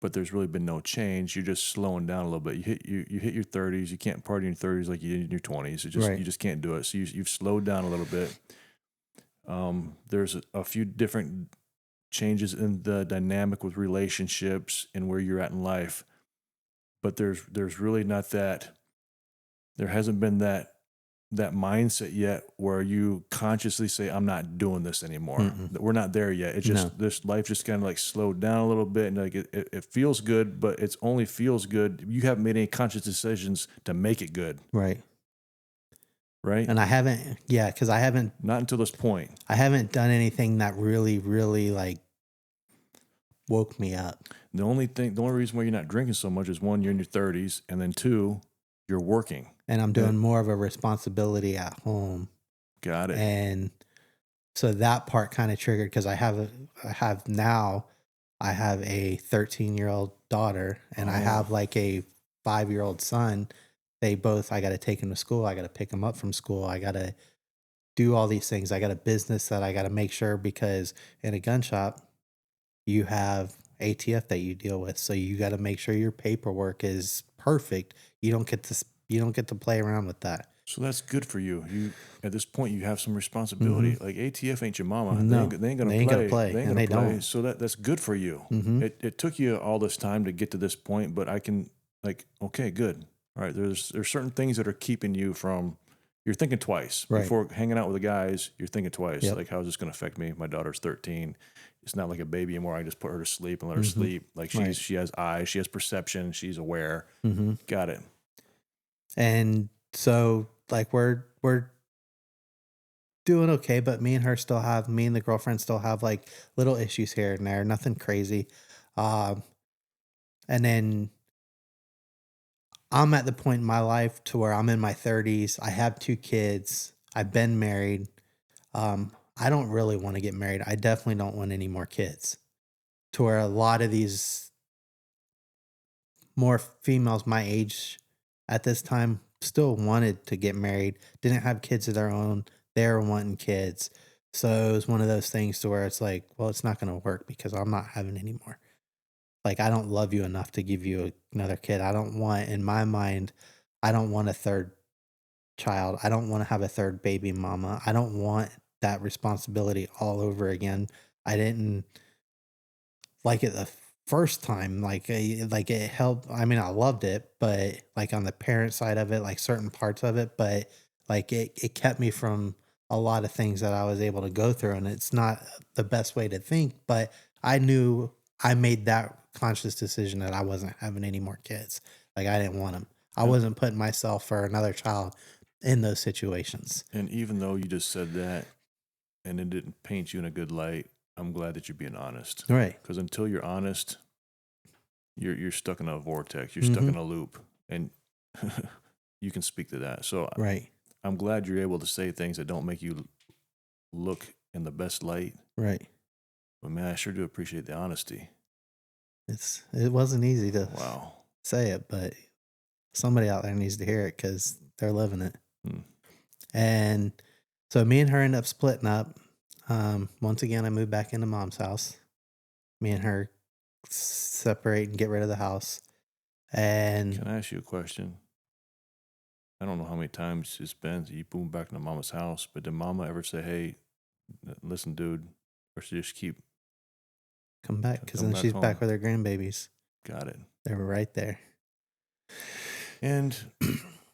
But there's really been no change. You're just slowing down a little bit. You hit your 30s. You can't party in your 30s like you did in your 20s. You just can't do it. So you've slowed down a little bit. There's a few different changes in the dynamic with relationships and where you're at in life. But there's really not that. There hasn't been that mindset yet where you consciously say, I'm not doing this anymore. We're not there yet. It's just this life just kind of like slowed down a little bit, and like it feels good, but it's only feels good. You haven't made any conscious decisions to make it good. Right. And I haven't, because I haven't, not until this point. I haven't done anything that really, really like woke me up. The only reason why you're not drinking so much is, one, you're in your 30s, and then two, you're working. And I'm doing more of a responsibility at home. Got it. And so that part kind of triggered, because I have a 13-year-old daughter, and I have like a 5-year-old son. I got to take them to school. I got to pick them up from school. I got to do all these things. I got a business that I got to make sure, because in a gun shop, you have ATF that you deal with. So you got to make sure your paperwork is perfect. You don't get to play around with that. So that's good for you. You at this point you have some responsibility. Like ATF ain't your mama. They No, ain't gonna they ain't play. gonna play, They ain't and gonna they play. don't. So that's good for you. Mm-hmm. It took you all this time to get to this point, but I can okay, good. All right, there's certain things that are keeping you from. You're thinking twice Right. before hanging out with the guys. You're thinking twice. Yep. Like, how's this going to affect me? My daughter's 13. It's not like a baby anymore. I just put her to sleep and let her sleep. Like she has eyes. She has perception. She's aware. Mm-hmm. Got it. And so like we're doing okay, but me and the girlfriend still have like little issues here and there, nothing crazy. And then I'm at the point in my life to where I'm in my 30s. I have 2 kids. I've been married. I don't really want to get married. I definitely don't want any more kids. To where a lot of these more females my age at this time still wanted to get married, didn't have kids of their own. They were wanting kids. So it was one of those things to where it's like, well, it's not going to work because I'm not having any more. Like, I don't love you enough to give you another kid. In my mind, I don't want a third child. I don't want to have a third baby mama. I don't want that responsibility all over again. I didn't like it the first time. Like it helped. I mean, I loved it, but like on the parent side of it, like certain parts of it, but like it kept me from a lot of things that I was able to go through. And it's not the best way to think, but I knew I made that conscious decision that I wasn't having any more kids. Like I didn't want them. I wasn't putting myself for another child in those situations. And even though you just said that and it didn't paint you in a good light, I'm glad that you're being honest. Right. Because until you're honest, you're stuck in a vortex. You're stuck in a loop. And you can speak to that. So Right. I'm glad you're able to say things that don't make you look in the best light. Right. But man, I sure do appreciate the honesty. It wasn't easy to Wow. say it, but somebody out there needs to hear it because they're living it. And so me and her end up splitting up. Once again, I moved back into mom's house. Me and her separate and get rid of the house. And Can I ask you a question? I don't know how many times it's been you boom back into mama's house, but did mama ever say, hey, listen, dude, or she just keep come back because come then back she's home? back with her grandbabies. Got it. They were right there. And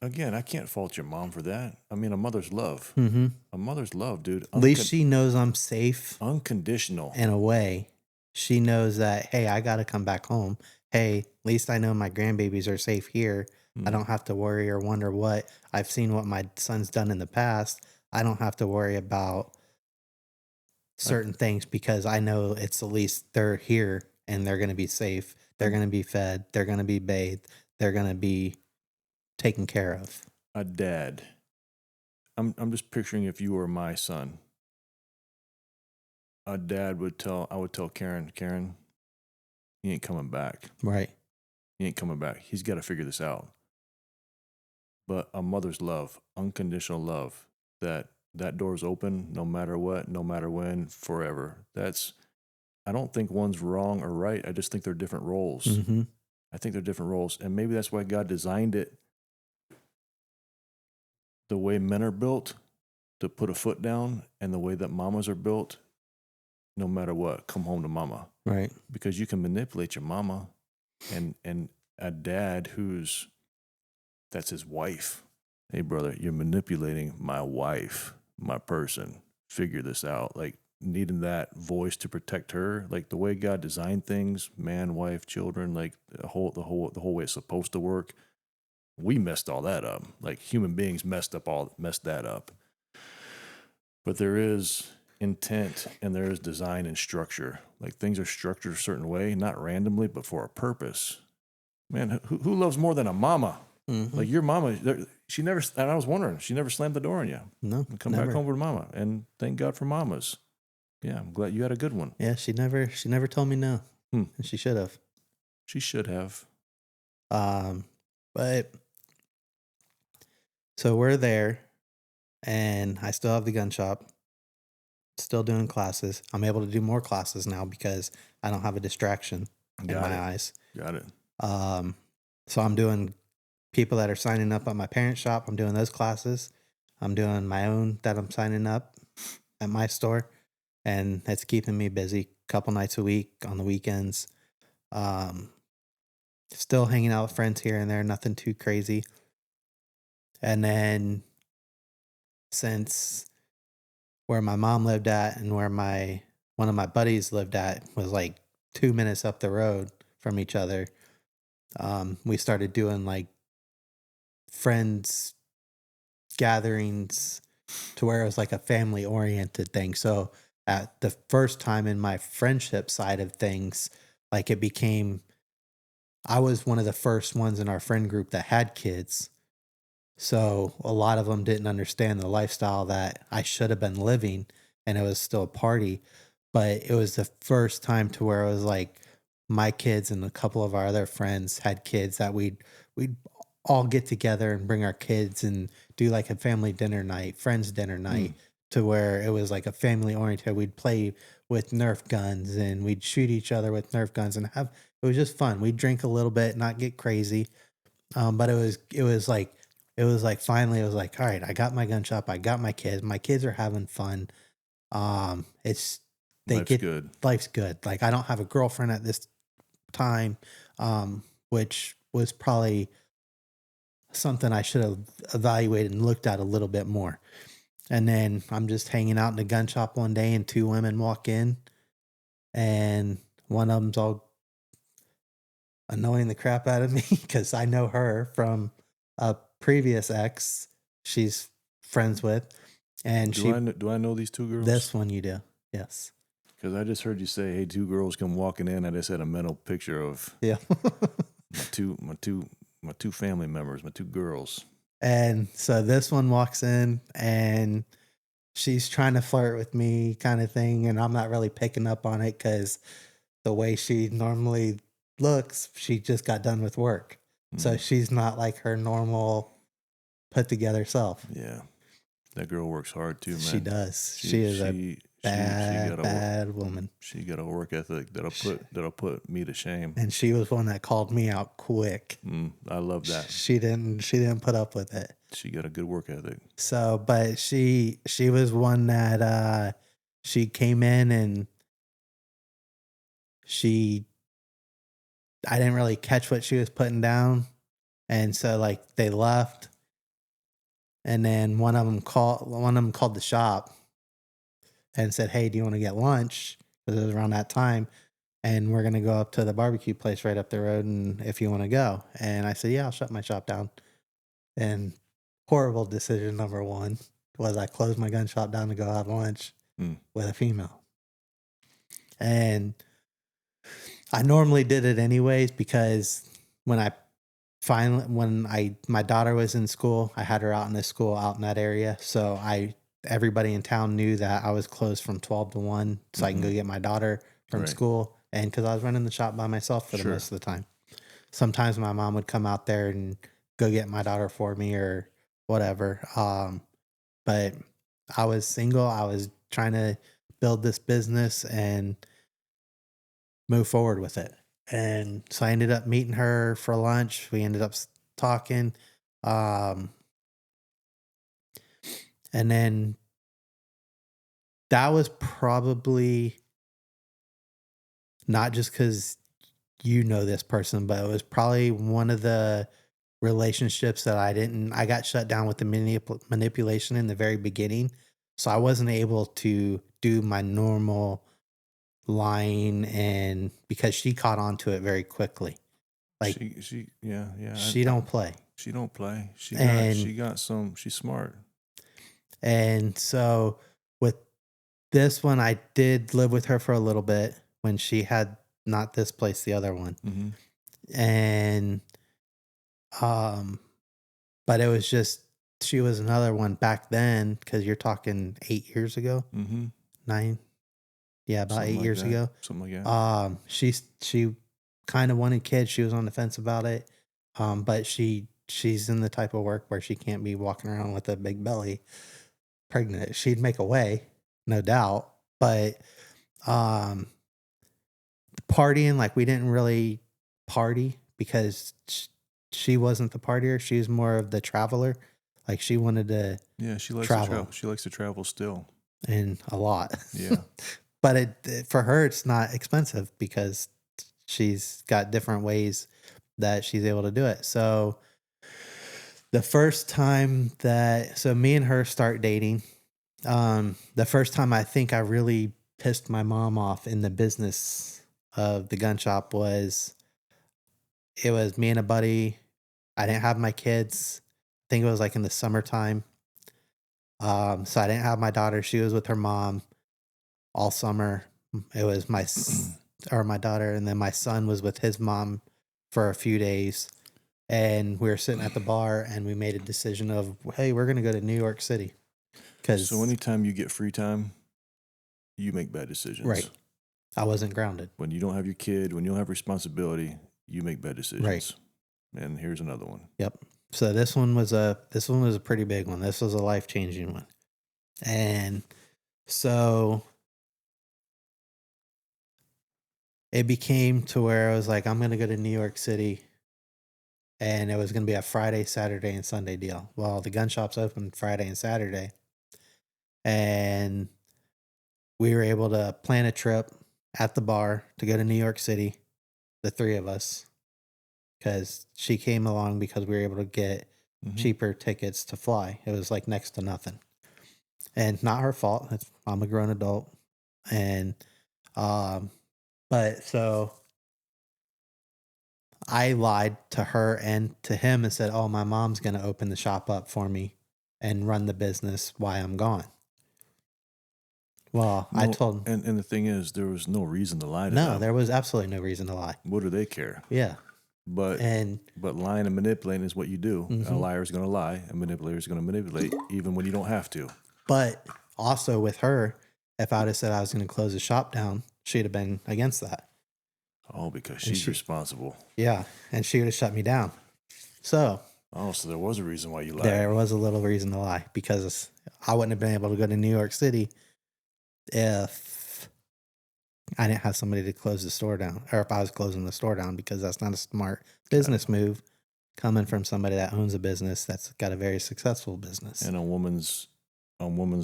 again, I can't fault your mom for that. I mean, a mother's love. Mm-hmm. A mother's love, dude. At least she knows I'm safe. Unconditional. In a way, she knows that, hey, I got to come back home. Hey, at least I know my grandbabies are safe here. I don't have to worry or wonder what. I've seen what my son's done in the past. I don't have to worry about certain things because I know it's at least they're here and they're going to be safe. They're going to be fed. They're going to be bathed. They're going to be taken care of. A dad. I'm just picturing if you were my son. A dad I would tell Karen, he ain't coming back. Right. He ain't coming back. He's got to figure this out. But a mother's love, unconditional love, that door's open no matter what, no matter when, forever. I don't think one's wrong or right. I just think they're different roles. Mm-hmm. I think they're different roles. And maybe that's why God designed it the way men are built, to put a foot down, and the way that mamas are built, no matter what, come home to mama. Right. Because you can manipulate your mama, and a dad that's his wife. Hey, brother, you're manipulating my wife, my person. Figure this out. Like needing that voice to protect her, like the way God designed things, man, wife, children, like the whole way it's supposed to work. We messed all that up. Like human beings messed that up. But there is intent and there is design and structure. Like things are structured a certain way, not randomly, but for a purpose. Man, who loves more than a mama? Mm-hmm. Like your mama, she never, and I was wondering, she never slammed the door on you. No, Come back home with mama. And thank God for mamas. Yeah, I'm glad you had a good one. Yeah, she never told me no. And she should have. She should have. But so we're there and I still have the gun shop, still doing classes. I'm able to do more classes now because I don't have a distraction in my eyes. Got it. So I'm doing people that are signing up at my parents' shop. I'm doing those classes. I'm doing my own that I'm signing up at my store, and it's keeping me busy. Couple nights a week on the weekends. Um, Still hanging out with friends here and there. Nothing too crazy. And then since where my mom lived at and where one of my buddies lived at was like 2 minutes up the road from each other, we started doing like friends gatherings to where it was like a family oriented thing. So at the first time in my friendship side of things, like it became, I was one of the first ones in our friend group that had kids. So a lot of them didn't understand the lifestyle that I should have been living, and it was still a party. But it was the first time to where it was like my kids and a couple of our other friends had kids that we'd all get together and bring our kids and do like a family dinner night, friends dinner night, to where it was like a family oriented. We'd play with Nerf guns and we'd shoot each other with Nerf guns and have, it was just fun. We'd drink a little bit, not get crazy. But it was like finally it was like, all right, I got my gun shop, I got my kids. My kids are having fun. It's they Life's get good. life's good. Like I don't have a girlfriend at this time, which was probably something I should have evaluated and looked at a little bit more. And then I'm just hanging out in the gun shop one day, and two women walk in, and one of them's all annoying the crap out of me because I know her from a previous ex she's friends with. And Do I know these two girls? this one you do. Yes. Because I just heard you say, "Hey, two girls come walking in." I just had a mental picture of Yeah. my two family members, my two girls. And so this one walks in and she's trying to flirt with me kind of thing. And I'm not really picking up on it because the way she normally looks, she just got done with work. So she's not like her normal put together self. Yeah, that girl works hard too, man. She does. She is a bad woman. She got a work ethic that'll put me to shame. And she was one that called me out quick. I love that. She didn't put up with it. She got a good work ethic. So, but she was one that she came in and I didn't really catch what she was putting down. And so like they left. And then one of them called the shop and said, "Hey, do you want to get lunch?" Because it was around that time. And we're going to go up to the barbecue place right up the road. And if you want to go. And I said, "Yeah, I'll shut my shop down." And horrible decision number one was I closed my gun shop down to go have lunch with a female. And I normally did it anyways because my daughter was in school, I had her out in the school out in that area. So everybody in town knew that I was closed from 12 to 1 so I can go get my daughter from school. And because I was running the shop by myself for the most of the time. Sometimes my mom would come out there and go get my daughter for me or whatever. But I was single. I was trying to build this business and move forward with it. And so I ended up meeting her for lunch. We ended up talking. And then that was probably not just because you know this person, but it was probably one of the relationships that I got shut down with the manipulation in the very beginning. So I wasn't able to do my normal lying, and because she caught on to it very quickly. Like she don't play. She don't play. She's smart. And so with this one, I did live with her for a little bit when she had not this place, the other one. And but it was just, she was another one back then, because you're talking 8 years ago, 9. Yeah, about Something 8 years ago. Something like that. She kind of wanted kids. She was on the fence about it. But she's in the type of work where she can't be walking around with a big belly pregnant. She'd make a way, no doubt. But partying, like we didn't really party because she wasn't the partier. She was more of the traveler. Like she wanted to Yeah, she likes to travel travel. She likes to travel still. and a lot. Yeah. But for her, it's not expensive because she's got different ways that she's able to do it. So the first time so me and her start dating, the first time I think I really pissed my mom off in the business of the gun shop it was me and a buddy. I didn't have my kids. I think it was like in the summertime. So I didn't have my daughter. She was with her mom all summer. It was my daughter, and then my son was with his mom for a few days. And we were sitting at the bar, and we made a decision of, hey, we're going to go to New York City. So anytime you get free time, you make bad decisions. Right. I wasn't grounded. When you don't have your kid, when you don't have responsibility, you make bad decisions. Right. And here's another one. Yep. So this one was a pretty big one. This was a life-changing one. And so it became to where I was like, I'm going to go to New York City, and it was going to be a Friday, Saturday, and Sunday deal. Well, the gun shop's open Friday and Saturday, and we were able to plan a trip at the bar to go to New York City, the three of us, because she came along because we were able to get cheaper tickets to fly. It was like next to nothing, and not her fault. I'm a grown adult, and but so I lied to her and to him and said, "Oh, my mom's going to open the shop up for me and run the business while I'm gone." Well, I told him. And the thing is, there was no reason to lie to them. No, there was absolutely no reason to lie. What do they care? Yeah. But lying and manipulating is what you do. A liar is going to lie. A manipulator is going to manipulate even when you don't have to. But also with her, if I would have said I was going to close the shop down, she'd have been against that. Oh, because she's responsible. Yeah, and she would have shut me down. So. Oh, so there was a reason why you lied. There was a little reason to lie because I wouldn't have been able to go to New York City if I didn't have somebody to close the store down, or if I was closing the store down, because that's not a smart business move coming from somebody that owns a business that's got a very successful business. And a woman's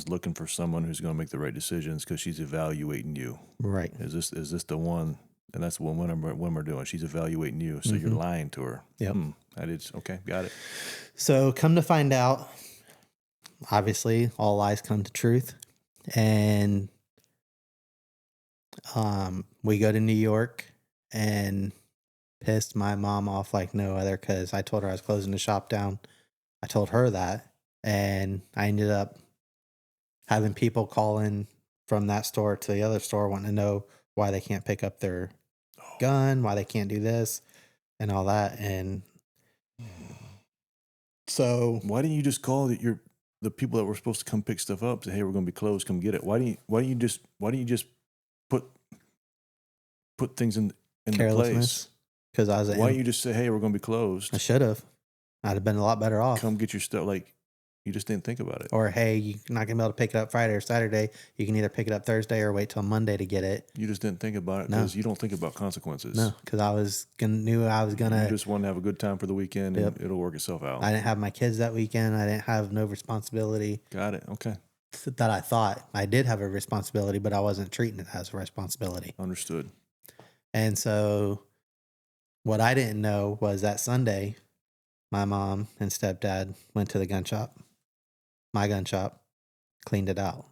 looking for someone who's going to make the right decisions because she's evaluating you. Right. Is this the one? And that's what women are doing. She's evaluating you, so you're lying to her. Yep. Okay, got it. So come to find out, obviously, all lies come to truth, and we go to New York and pissed my mom off like no other because I told her I was closing the shop down. I told her that, and I ended up having people call in from that store to the other store wanting to know why they can't pick up their gun, why they can't do this and all that. And so why didn't you just call the people that were supposed to come pick stuff up, say, hey, we're going to be closed, come get it? Why don't you just put things in the place? Because why don't you just say, hey, we're going to be closed? I should have. I'd have been a lot better off. Come get your stuff. Like, you just didn't think about it. Or, hey, you're not going to be able to pick it up Friday or Saturday. You can either pick it up Thursday or wait till Monday to get it. You just didn't think about it because you don't think about consequences. No, because knew I was going to. You just want to have a good time for the weekend and it'll work itself out. I didn't have my kids that weekend. I didn't have no responsibility. Got it. Okay. That I thought. I did have a responsibility, but I wasn't treating it as a responsibility. Understood. And so what I didn't know was that Sunday, my mom and stepdad went to the gun shop. My gun shop, cleaned it out.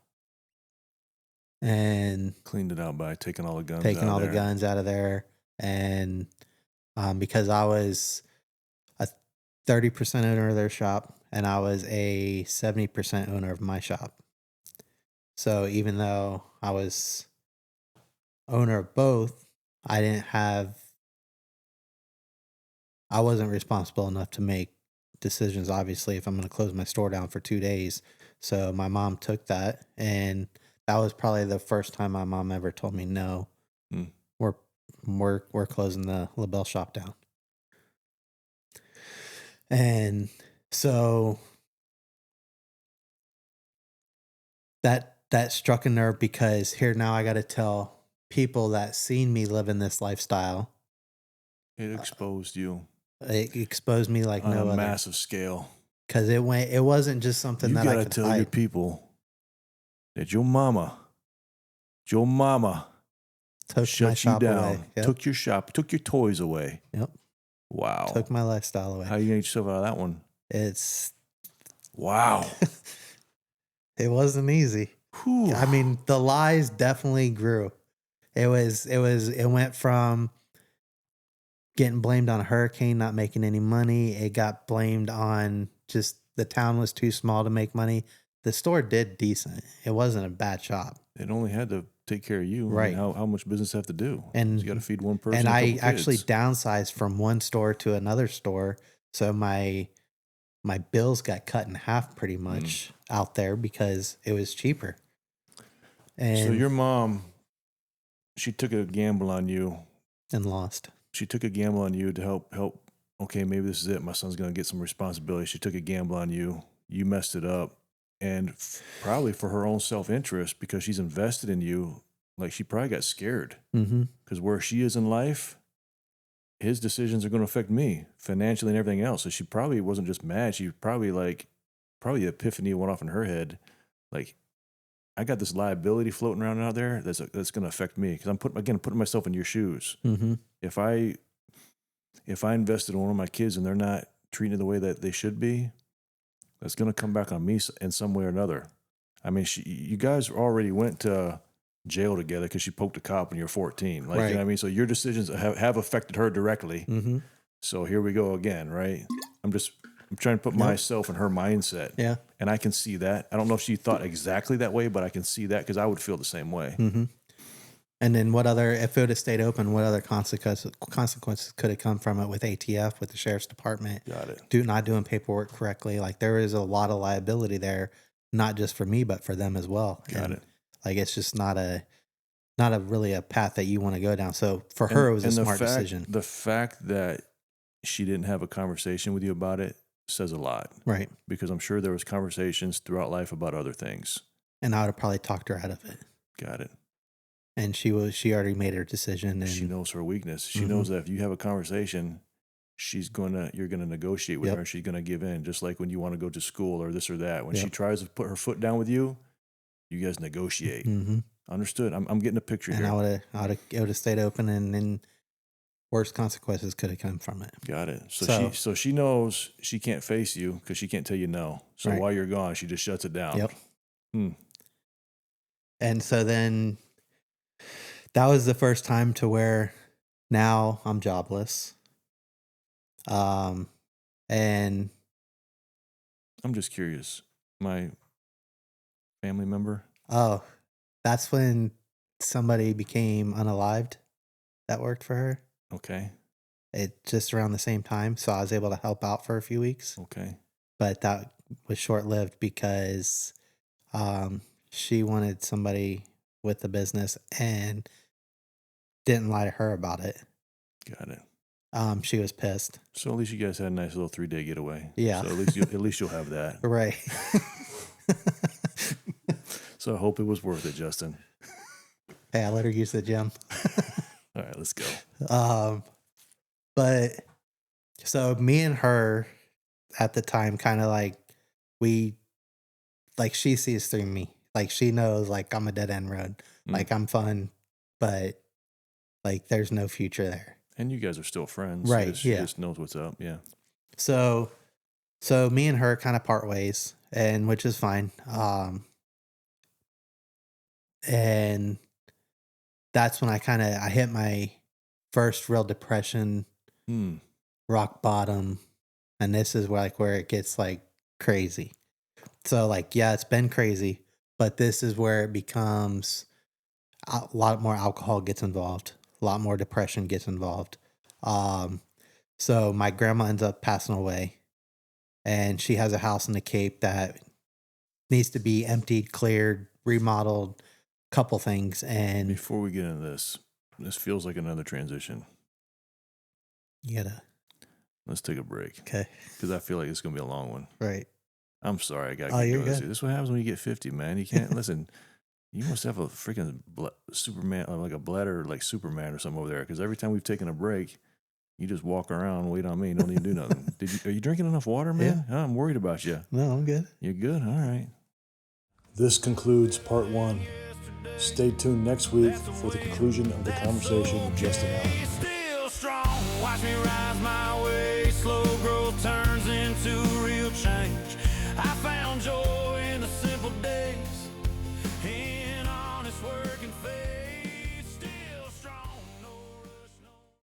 And cleaned it out by taking all the guns out of there. And because I was a 30% owner of their shop and I was a 70% owner of my shop. So even though I was owner of both, I wasn't responsible enough to make decisions, obviously, if I'm going to close my store down for 2 days. So my mom took that, and that was probably the first time my mom ever told me, no, we're closing the LaBelle shop down. And so that struck a nerve because here now I got to tell people that seen me living this lifestyle. It exposed you. It exposed me like on no a other. massive scale. Because it wasn't just something You that I gotta could tell your hide. people that your mama Took my shut you shop down, away. Yep. took your shop, took your toys away. Yep. Wow. Took my lifestyle away. How you get yourself out of that one? It's Wow. it wasn't easy. Whew. I mean, the lies definitely grew. It went from getting blamed on a hurricane, not making any money. It got blamed on just the town was too small to make money. The store did decent. It wasn't a bad shop. It only had to take care of you. Right. I mean, how much business have to do? And you got to feed one person. And a I couple actually kids. downsized from one store to another store. So my bills got cut in half pretty much out there because it was cheaper. And So your mom, she took a gamble on you. And lost. She took a gamble on you to help. Okay, maybe this is it. My son's going to get some responsibility. She took a gamble on you. You messed it up. And probably for her own self-interest, because she's invested in you, like she probably got scared. Because where she is in life, his decisions are going to affect me financially and everything else. So she probably wasn't just mad. She probably the epiphany went off in her head. Like, I got this liability floating around out there that's going to affect me. Because I'm putting myself in your shoes. If I invested in one of my kids and they're not treating it the way that they should be, that's going to come back on me in some way or another. I mean, you guys already went to jail together because she poked a cop when you were 14. Like, right. You know what I mean? So your decisions have affected her directly. So here we go again, right? I'm trying to put myself in her mindset. Yeah. And I can see that. I don't know if she thought exactly that way, but I can see that because I would feel the same way. And then if it would have stayed open, what other consequences could have come from it with ATF, with the sheriff's department? Got it. Not doing paperwork correctly. Like there is a lot of liability there, not just for me, but for them as well. Got it. Like it's just not really a path that you want to go down. So for her, it was a smart decision. The fact that she didn't have a conversation with you about it says a lot. Right. Because I'm sure there was conversations throughout life about other things. And I would have probably talked her out of it. Got it. And she already made her decision. And she knows her weakness. She knows that if you have a conversation, you're gonna negotiate with her. She's gonna give in, just like when you want to go to school or this or that. When she tries to put her foot down with you, you guys negotiate. Understood. I'm getting a picture here. And it would have stayed open, and then worse consequences could have come from it. Got it. So she knows she can't face you because she can't tell you no. So while you're gone, she just shuts it down. Yep. And so then that was the first time to where now I'm jobless. And I'm just curious. My family member? Oh, that's when somebody became unalived that worked for her. Okay. It just around the same time. So I was able to help out for a few weeks. Okay. But that was short-lived because she wanted somebody with the business and didn't lie to her about it. Got it. She was pissed. So at least you guys had a nice little 3-day getaway. Yeah. So at least you'll have that. Right. So I hope it was worth it, Justin. Hey, I let her use the gym. All right, let's go. But so me and her at the time kind of like she sees through me. Like she knows like I'm a dead end road. Like I'm fun, but like there's no future there. And you guys are still friends. Right. She just knows what's up. Yeah. So me and her kind of part ways, and which is fine. And that's when I hit my first real depression, rock bottom. And this is where it gets like crazy. So like, yeah, it's been crazy, but this is where it becomes a lot more alcohol gets involved. A lot more depression gets involved. So my grandma ends up passing away, and she has a house in the Cape that needs to be emptied, cleared, remodeled, couple things. And before we get into this feels like another transition. Let's take a break. Okay. Because I feel like it's going to be a long one. Right. I'm sorry. I got to you're go. This good. is what happens when you get 50, man. You can't listen. You must have a freaking Superman, like a bladder, like Superman or something over there. Because every time we've taken a break, You just walk around, wait on me, don't even do nothing. Are you drinking enough water, man? Yeah. I'm worried about you. No, I'm good. You're good? All right. This concludes part 1. Stay tuned next week for the conclusion of the conversation with Justin Allen. Still strong, watch me ride